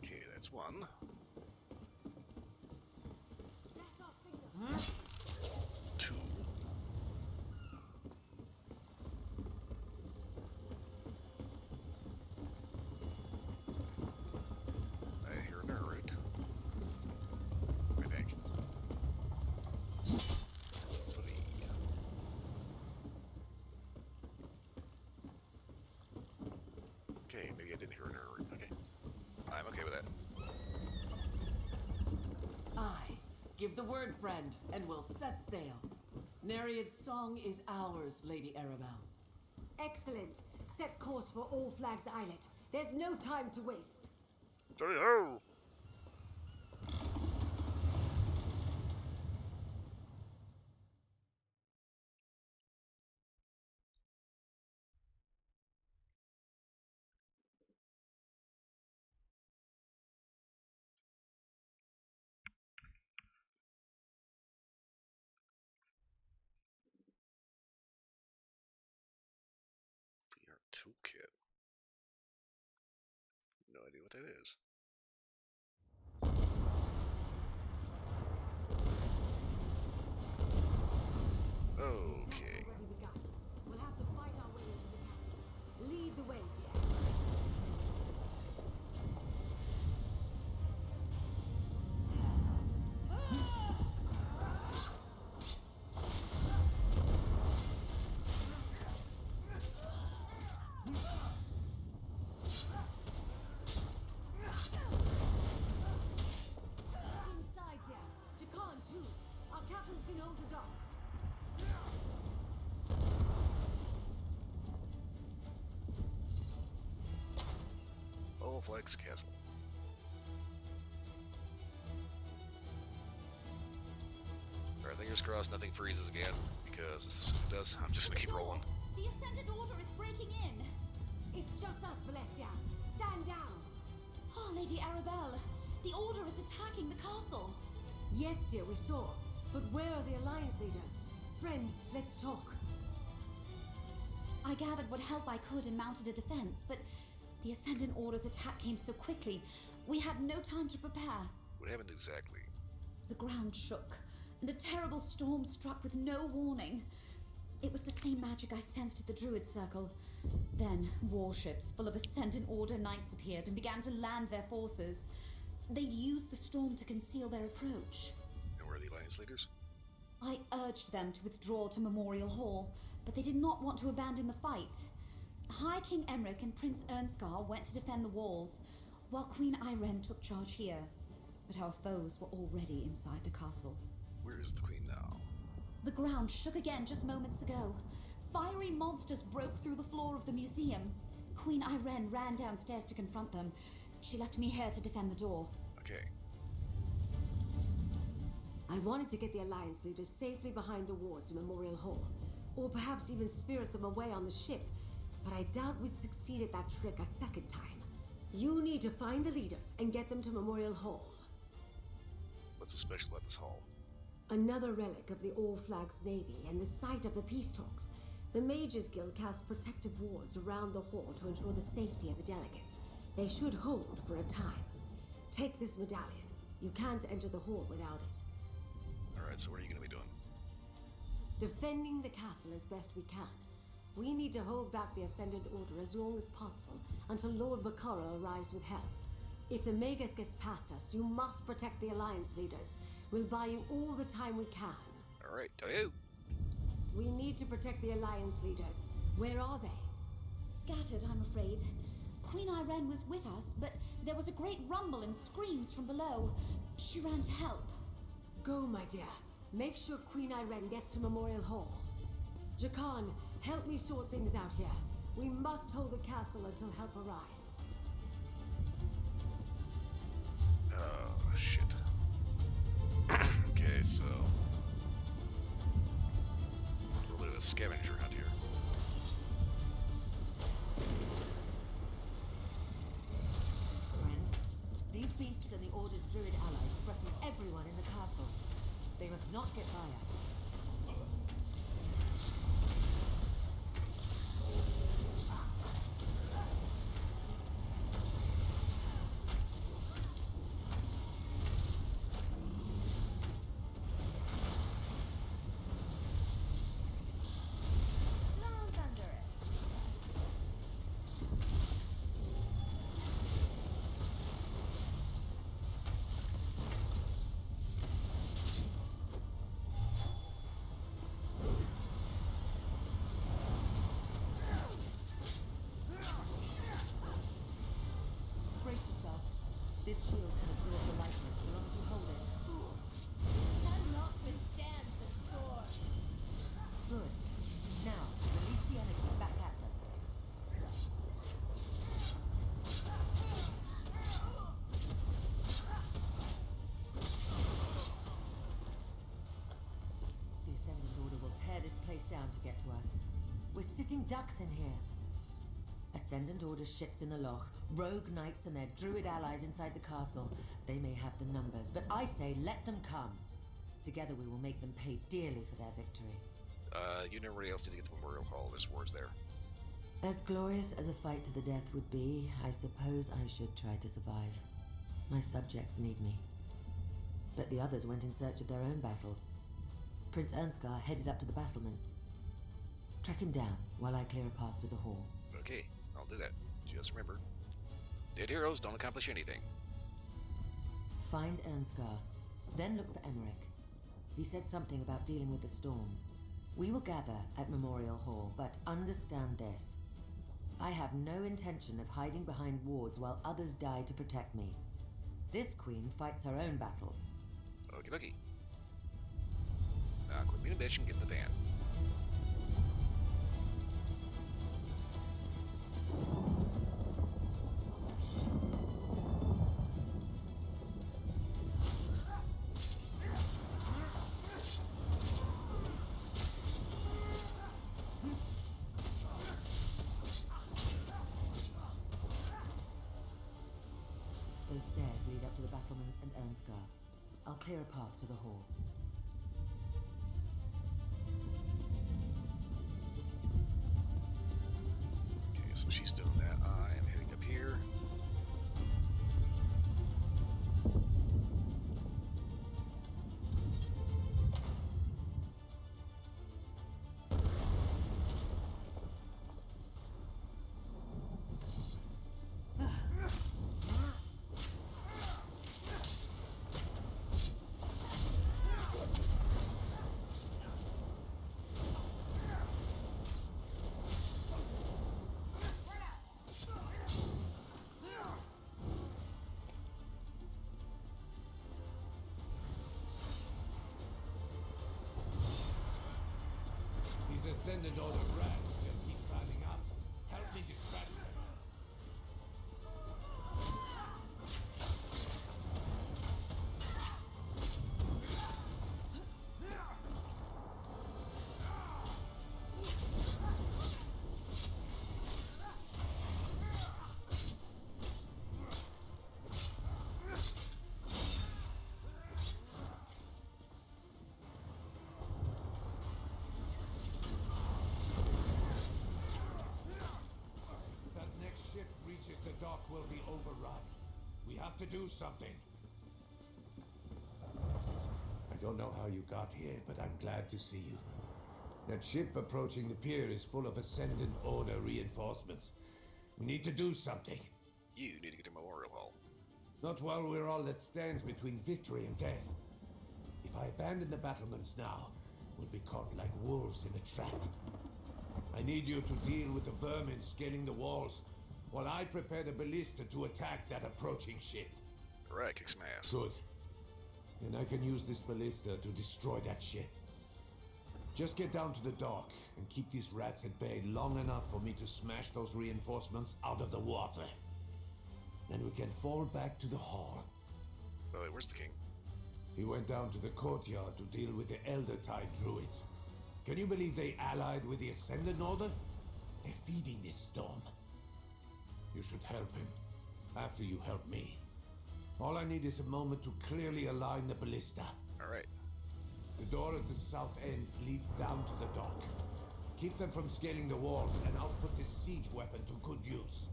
Okay, that's one. Two. I hear an arrow root. I think. 3. Okay, maybe I didn't hear an arrow root. Okay. I'm okay with that. Aye. Give the word, friend, and we'll set sail. Nereid's Song is ours, Lady Arabelle. Excellent. Set course for All Flags Islet. There's no time to waste. Hey-ho! VR toolkit. No idea what that is. Okay. We'll have to fight our way into the the way, dear. Inside, dear. Jakan, too. Our captains can hold the dock. All Flags Castle. Alright, fingers crossed nothing freezes again, because if it does, I'm just gonna keep rolling. The Ascendant Order is breaking in. It's just us, Valencia. Stand down. Oh, Lady Arabelle, the Order is attacking the castle. Yes, dear, we saw. But where are the Alliance leaders? Friend, let's talk. I gathered what help I could and mounted a defense, but the Ascendant Order's attack came so quickly, we had no time to prepare. What happened exactly? The ground shook, and a terrible storm struck with no warning. It was the same magic I sensed at the Druid Circle. Then, warships full of Ascendant Order knights appeared and began to land their forces. They'd used the storm to conceal their approach. And where are the Alliance leaders? I urged them to withdraw to Memorial Hall, but they did not want to abandon the fight. High King Emmerich and Prince Ernskar went to defend the walls, while Queen Irene took charge here. But our foes were already inside the castle. Where is the Queen now? The ground shook again just moments ago. Fiery monsters broke through the floor of the museum. Queen Irene ran downstairs to confront them. She left me here to defend the door. Okay. I wanted to get the Alliance leaders safely behind the walls in Memorial Hall, or perhaps even spirit them away on the ship, but I doubt we'd succeed at that trick a second time. You need to find the leaders and get them to Memorial Hall. What's so special about this hall? Another relic of the All Flags Navy and the site of the peace talks. The Mages Guild cast protective wards around the hall to ensure the safety of the delegates. They should hold for a time. Take this medallion. You can't enter the hall without it. Alright, so what are you gonna be doing? Defending the castle as best we can. We need to hold back the Ascendant Order as long as possible until Lord Bakara arrives with help. If the Magus gets past us, you must protect the Alliance leaders. We'll buy you all the time we can. Alright, do. We need to protect the Alliance leaders. Where are they? Scattered, I'm afraid. Queen Irene was with us, but there was a great rumble and screams from below. She ran to help. Go, my dear. Make sure Queen Irene gets to Memorial Hall. Jakan, help me sort things out here. We must hold the castle until help arrives. Oh, shit. Okay, so... a little bit of a scavenger hunt here. Friend, these beasts and the Order's Druid allies threaten everyone in the castle. They must not get by us. Brace yourself. This shield can absorb the lightning as long as you hold it. Cannot withstand the storm. Good. Now, release the energy back at them. The Ascendant Order will tear this place down to get to us. We're sitting ducks in here. Ascendant Order ships in the loch, rogue knights and their druid allies inside the castle. They may have the numbers, but I say let them come. Together we will make them pay dearly for their victory. You and everybody else need to get to Memorial Hall. There's wars there. As glorious as a fight to the death would be, I suppose I should try to survive. My subjects need me. But the others went in search of their own battles. Prince Ernskar headed up to the battlements. Track him down while I clear a path to the hall. Okay, I'll do that. Just remember, dead heroes don't accomplish anything. Find Ernskar, then look for Emmerich. He said something about dealing with the storm. We will gather at Memorial Hall, but understand this. I have no intention of hiding behind wards while others die to protect me. This queen fights her own battles. Okie dokie. Now, quit being a bitch and get in the van. Those stairs lead up to the battlements and Ernskar. I'll clear a path to the hall. Okay, so she's doing that. I am heading up here. These Ascendant Order rats just keep climbing up. Help me dispatch them. If that next ship reaches the dock, we'll be overrun. We have to do something. I don't know how you got here, but I'm glad to see you. That ship approaching the pier is full of Ascendant Order reinforcements. We need to do something. You need to get to Memorial Hall. Not while we're all that stands between victory and death. If I abandon the battlements now, we'll be caught like wolves in a trap. I need you to deal with the vermin scaling the walls, while I prepare the ballista to attack that approaching ship. Alright, kick some ass. Good. Then I can use this ballista to destroy that ship. Just get down to the dock and keep these rats at bay long enough for me to smash those reinforcements out of the water. Then we can fall back to the hall. Wait, where's the king? He went down to the courtyard to deal with the Elder Tide druids. Can you believe they allied with the Ascendant Order? They're feeding this storm. You should help him, after you help me. All I need is a moment to clearly align the ballista. Alright. The door at the south end leads down to the dock. Keep them from scaling the walls, and I'll put this siege weapon to good use.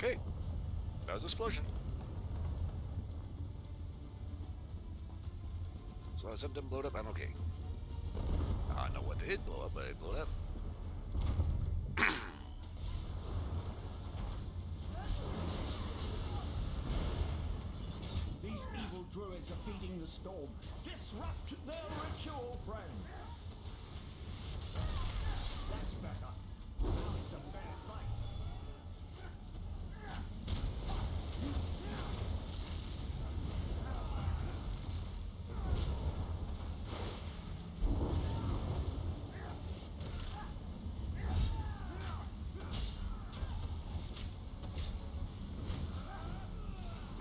Okay. That was an explosion. As long as something didn't blow up, I'm okay. I know what did blow up, but it blew up. These evil druids are feeding the storm. Disrupt their ritual, friend. That's better. Now it's a fair fight.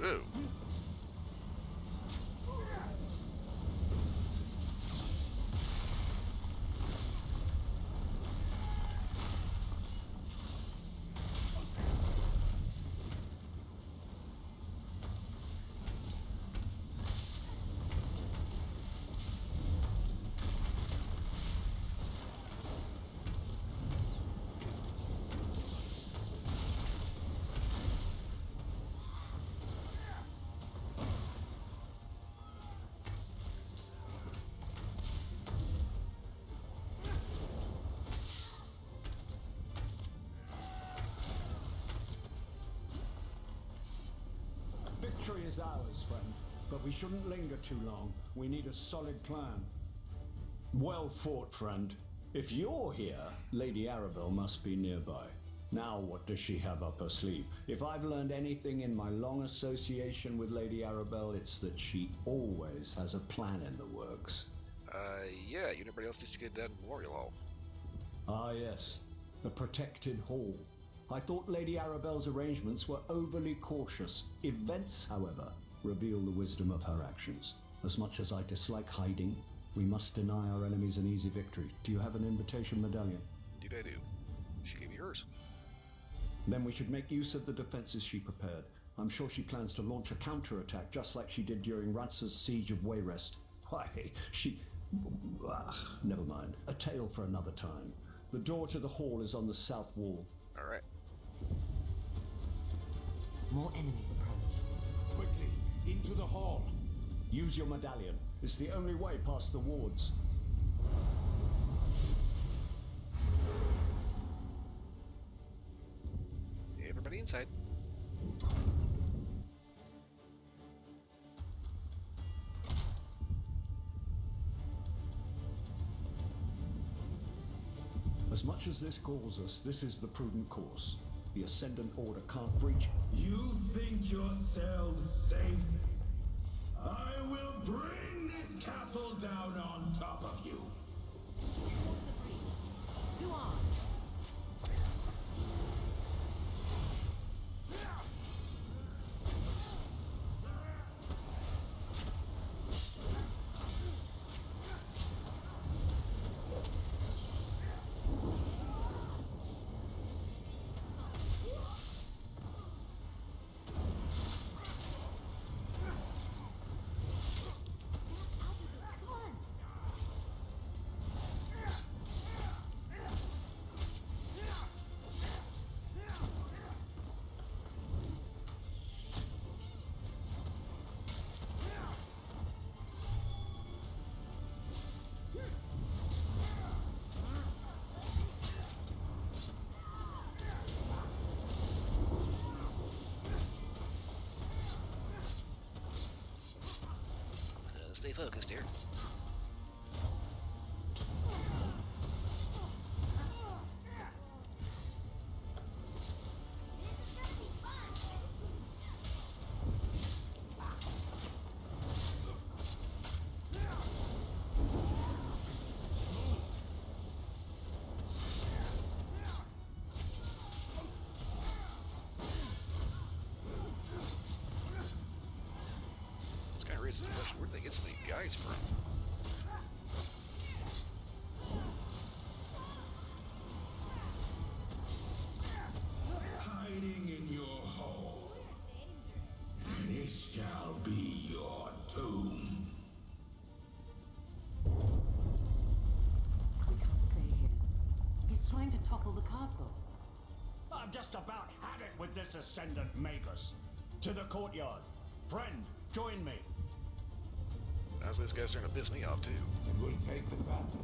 Ooh. Victory is ours, friend. But we shouldn't linger too long. We need a solid plan. Well fought, friend. If you're here, Lady Arabelle must be nearby. Now what does she have up her sleeve? If I've learned anything in my long association with Lady Arabelle, it's that she always has a plan in the works. Yeah, you and everybody else needs to get that Memorial Hall. Ah, yes. The protected hall. I thought Lady Arabelle's arrangements were overly cautious. Events, however, reveal the wisdom of her actions. As much as I dislike hiding, we must deny our enemies an easy victory. Do you have an invitation medallion? Indeed I do. She gave me hers. Then we should make use of the defenses she prepared. I'm sure she plans to launch a counterattack, just like she did during Ratz's siege of Wayrest. Why, she... never mind. A tale for another time. The door to the hall is on the south wall. All right. More enemies approach. Quickly, into the hall. Use your medallion. It's the only way past the wards. Everybody inside. As much as this galls us, this is the prudent course. The Ascendant Order can't breach. You think yourselves safe? I will bring this castle down on top of you. Two on. Stay focused here. This guy raises a question. Where did they get so many guys from? Hiding in your hole. This shall be your tomb. We can't stay here. He's trying to topple the castle. I've just about had it with this Ascendant Magus. To the courtyard. Friend, join me. How's this guy starting to piss me off, too? It will take the battlements.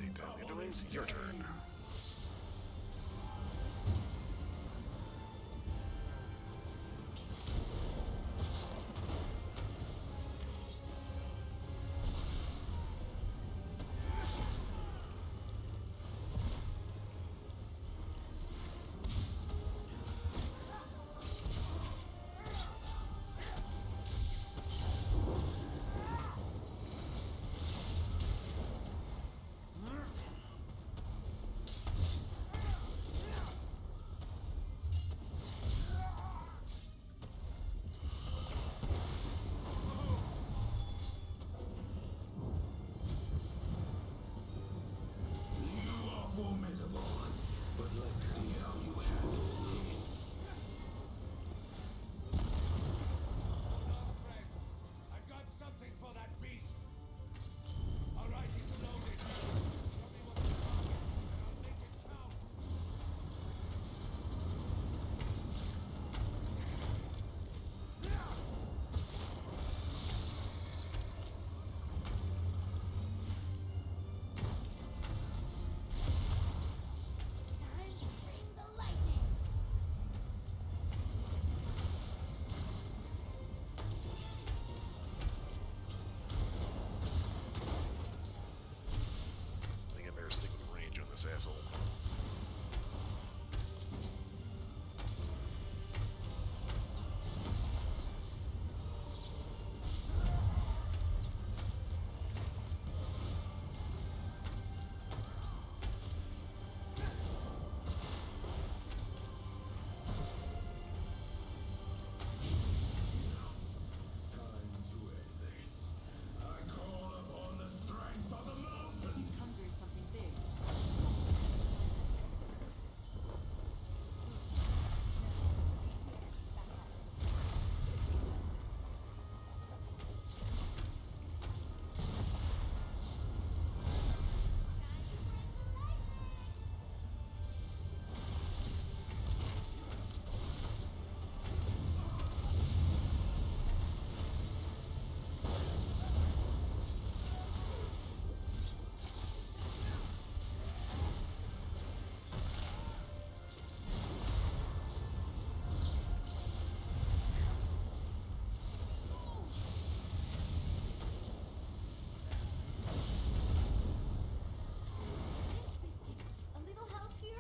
Take down the underlings. Your turn. I think I better stick with range on this asshole. A little help here?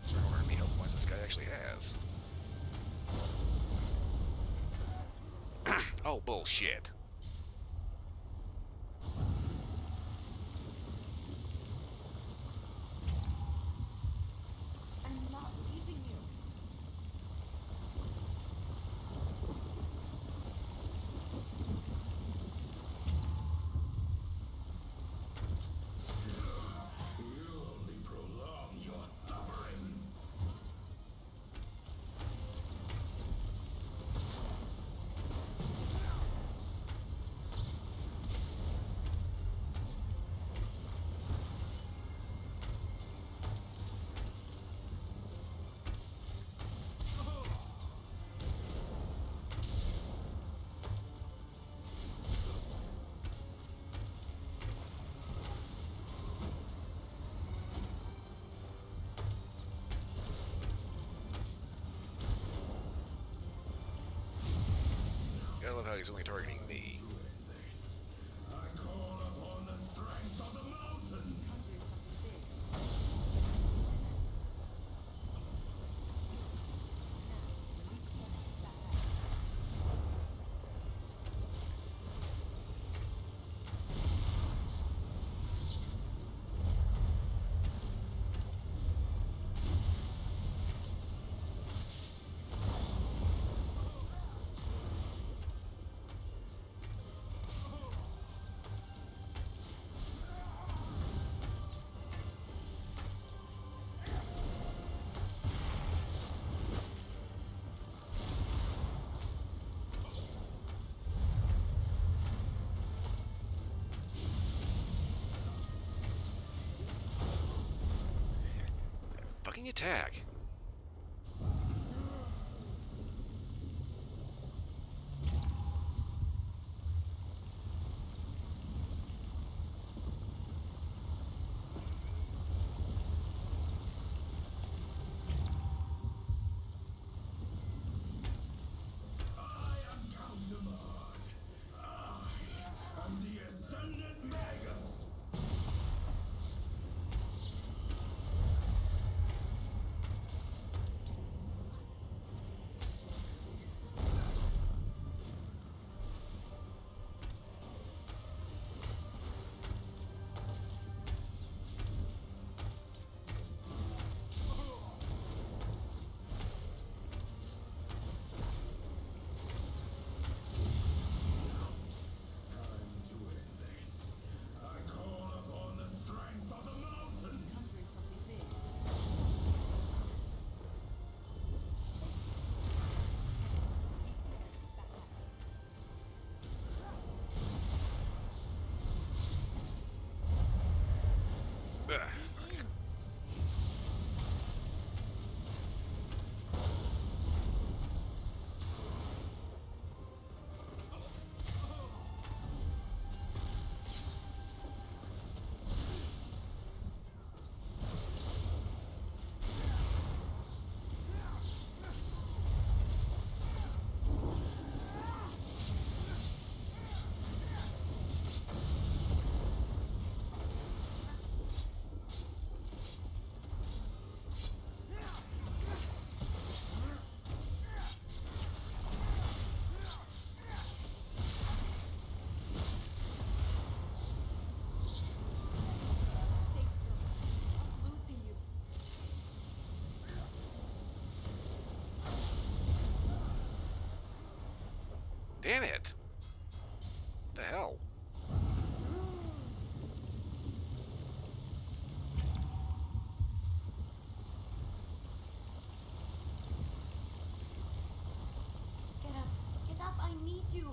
So I wonder how many health points this guy actually has. Oh, bullshit. I'm not leaving you. love how he's only targeting me. I call upon the strength of the mountain. Fucking attack. I'm the Ascendant Magus. I call upon the strength of the mountain. Ugh. Damn it! What the hell? Get up. Get up. I need you.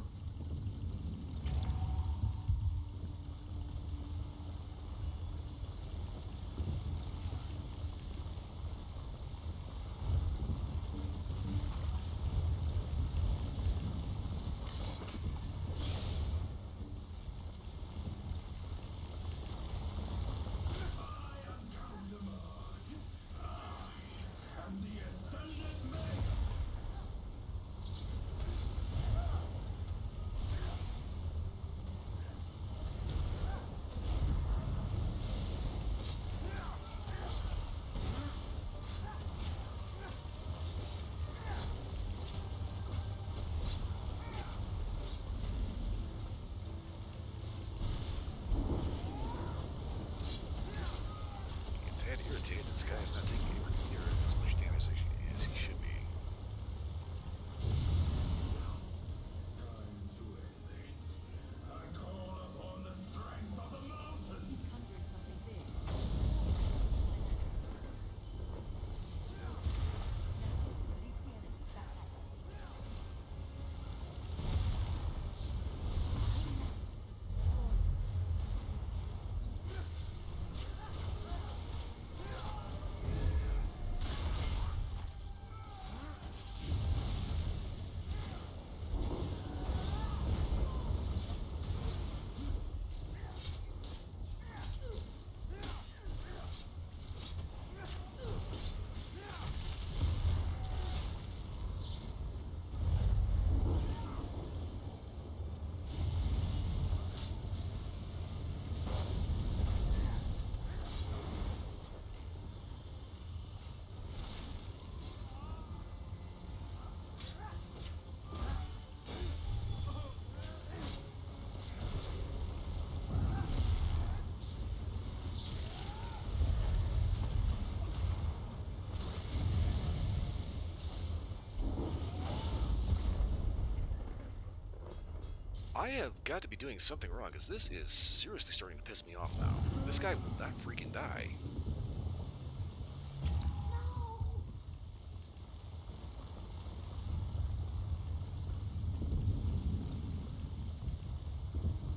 I have got to be doing something wrong, because this is seriously starting to piss me off now. This guy will not freaking die.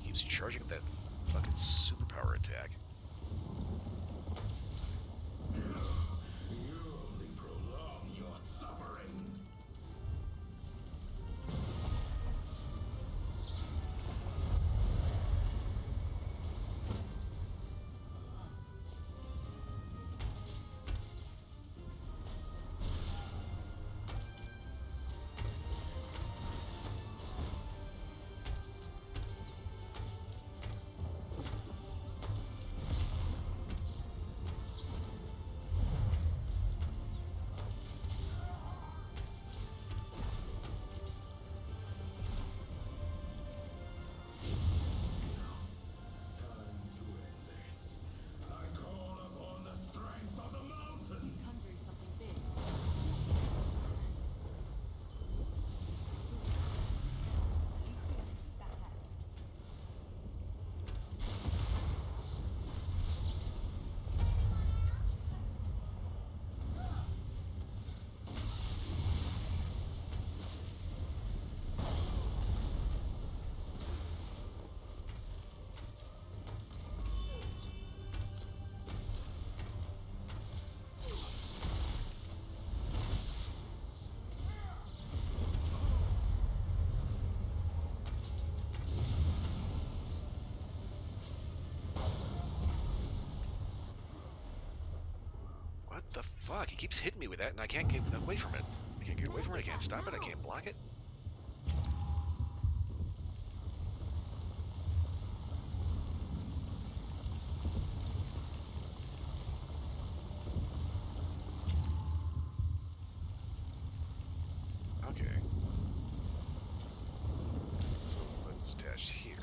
Keeps charging up that fucking superpower attack. You only prolong your suffering. What the fuck? He keeps hitting me with that, and I can't get away from it. I can't get away from it. I can't stop it. I can't block it. Okay. So let's attach here.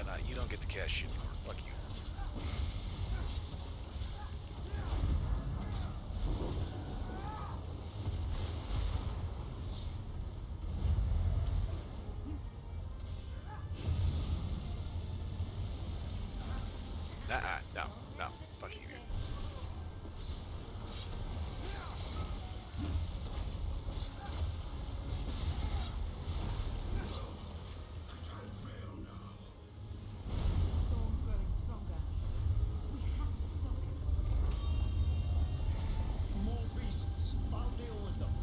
Nah, you don't get to cast shit anymore. Fuck you. No, no. Fuck you, dude. More beasts. I'll deal with them.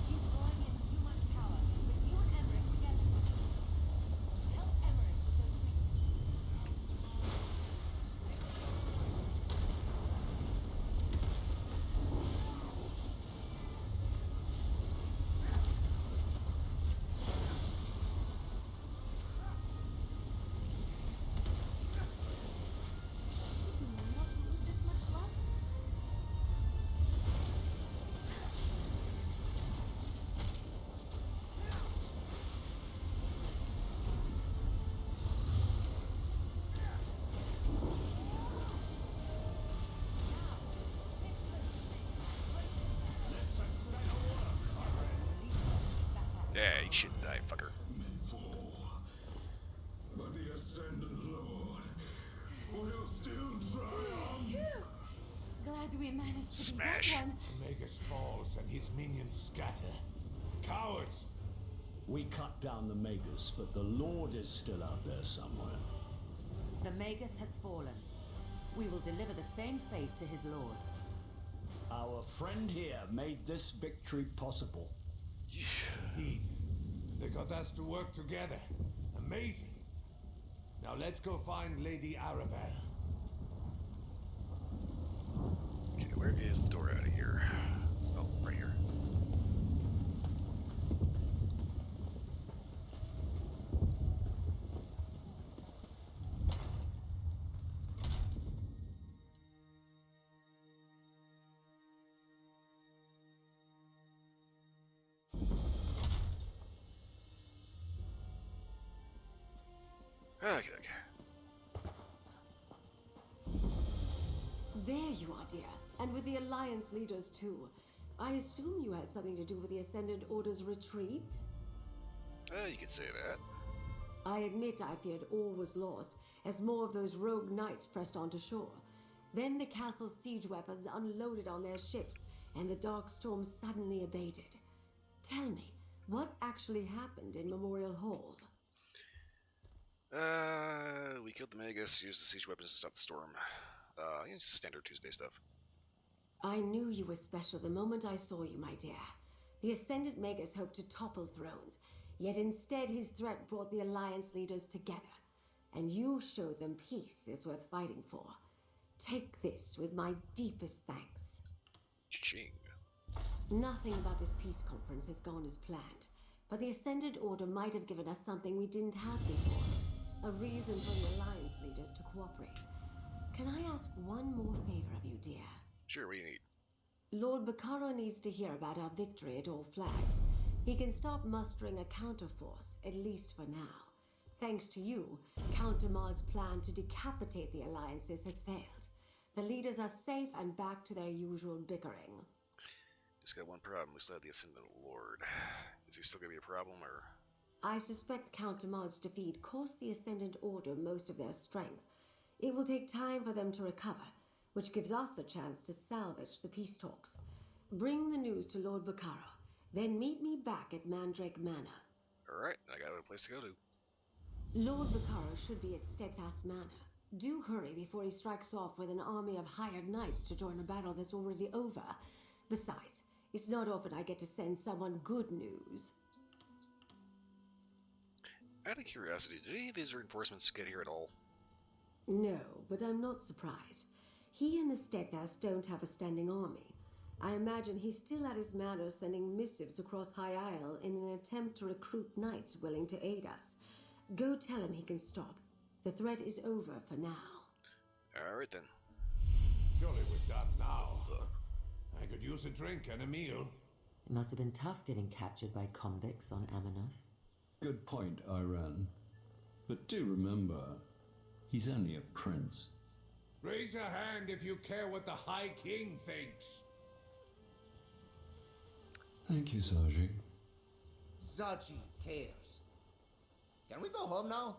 He's drawing in too much power, but you and Emmerich together. Help Emmerich with those Yeah, you shouldn't die, fucker. But the Ascendant Lord will still triumph. Glad we managed Smash. to beat that one. Magus falls and his minions scatter. Cowards! We cut down the Magus, but the Lord is still out there somewhere. The Magus has fallen. We will deliver the same fate to his lord. Our friend here made this victory possible. Indeed. They got us to work together. Amazing. Now let's go find Lady Arabelle. Okay, where is the door out of here? Oh, right here. Okay. There you are, dear. And with the Alliance leaders, too. I assume you had something to do with the Ascendant Order's retreat? You could say that. I admit I feared all was lost, as more of those rogue knights pressed onto shore. Then the castle's siege weapons unloaded on their ships, and the dark storm suddenly abated. Tell me, what actually happened in Memorial Hall? We killed the Magus, used the siege weapons to stop the storm. It's standard Tuesday stuff. I knew you were special the moment I saw you, my dear. The Ascendant Magus hoped to topple thrones, yet instead his threat brought the Alliance leaders together. And you showed them peace is worth fighting for. Take this with my deepest thanks. Ching. Nothing about this peace conference has gone as planned, but the Ascendant Order might have given us something we didn't have before. A reason for the Alliance leaders to cooperate. Can I ask one more favor of you, dear? Sure, what do you need? Lord Baccaro needs to hear about our victory at All Flags. He can stop mustering a counterforce, at least for now. Thanks to you, Count Damar's plan to decapitate the alliances has failed. The leaders are safe and back to their usual bickering. Just got one problem. We still have the Ascendant Lord. Is he still gonna be a problem, or...? I suspect Count Damar's defeat cost the Ascendant Order most of their strength. It will take time for them to recover, which gives us a chance to salvage the peace talks. Bring the news to Lord Baccaro, then meet me back at Mandrake Manor. Alright, I got a place to go to. Lord Baccaro should be at Steadfast Manor. Do hurry before he strikes off with an army of hired knights to join a battle that's already over. Besides, it's not often I get to send someone good news. Out of curiosity, did any of his reinforcements get here at all? No, but I'm not surprised. He and the Steadfast don't have a standing army. I imagine he's still at his manor sending missives across High Isle in an attempt to recruit knights willing to aid us. Go tell him he can stop. The threat is over for now. Alright then. Surely we're done now. I could use a drink and a meal. It must have been tough getting captured by convicts on Amonos. Good point, Iran. But do remember, he's only a prince. Raise a hand if you care what the High King thinks. Thank you, Saji. Zaji cares. Can we go home now?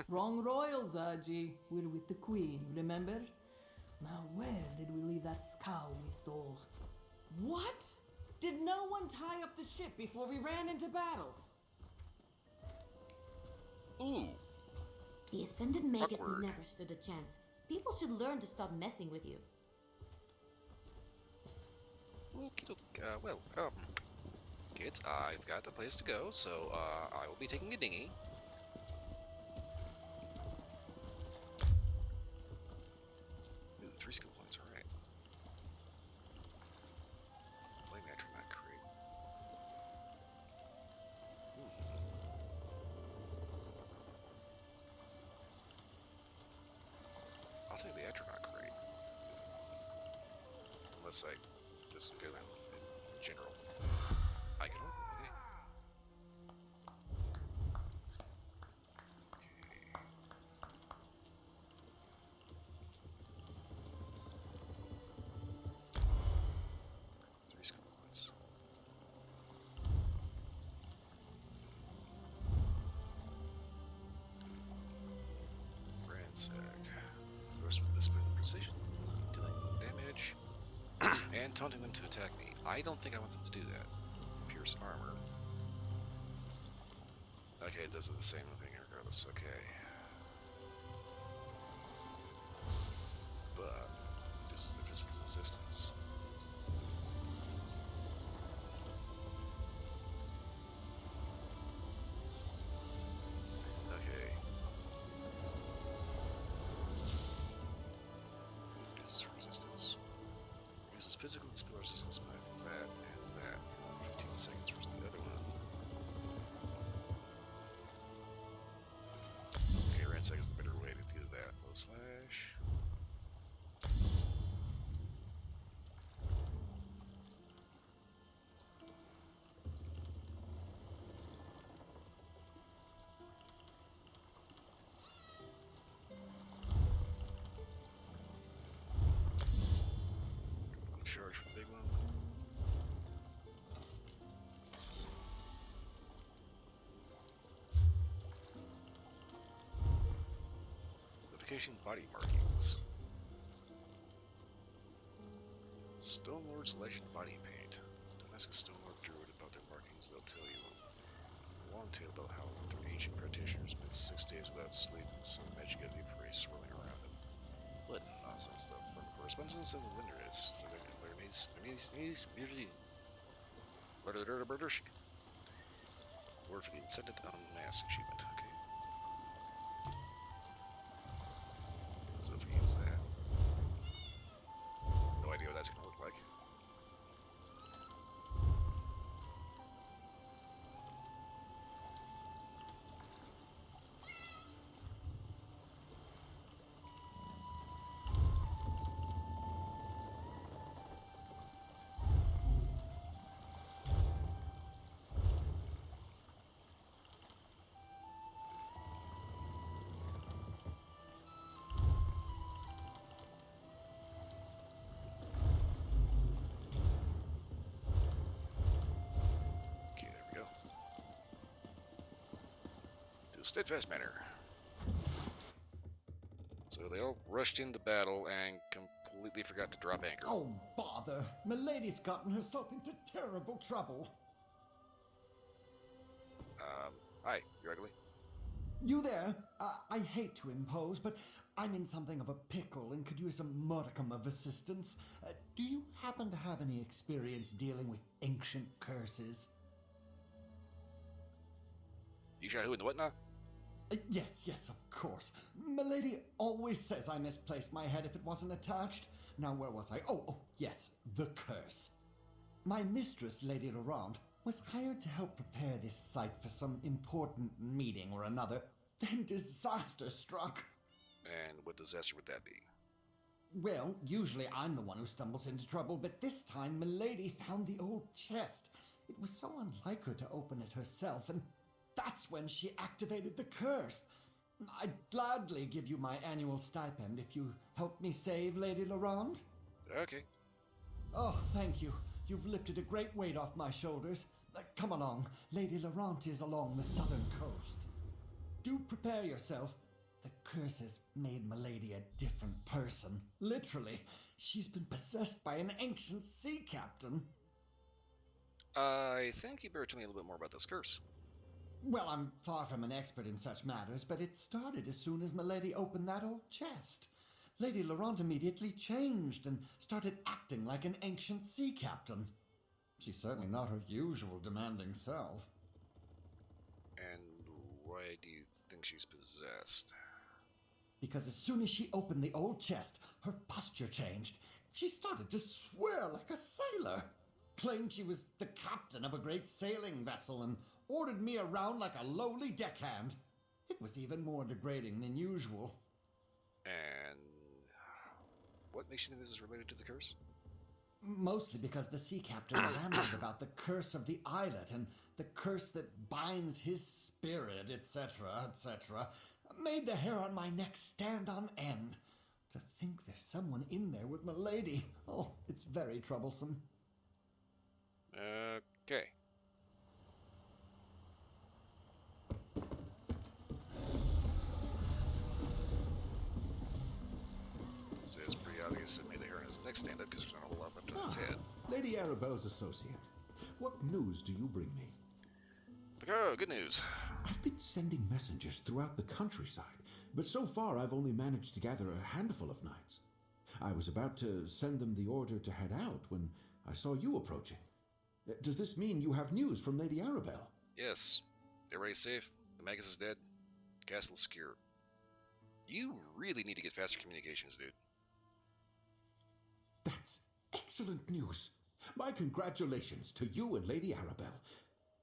Wrong royal, Zaji. We're with the queen, remember? Now where did we leave that scow we stole? What? Did no one tie up the ship before we ran into battle? Ooh. The Ascended Magus Awkward. never stood a chance. People should learn to stop messing with you. Kids, I've got a place to go, so I will be taking a dinghy. Ooh, 3 skill points, alright. Blame Atronach crate. I'll take the Atronach crate. Unless I just go in general. I can open it, okay. Three skill points. Ransacked. The rest with discipline and precision, dealing damage, and taunting them to attack me. I don't think I want them to do that. Pierce armor. Okay, it does the same thing regardless. Okay. But this is the physical resistance. Okay. Reduces resistance. Uses physical and spell resistance by that and that. 15 seconds versus the other one. Okay, ransack is the better way to do that. Low slash. Charge for the big one. Notification body markings. Stone Lord's Legend body paint. Don't ask a Stone Lord druid about their markings, they'll tell you. A long tale about how their ancient practitioners spent 6 days without sleep and some magic of the prey swirling around them. What nonsense, though. From the correspondence of the winter is. Word for the Incented Unmasked achievement, okay. So if we use that. No idea what that's gonna look like. Steadfast manner. So they all rushed into battle and completely forgot to drop anchor. Oh, bother. Milady's gotten herself into terrible trouble. Hi, you ugly. You there? I hate to impose, but I'm in something of a pickle and could use a modicum of assistance. Do you happen to have any experience dealing with ancient curses? You shot who in the what now? Yes, of course. Milady always says I misplaced my head if it wasn't attached. Now, where was I? Oh, yes, the curse. My mistress, Lady Laurent, was hired to help prepare this site for some important meeting or another. Then disaster struck. And what disaster would that be? Well, usually I'm the one who stumbles into trouble, but this time Milady found the old chest. It was so unlike her to open it herself, and that's when she activated the curse. I'd gladly give you my annual stipend if you help me save Lady Laurent. Okay. Oh, thank you. You've lifted a great weight off my shoulders. Come along. Lady Laurent is along the southern coast. Do prepare yourself. The curse has made Milady a different person. Literally. She's been possessed by an ancient sea captain. I think you better tell me a little bit more about this curse. Well, I'm far from an expert in such matters, but it started as soon as Milady opened that old chest. Lady Laurent immediately changed and started acting like an ancient sea captain. She's certainly not her usual demanding self. And why do you think she's possessed? Because as soon as she opened the old chest, her posture changed. She started to swear like a sailor. Claimed she was the captain of a great sailing vessel and ordered me around like a lowly deckhand. It was even more degrading than usual. And what makes you think this is related to the curse? Mostly because the sea captain rambled about the curse of the islet and the curse that binds his spirit, etc., etc. Made the hair on my neck stand on end. To think there's someone in there with Milady. Oh, it's very troublesome. Okay. So it's pretty obvious it made the hair on his neck stand up because there's not a whole lot left on his head. Lady Arabelle's associate. What news do you bring me? Oh, good news. I've been sending messengers throughout the countryside, but so far I've only managed to gather a handful of knights. I was about to send them the order to head out when I saw you approaching. Does this mean you have news from Lady Arabelle? Yes. Everybody's safe. The Magus is dead. The castle's secure. You really need to get faster communications, dude. That's excellent news. My congratulations to you and Lady Arabelle.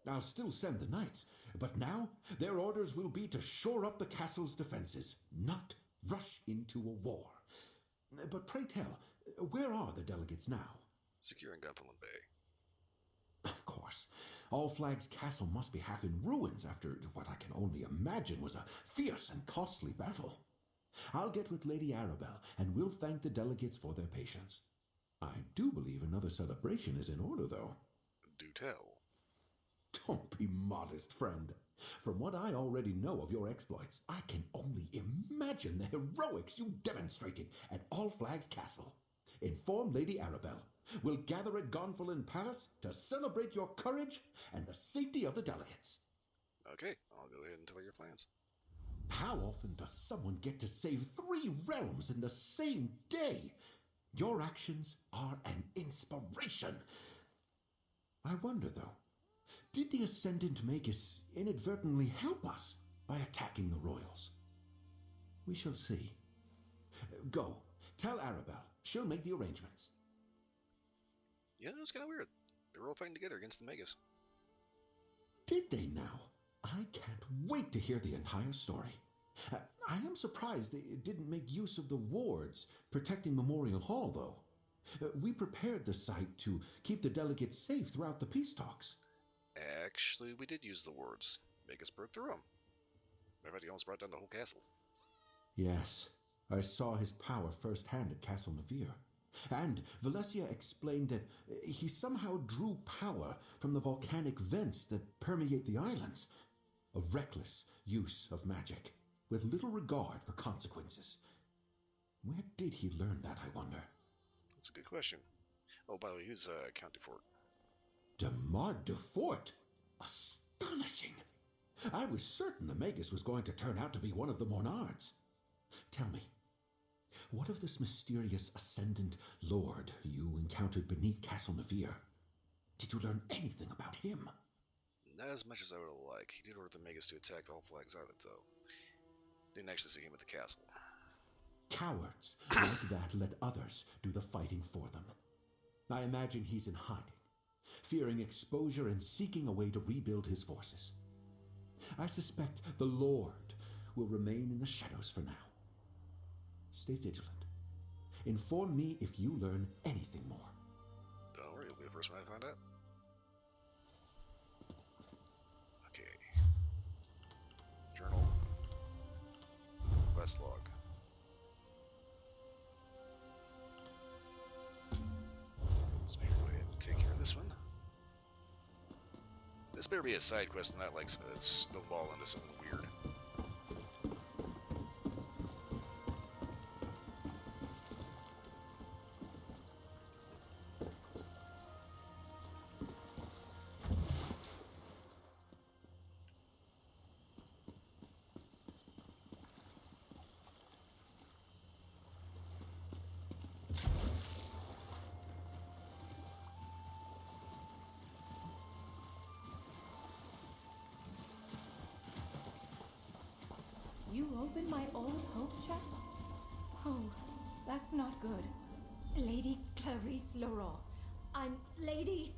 I'll still send the knights, but now their orders will be to shore up the castle's defenses, not rush into a war. But pray tell, where are the delegates now? Securing Gunfallen Bay. Of course. All Flag's castle must be half in ruins after what I can only imagine was a fierce and costly battle. I'll get with Lady Arabelle, and we'll thank the delegates for their patience. I do believe another celebration is in order, though. Do tell. Don't be modest, friend. From what I already know of your exploits, I can only imagine the heroics you demonstrated at All Flag's castle. Inform Lady Arabelle. We'll gather at Gonfalon Palace to celebrate your courage and the safety of the delegates. Okay, I'll go ahead and tell her your plans. How often does someone get to save 3 realms in the same day? Your actions are an inspiration. I wonder, though, did the Ascendant Magus inadvertently help us by attacking the royals? We shall see. Go, tell Arabelle. She'll make the arrangements. Yeah, it's kind of weird. They were all fighting together against the Magus. Did they now? I can't wait to hear the entire story. I am surprised they didn't make use of the wards protecting Memorial Hall, though. We prepared the site to keep the delegates safe throughout the peace talks. Actually, we did use the wards. Magus broke through them. Matter of fact, he almost brought down the whole castle. Yes, I saw his power firsthand at Castle Navir. And Valencia explained that he somehow drew power from the volcanic vents that permeate the islands. A reckless use of magic, with little regard for consequences. Where did he learn that, I wonder? That's a good question. Oh, by the way, who's Count de Fort? Demar de Fort? Astonishing! I was certain the Magus was going to turn out to be one of the Monards. Tell me, what of this mysterious Ascendant Lord you encountered beneath Castle Navir? Did you learn anything about him? Not as much as I would have liked. He did order the Magus to attack the All Flags Island, though. Didn't actually see him at the castle. Cowards like that let others do the fighting for them. I imagine he's in hiding, fearing exposure and seeking a way to rebuild his forces. I suspect the Lord will remain in the shadows for now. Stay vigilant. Inform me if you learn anything more. Don't worry, you'll be the first one I find out. Okay. Journal. quest log. So maybe go ahead and take care of this one. This better be a side quest, not like something that's snowball into something weird. You opened my old hope chest? Oh, that's not good. Lady Clarice Laurent. I'm Lady...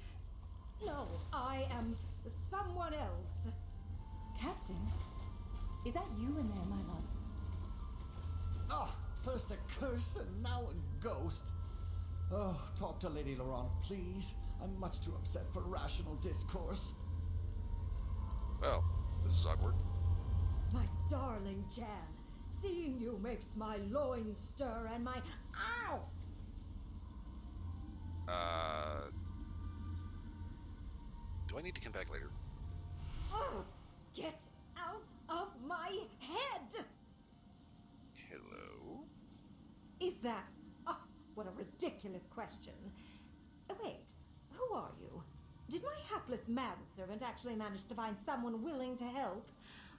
No, I am someone else. Captain? Is that you in there, my love? Ah, first a curse and now a ghost. Oh, talk to Lady Laurent, please. I'm much too upset for rational discourse. Well, this is awkward. My darling Jan, seeing you makes my loins stir and my... Ow! Do I need to come back later? Oh, get out of my head! Hello? Is that... Oh, what a ridiculous question. Wait, who are you? Did my hapless manservant actually manage to find someone willing to help?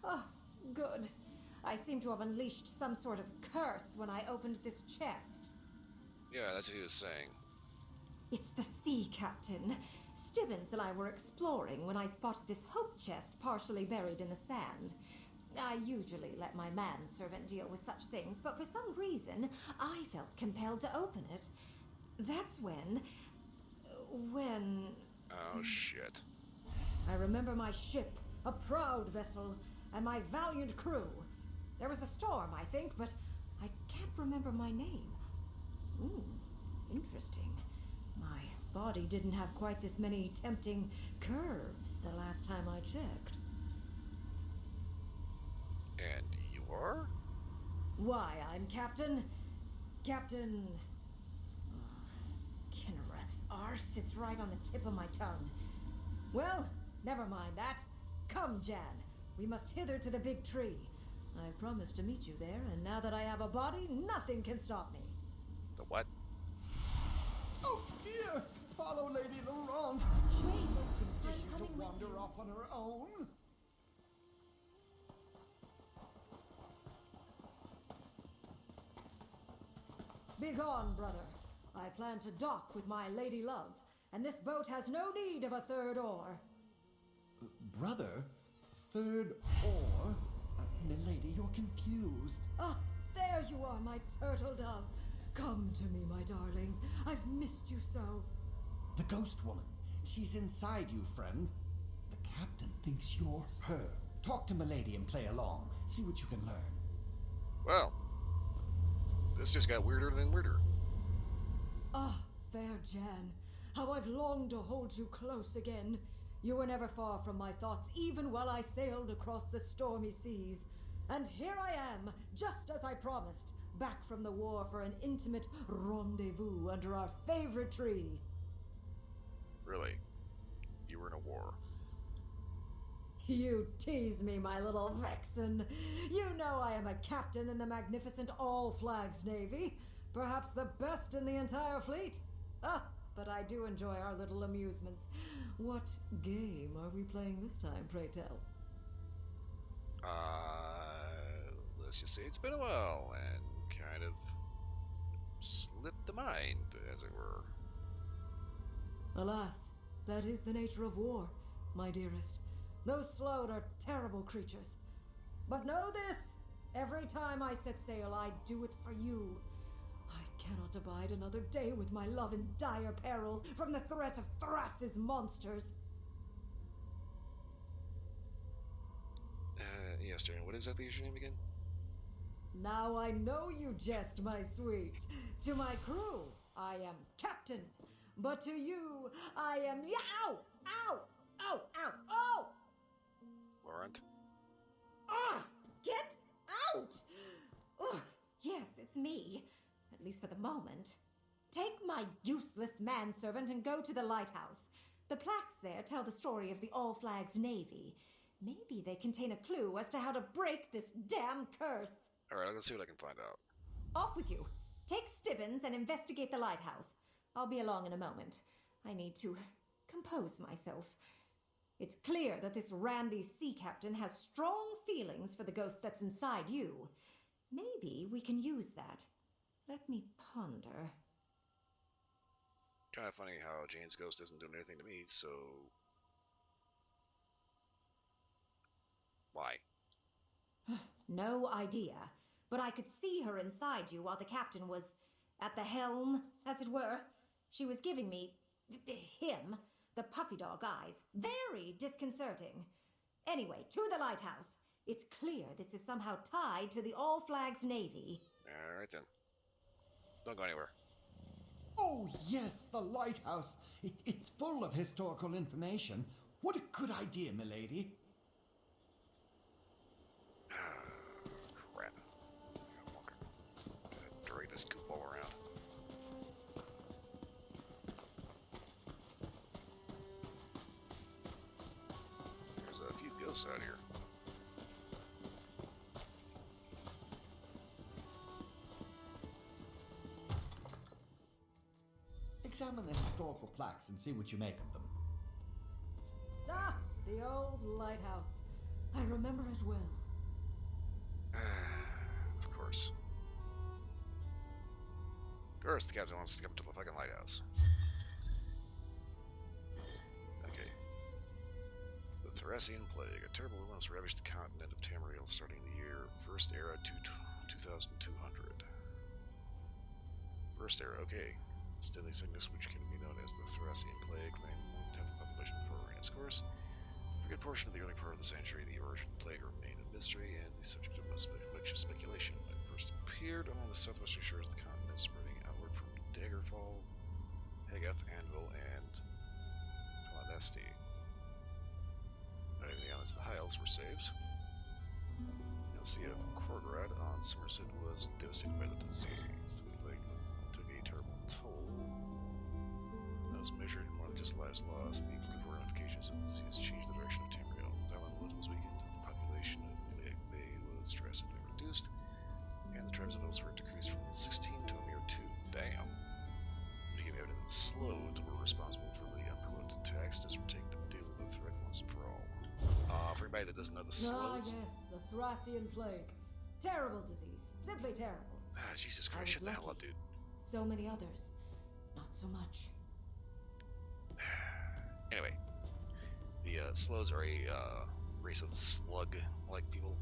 Oh, good. I seem to have unleashed some sort of curse when I opened this chest. Yeah, that's what he was saying. It's the sea captain. Stibbins and I were exploring when I spotted this hope chest partially buried in the sand. I usually let my manservant deal with such things, but for some reason, I felt compelled to open it. That's when... Oh, shit. I remember my ship, a proud vessel, and my valiant crew. There was a storm, I think, but I can't remember my name. Ooh, interesting. My body didn't have quite this many tempting curves the last time I checked. And you are? Why, I'm Captain... Kinnereth's R sits right on the tip of my tongue. Well, never mind that. Come, Jan. We must hither to the big tree. I promised to meet you there, and now that I have a body, nothing can stop me. The what? Oh dear! Follow Lady Laurent. She's in no condition to wander off on her own. Begone, brother. I plan to dock with my lady love, and this boat has no need of a third oar. Brother? Third oar? Milady, you're confused. Ah, there you are, my turtle dove. Come to me, my darling. I've missed you so. The ghost woman. She's inside you, friend. The captain thinks you're her. Talk to Milady and play along. See what you can learn. Well, this just got weirder than weirder. Ah, fair Jan. How I've longed to hold you close again. You were never far from my thoughts, even while I sailed across the stormy seas. And here I am, just as I promised, back from the war for an intimate rendezvous under our favorite tree. Really? You were in a war? You tease me, my little vixen. You know I am a captain in the magnificent All-Flags Navy, perhaps the best in the entire fleet. Ah, but I do enjoy our little amusements. What game are we playing this time, pray tell? Let's just say it's been a while and kind of slipped the mind, as it were. Alas, that is the nature of war, my dearest. Those Sloan are terrible creatures. But know this, every time I set sail, I do it for you. I cannot abide another day with my love in dire peril from the threat of Thras's monsters. Yes, Jane, what exactly is your name again? Now I know you jest, my sweet. To my crew, I am Captain. But to you, I am... Ow! Ow! Ow! Ow! Oh! Laurent? Ah! Get out! Oh, least for the moment. Take my useless manservant and go to the lighthouse. The plaques there tell the story of the All Flags Navy. Maybe they contain a clue as to how to break this damn curse. Alright, let's see what I can find out. Off with you. Take Stibbins and investigate the lighthouse. I'll be along in a moment. I need to compose myself. It's clear that this randy sea captain has strong feelings for the ghost that's inside you. Maybe we can use that. Let me ponder. Kind of funny how Jane's ghost isn't doing anything to me, so... Why? No idea. But I could see her inside you while the captain was at the helm, as it were. She was giving me... him... the puppy dog eyes. Very disconcerting. Anyway, to the lighthouse. It's clear this is somehow tied to the All Flags Navy. Alright then. Don't go anywhere. Oh, yes, the lighthouse. It's full of historical information. What a good idea, milady. Crap. Gotta drag this goop all around. There's a few ghosts out here. Examine the historical plaques and see what you make of them. Ah, the old lighthouse. I remember it well. Of course. Of course, the captain wants to come to the fucking lighthouse. Okay. The Thracian Plague. A terrible illness ravaged the continent of Tamriel starting the year First Era 2200. First Era, okay. This deadly sickness, which can be known as the Thracian Plague, claimed 1/10 of the population before it ran its course. For a good portion of the early part of the century, the origin of the plague remained a mystery and the subject of much speculation. It first appeared along the southwestern shores of the continent, spreading outward from Daggerfall, Hagath, Anvil, and Paladesti. Not even the islands of the High Elves were saved. The Sea of Korgrad on Somerset was devastated by the disease. The plague took a terrible toll. That was measured in more than just lives lost. The political ramifications of the disease changed the direction of Tamriel. The island was weakened, the population of Iliac Bay was drastically reduced, and the tribes of Elsewhere decreased from 16 to a mere 2. Damn. We gave evidence that the Slodes were responsible for the unprovoked attacks, as were taken to deal with the threat once and for all. For anybody that doesn't know the Slodes... Ah, yes, the Thracian Plague. Terrible disease. Simply terrible. Ah, Jesus Christ, shut the hell up, dude. So many others. Not so much. Anyway, the Slows are a race of slug-like people.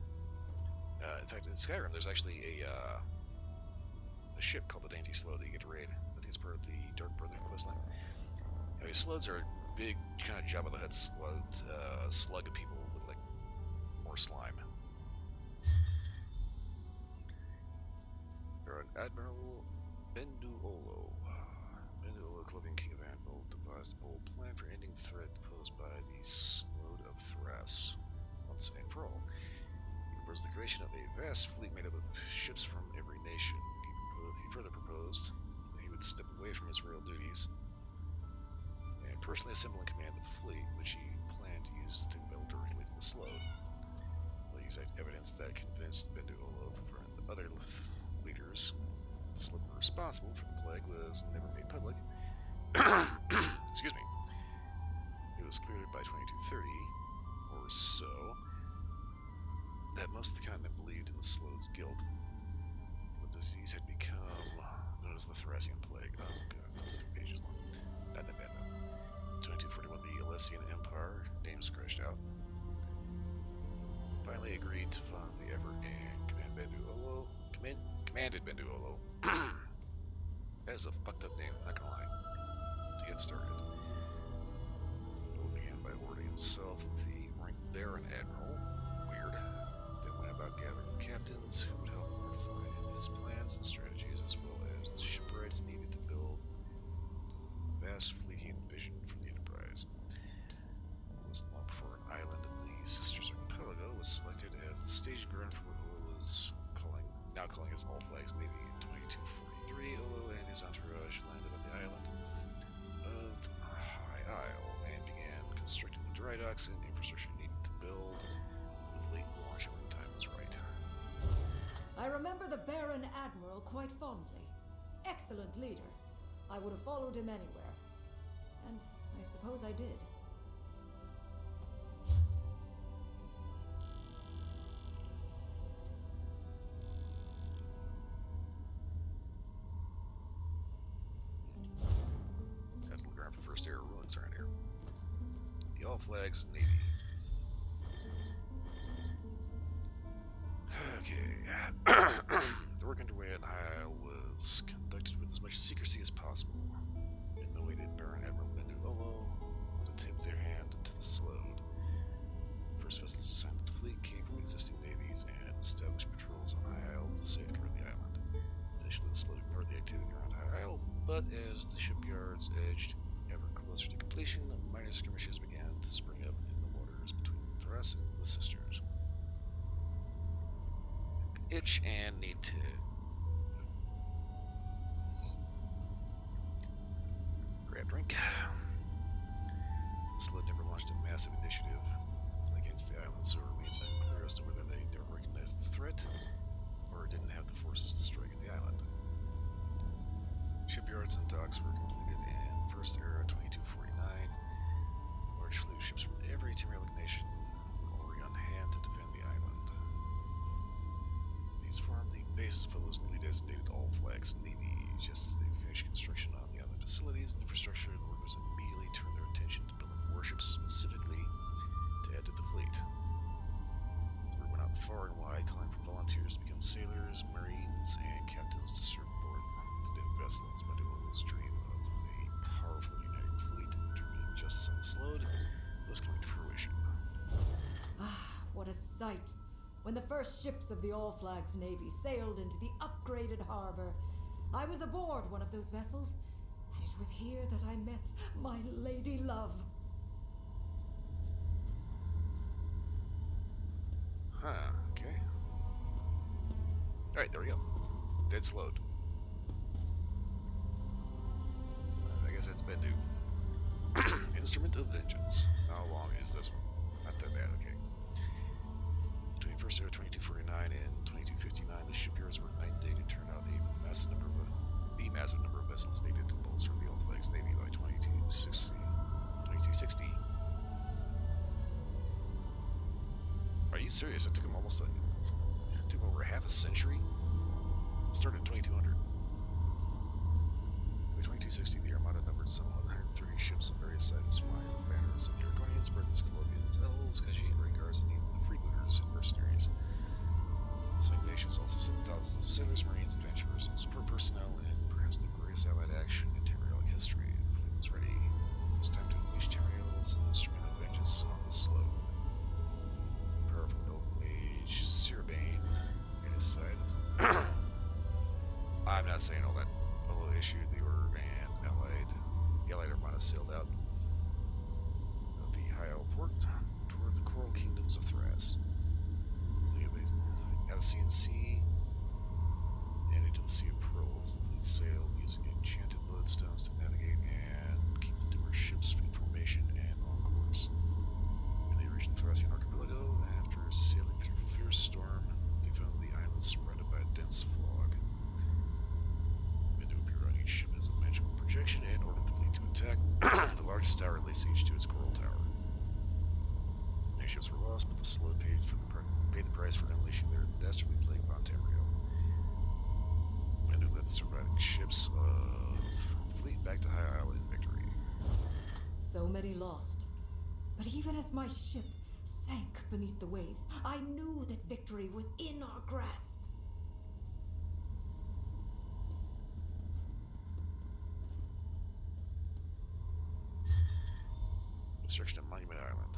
In fact, in Skyrim, there's actually a ship called the Dainty Slow that you get to raid. I think it's part of the Dark Brotherhood questline. Anyway, Slows are big, kind of Jabba-the-Hutt slug of people with, like, more slime. They're an Admiral Benduolo. Benduolo, Clovian King of Anvil, devised a bold plan for ending the threat posed by the Slode of Thras once and for all. He proposed the creation of a vast fleet made up of ships from every nation. He further proposed that he would step away from his royal duties and personally assemble and command the fleet, which he planned to use to battle directly to the Slode. We'll use evidence that convinced Benduolo and the other leaders the Slode were responsible for the plague was never made public. Excuse me. It was clear by 2230 or so that most of the continent believed in the Slode's guilt. The disease had become known as the Thracian Plague. Oh god, that's 2 pages long. Not that bad though. 2241, the Alessian Empire, name scratched out, finally agreed to fund the effort and commanded Benduolo. That's a fucked up name, not gonna lie. To get started, Benduolo began by awarding himself the rank Baron Admiral. Weird. Then went about gathering captains who would help him refine his plans and strategies, as well as the shipwrights needed to build the vast fleet he envisioned for the Enterprise. It wasn't long before an island in the Sisters Archipelago was selected as the staging ground for what Ola was calling his All Flags Navy in 2243. 3, Olo and his entourage landed on the island of the High Isle and began constructing the dry docks and infrastructure needed to build the fleet launching when the time was right. I remember the Baron Admiral quite fondly. Excellent leader. I would have followed him anywhere. And I suppose I did. Got to look around for first era ruins around here. The All Flags Navy. Okay. The work underway at High Isle was conducted with as much secrecy as possible. In no way did Baron Admiral Bendu Olo want to tip their hand to the Slode. First vessels assigned to the fleet came from existing navies and established patrols on High Isle to safeguard the island. Initially, the Slode ignored the activity around High Isle, but as the shipyards edged ever closer to completion, minor skirmishes began to spring up in the waters between Thras and the sisters. Itch and need to grab a drink. Slud never launched a massive initiative against the island, so it remains unclear as to whether they never recognized the threat or didn't have the forces to strike at the island. Shipyards and docks were completed in First Era 2249. Large fleet of ships from every Tamrielic nation were already on hand to defend the island. These formed the basis for those newly designated All Flags Navy. Just as they finished construction on the island facilities and infrastructure, the workers immediately turned their attention to building warships specifically to add to the fleet. The word went out far and wide, calling for volunteers to become sailors, marines, and captains to serve aboard the new vessels. Meduolo's dream of a powerful united fleet interpreting justice on the Slode was coming to fruition. Ah, what a sight! When the first ships of the All Flags Navy sailed into the upgraded harbor, I was aboard one of those vessels, and it was here that I met my lady love. Huh, okay. Alright, there we go. Dead Slode. I guess that's Bendu. Instrument of Vengeance. How long is this one? Not that bad, okay. Between First Era 2249 and 2259, the shipyards worked night and day to turn out the massive number of vessels needed to bolster the All Flags Navy by 2260. Are you serious? It took them took over half a century? It started in 2200. By 2260, the Armada numbered some 130 ships of various sizes flying under banners of Draconians, Britons, Colobians, Elves, Khajiit, Raygars, and even the freebooters and mercenaries. The same nations also sent thousands of sailors, marines, adventurers, and support personnel, and perhaps the greatest allied action in Tamrielic history. The fleet was ready. It was time to unleash Tamriel's instrument of vengeance on the Slode. Powerful elf mage Sirbane at his side. I'm not saying all that. Olo issued the order and the Allied Armada sailed out of the High Isle port toward the coral kingdoms of Thras. Out of Sea and into the Sea of Pearls, the fleet sailed using enchanted lodestones to navigate and keep the newer ships in formation and on course. When they reached the Thracian archipelago, after sailing through a fierce storm, they found the island surrounded by a dense fog. Bendu appeared on each ship as a magical projection and ordered the fleet to attack the largest tower, lay siege to its coral tower. Many ships were lost, but the Slode paid the price for unleashing their dastardly plague upon Tamriel. Bendu led the surviving ships of the fleet back to High Isle in victory. So many lost. But even as my ship sank beneath the waves, I knew that victory was in our grasp. Destruction of Monument Island.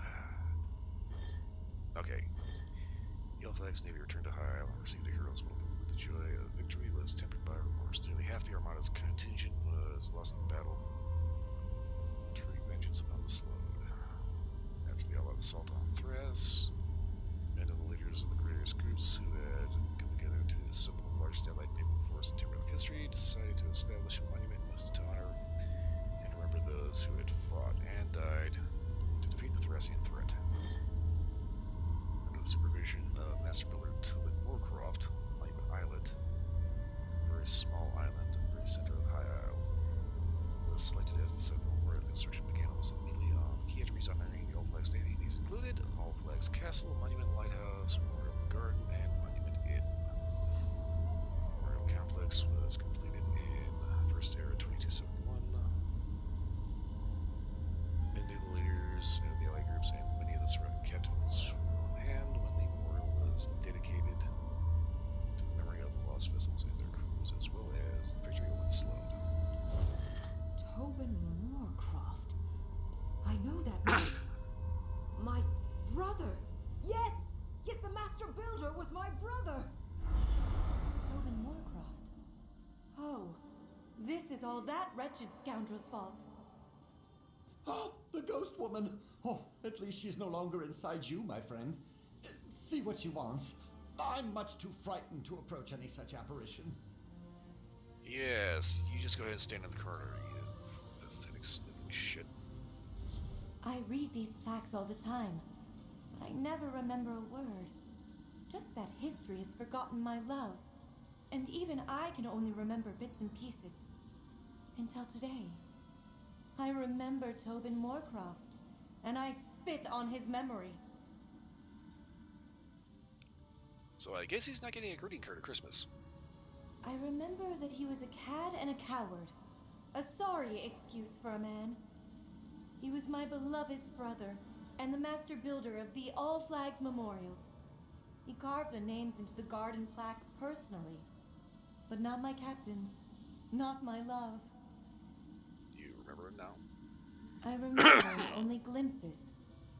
Okay. The All Flags Navy returned to High Isle and received a hero's welcome, but the joy of victory was tempered by remorse. Nearly half the Armada's contingent was lost in battle to wreak vengeance upon the Slode. After the all-out assault on Thras, men and the leaders of the greatest groups who had come together to assemble the largest allied naval force in Tamrielic history decided lost vessels and their crews, as well as the victory over the Sloan. Tobin Moorcroft. I know that name. My brother. Yes! Yes, the Master Builder was my brother! Tobin Moorcroft. Oh, this is all that wretched scoundrel's fault. Oh, the ghost woman! Oh, at least she's no longer inside you, my friend. See what she wants. I'm much too frightened to approach any such apparition. Yes, you just go ahead and stand in the corner, you pathetic sniffing shit. I read these plaques all the time, but I never remember a word. Just that history has forgotten my love, and even I can only remember bits and pieces. Until today. I remember Tobin Moorcroft, and I spit on his memory. So I guess he's not getting a greeting card at Christmas. I remember that he was a cad and a coward. A sorry excuse for a man. He was my beloved's brother, and the master builder of the All Flags Memorials. He carved the names into the garden plaque personally. But not my captain's. Not my love. Do you remember him now? I remember only glimpses,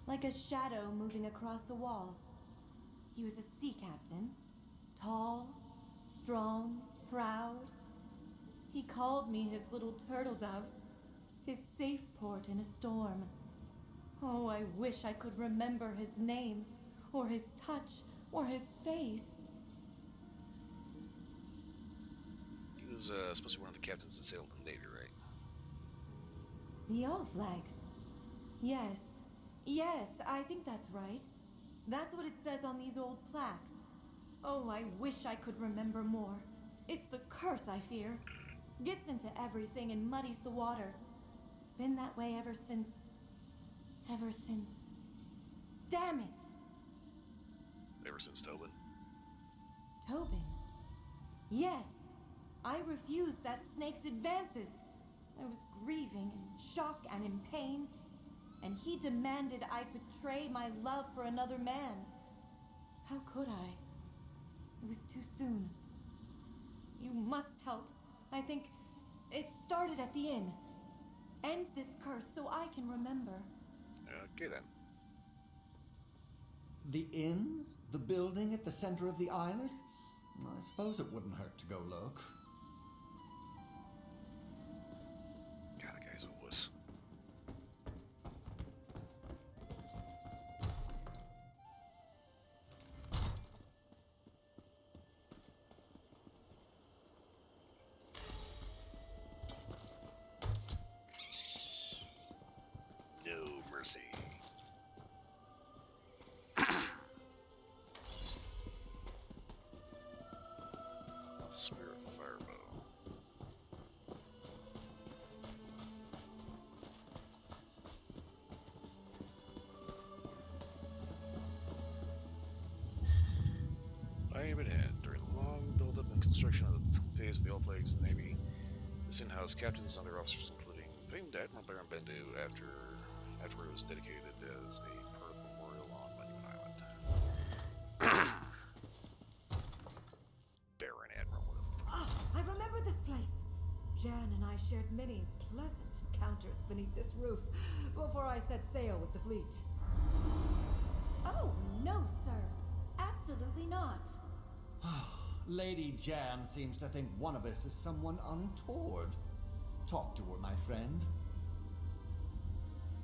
like a shadow moving across a wall. He was a sea captain, tall, strong, proud. He called me his little turtle dove, his safe port in a storm. Oh, I wish I could remember his name, or his touch, or his face. He was supposed to be one of the captains that sailed in the Navy, right? The All Flags. Yes. Yes, I think that's right. That's what it says on these old plaques. Oh, I wish I could remember more. It's the curse, I fear. Gets into everything and muddies the water. Been that way ever since... Damn it! Ever since Tobin? Tobin. Yes. I refused that snake's advances. I was grieving in shock and in pain, and he demanded I betray my love for another man. How could I? It was too soon. You must help. I think it started at the inn. End this curse so I can remember. Okay then. The inn? The building at the center of the islet? I suppose it wouldn't hurt to go look. God, that guy's a wuss. No mercy. Spirit Firebow. Flying at hand during the long build-up and construction of the phase of the All Flags Navy. This in-house captains and other officers, including famed Admiral Baron Bendu, after it was dedicated as a permanent memorial on Monument Island. Baron Admiral. Ah, I remember this place. Jan and I shared many pleasant encounters beneath this roof before I set sail with the fleet. Oh, no, sir. Absolutely not. Lady Jan seems to think one of us is someone untoward. Talk to her, my friend.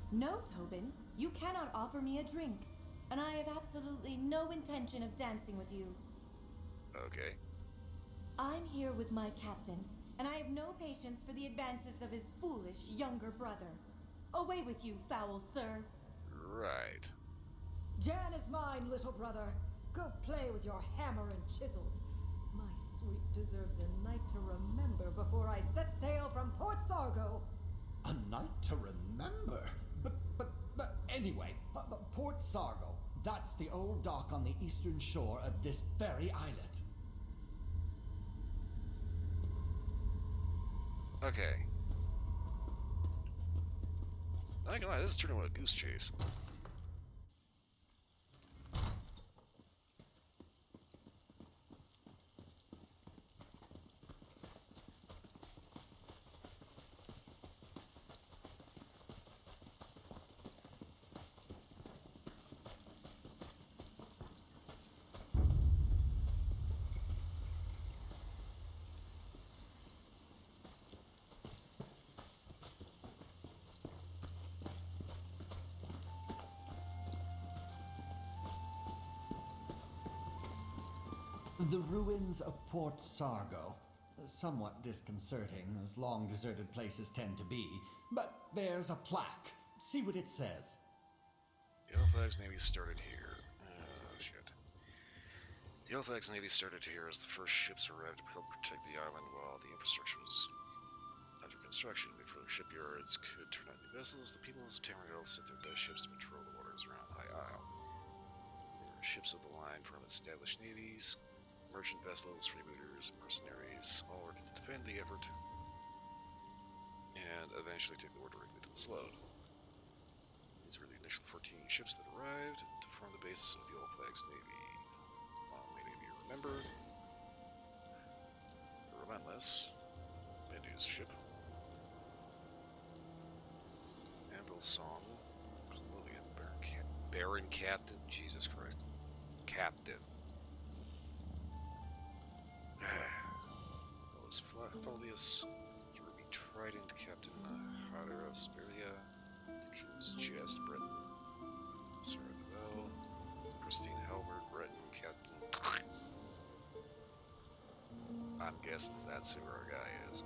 No, Tobin. You cannot offer me a drink. And I have absolutely no intention of dancing with you. Okay. I'm here with my captain, and I have no patience for the advances of his foolish younger brother. Away with you, foul sir. Right. Jan is mine, little brother. Go play with your hammer and chisels. My sweet deserves a night to remember before I set sail from Port Sargo. A night to remember? But anyway, Port Sargo, that's the old dock on the eastern shore of this very islet. Okay. Not gonna lie, this is turning into a goose chase. The ruins of Port Sargo. Somewhat disconcerting, as long deserted places tend to be. But there's a plaque. See what it says. The Halifax Navy started here. Oh, shit. The Halifax Navy started here as the first ships arrived to help protect the island while the infrastructure was under construction. Before the shipyards could turn out new vessels, the people of Tamriel sent their best ships to patrol the waters around High Isle. There were ships of the line from established navies, merchant vessels, freebooters, and mercenaries, all ready to defend the effort and eventually take the war directly to the Sloan. These were the initial 14 ships that arrived to form the basis of the All Flags Navy. Long may they be remembered. The Relentless, Bendu's ship. AbelK Song, Colonian Baron Captain, Jesus Christ. Captain. Fulvius, Ruby Trident, Captain Hadera Speria, the King's Jest, Breton, Sarah Bell, Christine Halbert, Breton, Captain. I'm guessing that's who our guy is.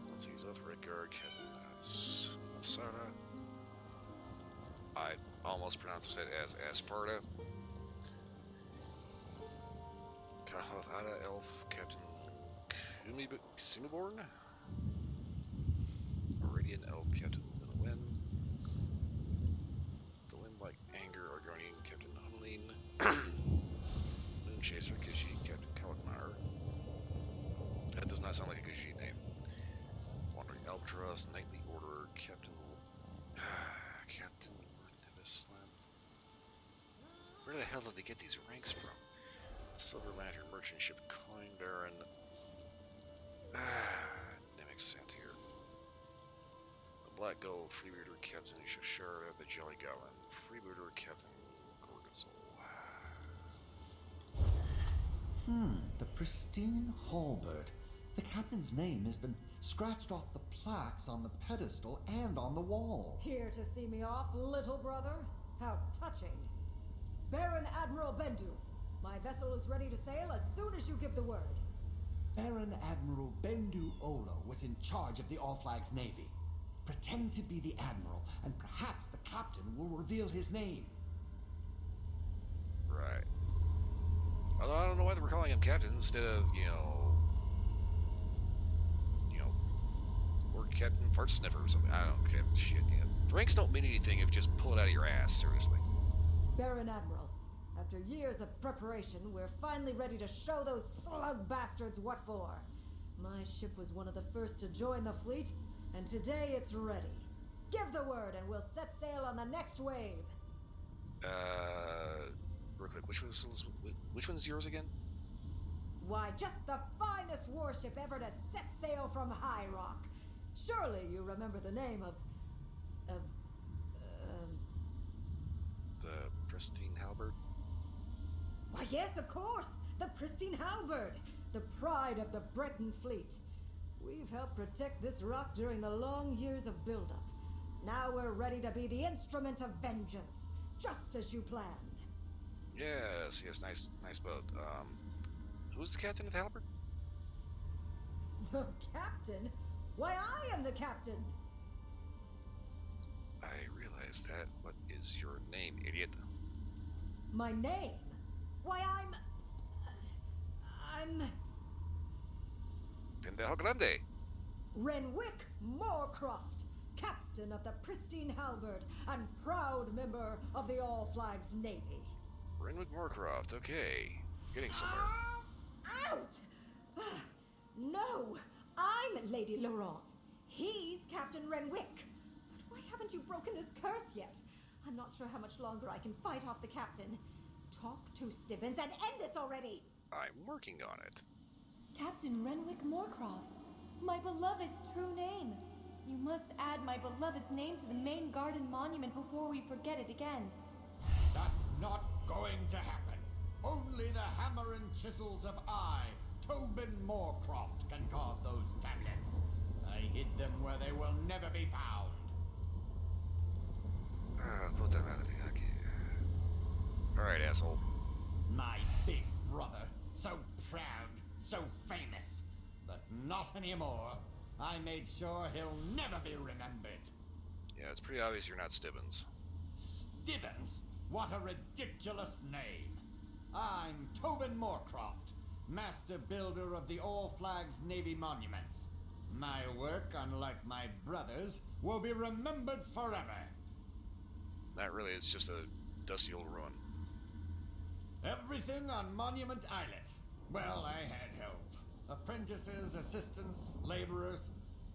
Let's see, he's Oath Redguard, Captain Sarah. I almost pronounced it as Asparta. Kahothada Elf, Captain Simiborn, Meridian Elf, Captain Linwin, the Wind-like Anger, Argonian, Captain Hunleen, Moonchaser, Khajiit, Captain Kalikmar. That does not sound like a Khajiit name. Wandering Albatross, Knightly Order, Captain Nevisland. Where the hell did they get these ranks from? Silver Lantern, Merchant Ship, Coin Baron, Nimic Santir. The Black Gold, Freebooter, Captain Shashara, the Jelly Goblin, Freebooter, Captain Gorgazol. The pristine halberd. The captain's name has been scratched off the plaques on the pedestal and on the wall. Here to see me off, little brother? How touching. Baron Admiral Bendu, my vessel is ready to sail as soon as you give the word. Baron Admiral Bendu Olo was in charge of the All Flags Navy. Pretend to be the admiral, and perhaps the captain will reveal his name. Right. Although I don't know why they were calling him captain instead of, Lord Captain Fart Sniffer or something. I don't care. Shit, yeah. The ranks don't mean anything if you just pull it out of your ass, seriously. Baron Admiral, after years of preparation, we're finally ready to show those slug bastards what for. My ship was one of the first to join the fleet, and today it's ready. Give the word and we'll set sail on the next wave. Real quick, which one's yours again? Why, just the finest warship ever to set sail from High Rock. Surely you remember the name of the Pristine Halberd? Why, yes, of course! The Pristine Halberd, the pride of the Breton fleet. We've helped protect this rock during the long years of buildup. Now we're ready to be the instrument of vengeance, just as you planned. Yes, nice boat. Who's the captain of the Halberd? The captain? Why, I am the captain! I realize that. What is your name, idiot? My name? Why, I'm... Pendejo Grande. Renwick Moorcroft, captain of the Pristine Halberd and proud member of the All Flags Navy. Renwick Moorcroft, okay. Getting somewhere. Out! No, I'm Lady Laurent. He's Captain Renwick. But why haven't you broken this curse yet? I'm not sure how much longer I can fight off the captain. Talk to Stibbins and end this already. I'm working on it. Captain Renwick Moorcroft, my beloved's true name. You must add my beloved's name to the main garden monument before we forget it again. That's not going to happen. Only the hammer and chisels of Tobin Moorcroft, can carve those tablets. I hid them where they will never be found. Alright, asshole. My big brother, so proud, so famous. But not anymore. I made sure he'll never be remembered. Yeah, it's pretty obvious you're not Stibbins. Stibbins? What a ridiculous name. I'm Tobin Moorcroft, master builder of the All Flags Navy monuments. My work, unlike my brother's, will be remembered forever. Not really, it's just a dusty old ruin. Everything on Monument Islet. Well, I had help. Apprentices, assistants, laborers.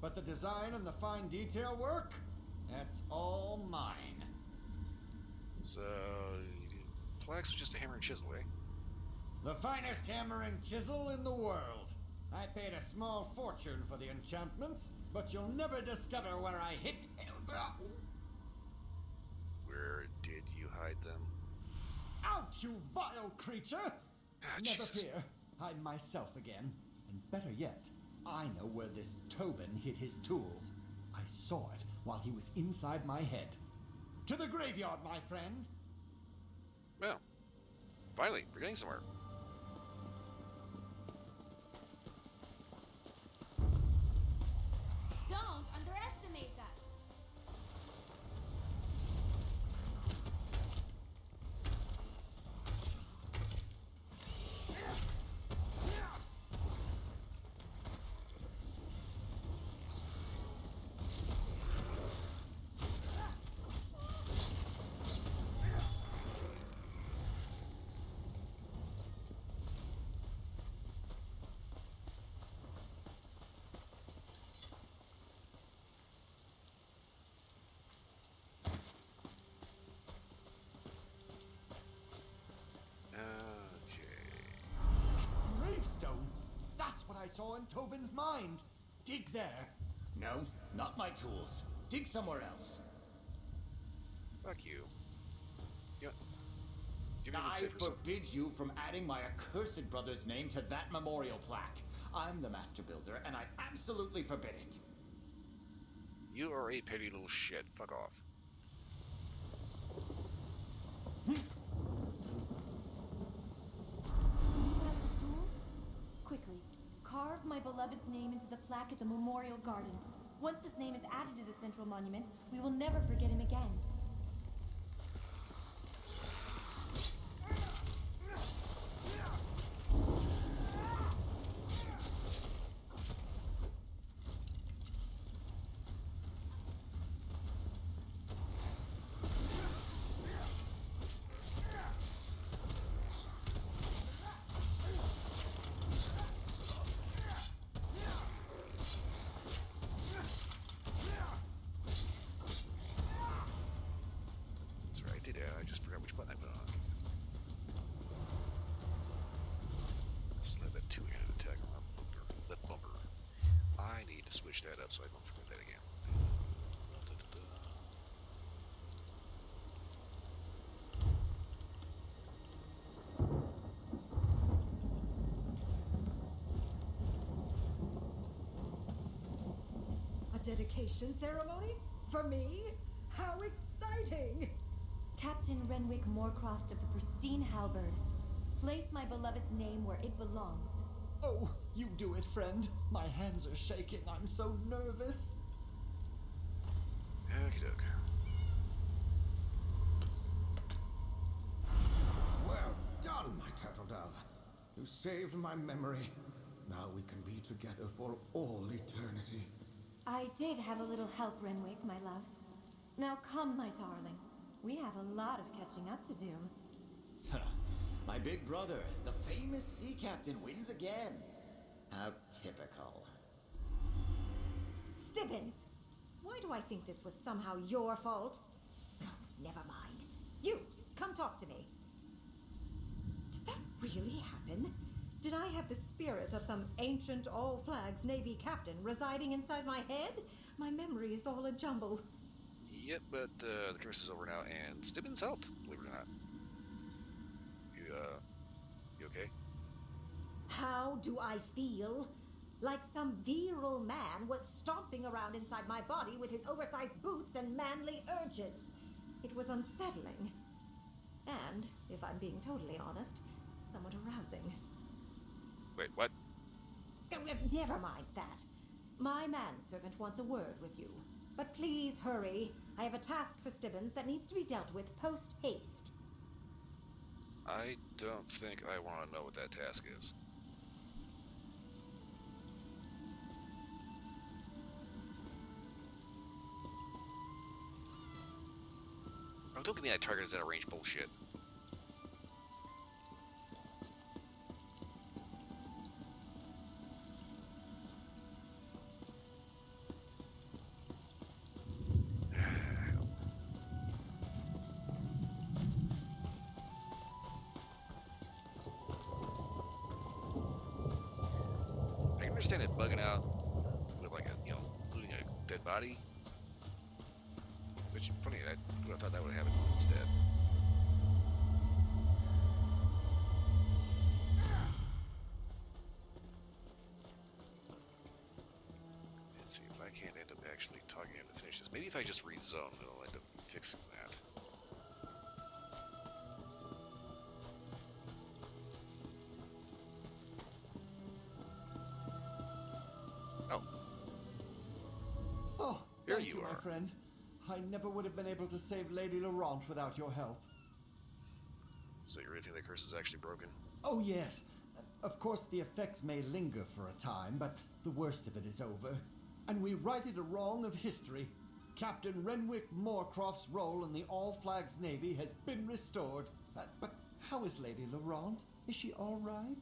But the design and the fine detail work? That's all mine. So, plaques with just a hammer and chisel, eh? The finest hammer and chisel in the world. I paid a small fortune for the enchantments, but you'll never discover where I hid. Where did you hide them? Out, you vile creature! Never Jesus. fear, I'm myself again. And better yet, I know where this Tobin hid his tools. I saw it while he was inside my head. To the graveyard, my friend! Well, finally, we're getting somewhere. Don't underestimate that. Gravestone? That's what I saw in Tobin's mind. Dig there. No, not my tools. Dig somewhere else. Fuck you. You I safer zone. forbid you from adding my accursed brother's name to that memorial plaque. I'm the master builder, and I absolutely forbid it. You are a petty little shit. Fuck off. You have the tools? Quickly, carve my beloved's name into the plaque at the Memorial Garden. Once his name is added to the central monument, we will never forget him again. That's right, I did. I just forgot which button I put on. Slap that two-handed attack on that bumper. I need to switch that up so I don't forget that again. A dedication ceremony? For me? How exciting! Captain Renwick Moorcroft of the pristine halberd. Place my beloved's name where it belongs. Oh, you do it, friend. My hands are shaking. I'm so nervous. Okie doke. Well done, my turtle dove. You saved my memory. Now we can be together for all eternity. I did have a little help, Renwick, my love. Now come, my darling. We have a lot of catching up to do. My big brother, the famous sea captain, wins again. How typical. Stibbins! Why do I think this was somehow your fault? Oh, never mind. You, come talk to me. Did that really happen? Did I have the spirit of some ancient All Flags Navy captain residing inside my head? My memory is all a jumble. Yep, but the curse is over now, and Stibbins helped, believe it or not. You okay? How do I feel? Like some virile man was stomping around inside my body with his oversized boots and manly urges. It was unsettling. And, if I'm being totally honest, somewhat arousing. Wait, what? Never mind that. My manservant wants a word with you. But please hurry. I have a task for Stibbons that needs to be dealt with post-haste. I don't think I want to know what that task is. Oh, don't give me that target is at a range bullshit. I can understand it bugging out with like a, looting a dead body. Which, funny, I thought that would happen instead. Let's see, if I can't end up actually talking him to finish this. Maybe if I just rezone, it'll end up fixing that. Oh. Oh, Here thank you you, my are. friend. I never would have been able to save Lady Laurent without your help. So you really think the curse is actually broken? Oh, yes. Of course, the effects may linger for a time, but the worst of it is over. And we righted a wrong of history. Captain Renwick Moorcroft's role in the All Flags Navy has been restored. But how is Lady Laurent? Is she all right?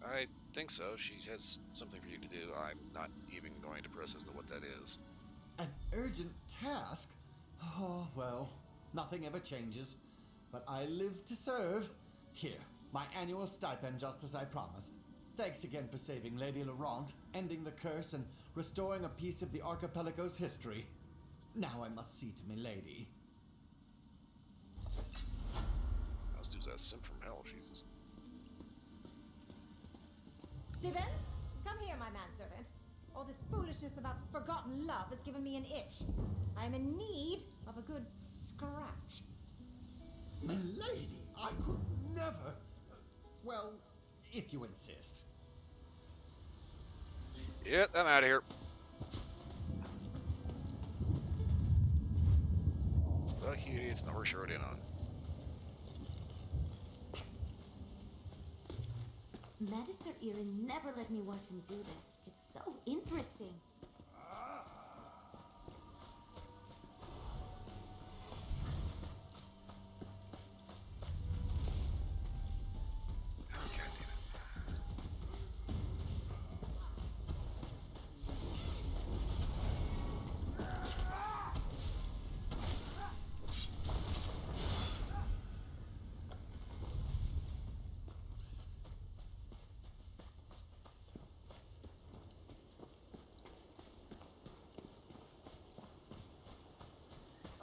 I think so. She has something for you to do. I'm not even going to press as to what that is. An urgent task? Oh, well, nothing ever changes. But I live to serve. Here, my annual stipend just as I promised. Thanks again for saving Lady Laurent, ending the curse, and restoring a piece of the archipelago's history. Now I must see to me lady. This dude's that simp from hell, Jesus. Stibbons, come here, my manservant. All this foolishness about forgotten love has given me an itch. I am in need of a good scratch. Milady, I could never. Well, if you insist. Yep, I'm out of here. Fuck you idiots in the horse you rode in on. Magister Erin never let me watch him do this. It's so interesting.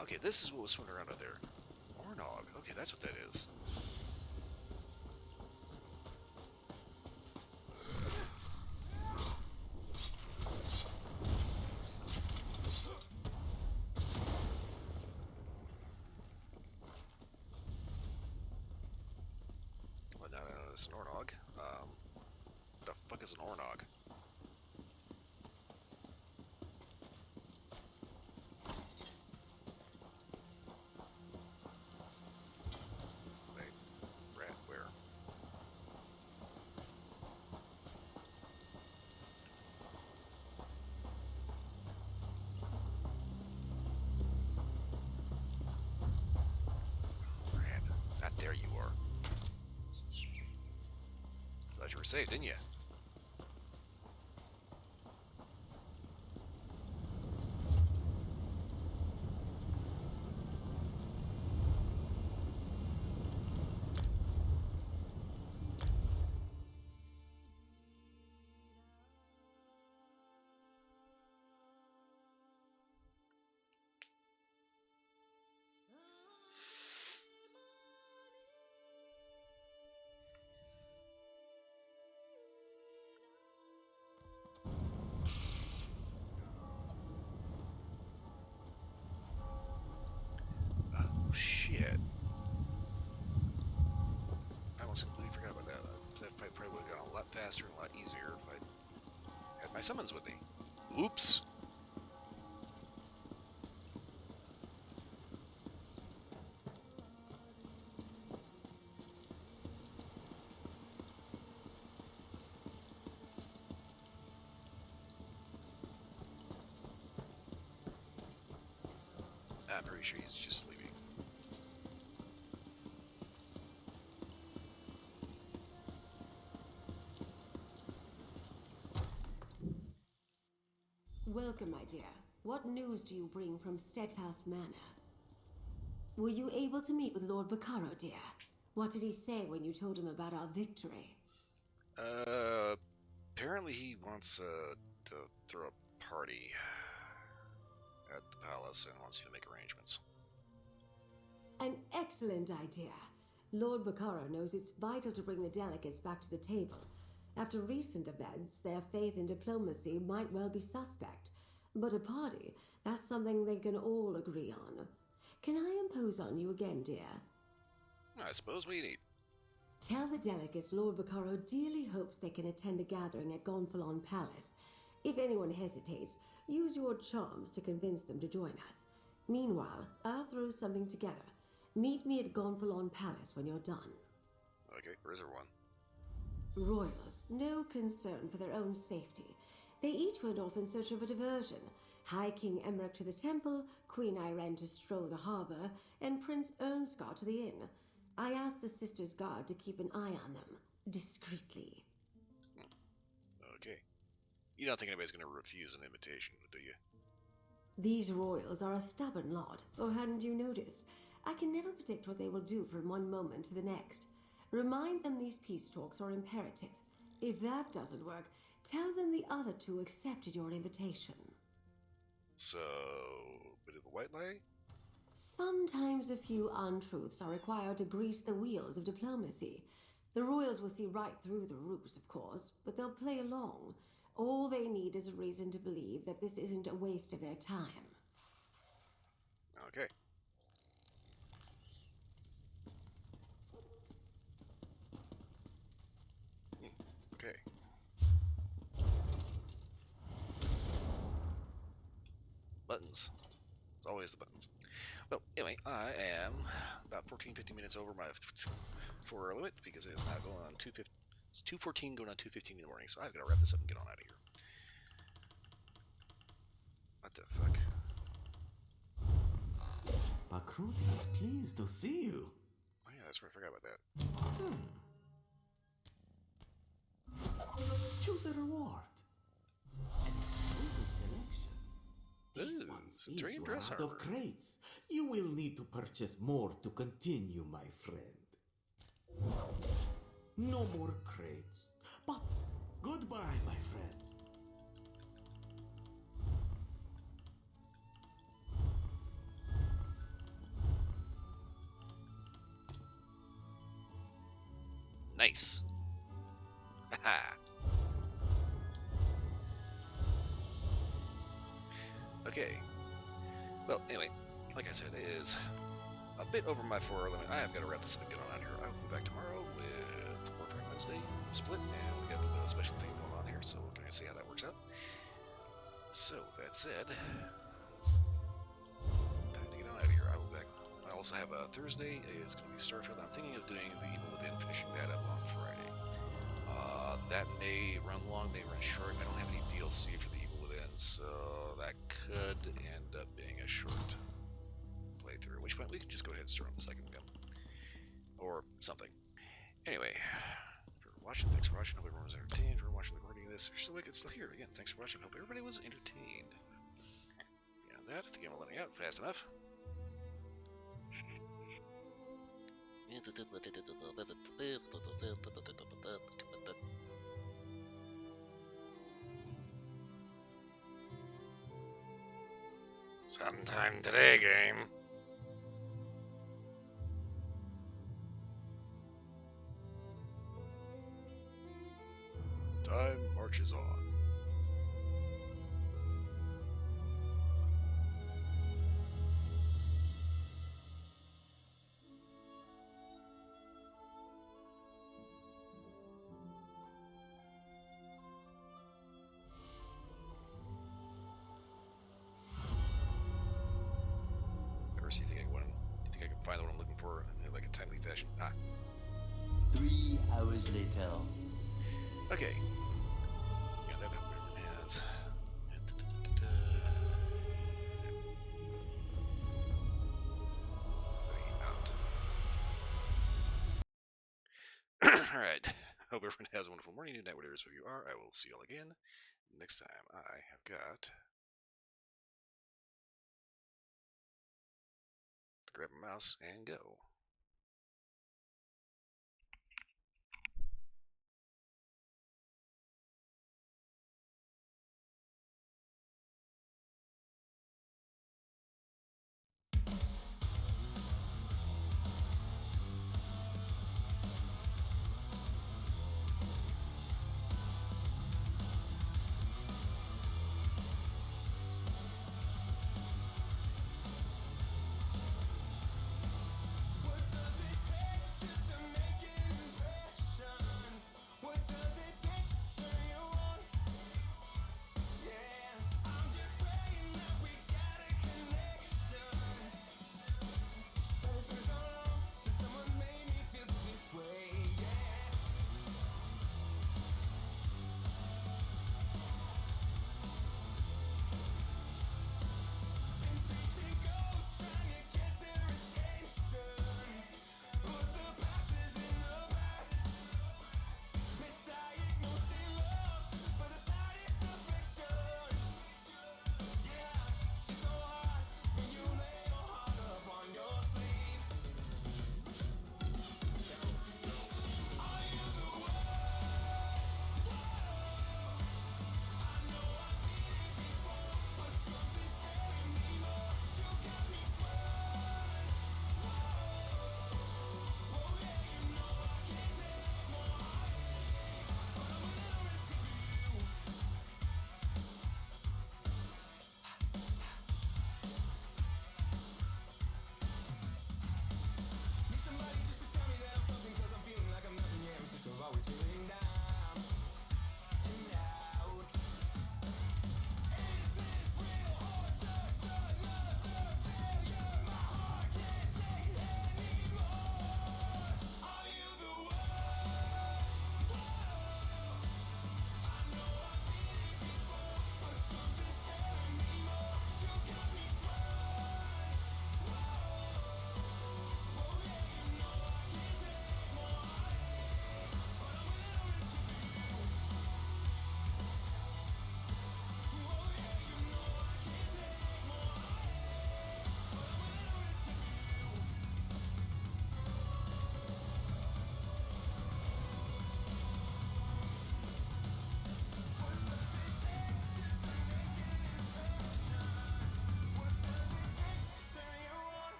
Okay, this is what was swimming around out there. Ornog. Okay, that's what that is. Well, now that I know this is an Ornog. What the fuck is an Ornog? There you are. Thought you were safe, didn't you? My summons with me. Oops. I'm pretty sure he's just sleeping. Welcome, my dear. What news do you bring from Steadfast Manor? Were you able to meet with Lord Bacaro, dear? What did he say when you told him about our victory? Apparently he wants to throw a party at the palace and wants you to make arrangements. An excellent idea. Lord Bacaro knows it's vital to bring the delegates back to the table. After recent events, their faith in diplomacy might well be suspect. But a party, that's something they can all agree on. Can I impose on you again, dear? I suppose what do you need? Tell the delegates Lord Bacaro dearly hopes they can attend a gathering at Gonfalon Palace. If anyone hesitates, use your charms to convince them to join us. Meanwhile, I'll throw something together. Meet me at Gonfalon Palace when you're done. Okay, where's everyone? Royals, no concern for their own safety. They each went off in search of a diversion. High King Emmerich to the temple, Queen Irene to stroll the harbor, and Prince Ernskar to the inn. I asked the Sisters' Guard to keep an eye on them, discreetly. Okay. You don't think anybody's going to refuse an invitation, do you? These royals are a stubborn lot, or hadn't you noticed? I can never predict what they will do from one moment to the next. Remind them these peace talks are imperative. If that doesn't work, tell them the other two accepted your invitation. So, bit of a white lie? Sometimes a few untruths are required to grease the wheels of diplomacy. The royals will see right through the ruse, of course, but they'll play along. All they need is a reason to believe that this isn't a waste of their time. Okay. Okay. Buttons. It's always the buttons. Well, anyway, I am about 14-15 minutes over my 4-hour limit because it is now going on 2:15. It's 2:14 going on 2:15 in the morning, so I've got to wrap this up and get on out of here. What the fuck? Bakruti is pleased to see you. Oh yeah, that's right, I forgot about that. Choose a reward. An exquisite selection. This Ooh, one some sees dream you dress are out armor. of crates. You will need to purchase more to continue, my friend. No more crates. But goodbye, my friend. Nice. Haha. Okay. Well, anyway, like I said, it is a bit over my 4-hour limit. I have got to wrap this up and get on out of here. I will be back tomorrow with Warframe Wednesday Split, and we got a little bit of a special thing going on here, so we're going to see how that works out. So, that said, time to get on out of here. I will be back. I also have a Thursday. It's going to be Starfield. I'm thinking of doing the Evil Within, finishing that up on Friday. That may run long, may run short. I don't have any DLC for the Evil Within, so that could end up being a short playthrough. At which point we can just go ahead and start on the second gun. Or something. Anyway, for watching, thanks for watching. Hope everyone was entertained. For watching the recording of this. If you're still awake, it's still here. Again, thanks for watching. Hope everybody was entertained. Beyond that, the game will let me out fast enough. Sometime today, game. Time marches on. timely fashion. Ah. 3 hours later. Okay. Yeah, that everyone has. Alright. Hope everyone has a wonderful morning, night, whatever you are. I will see you all again next time. I have got to grab a mouse and go.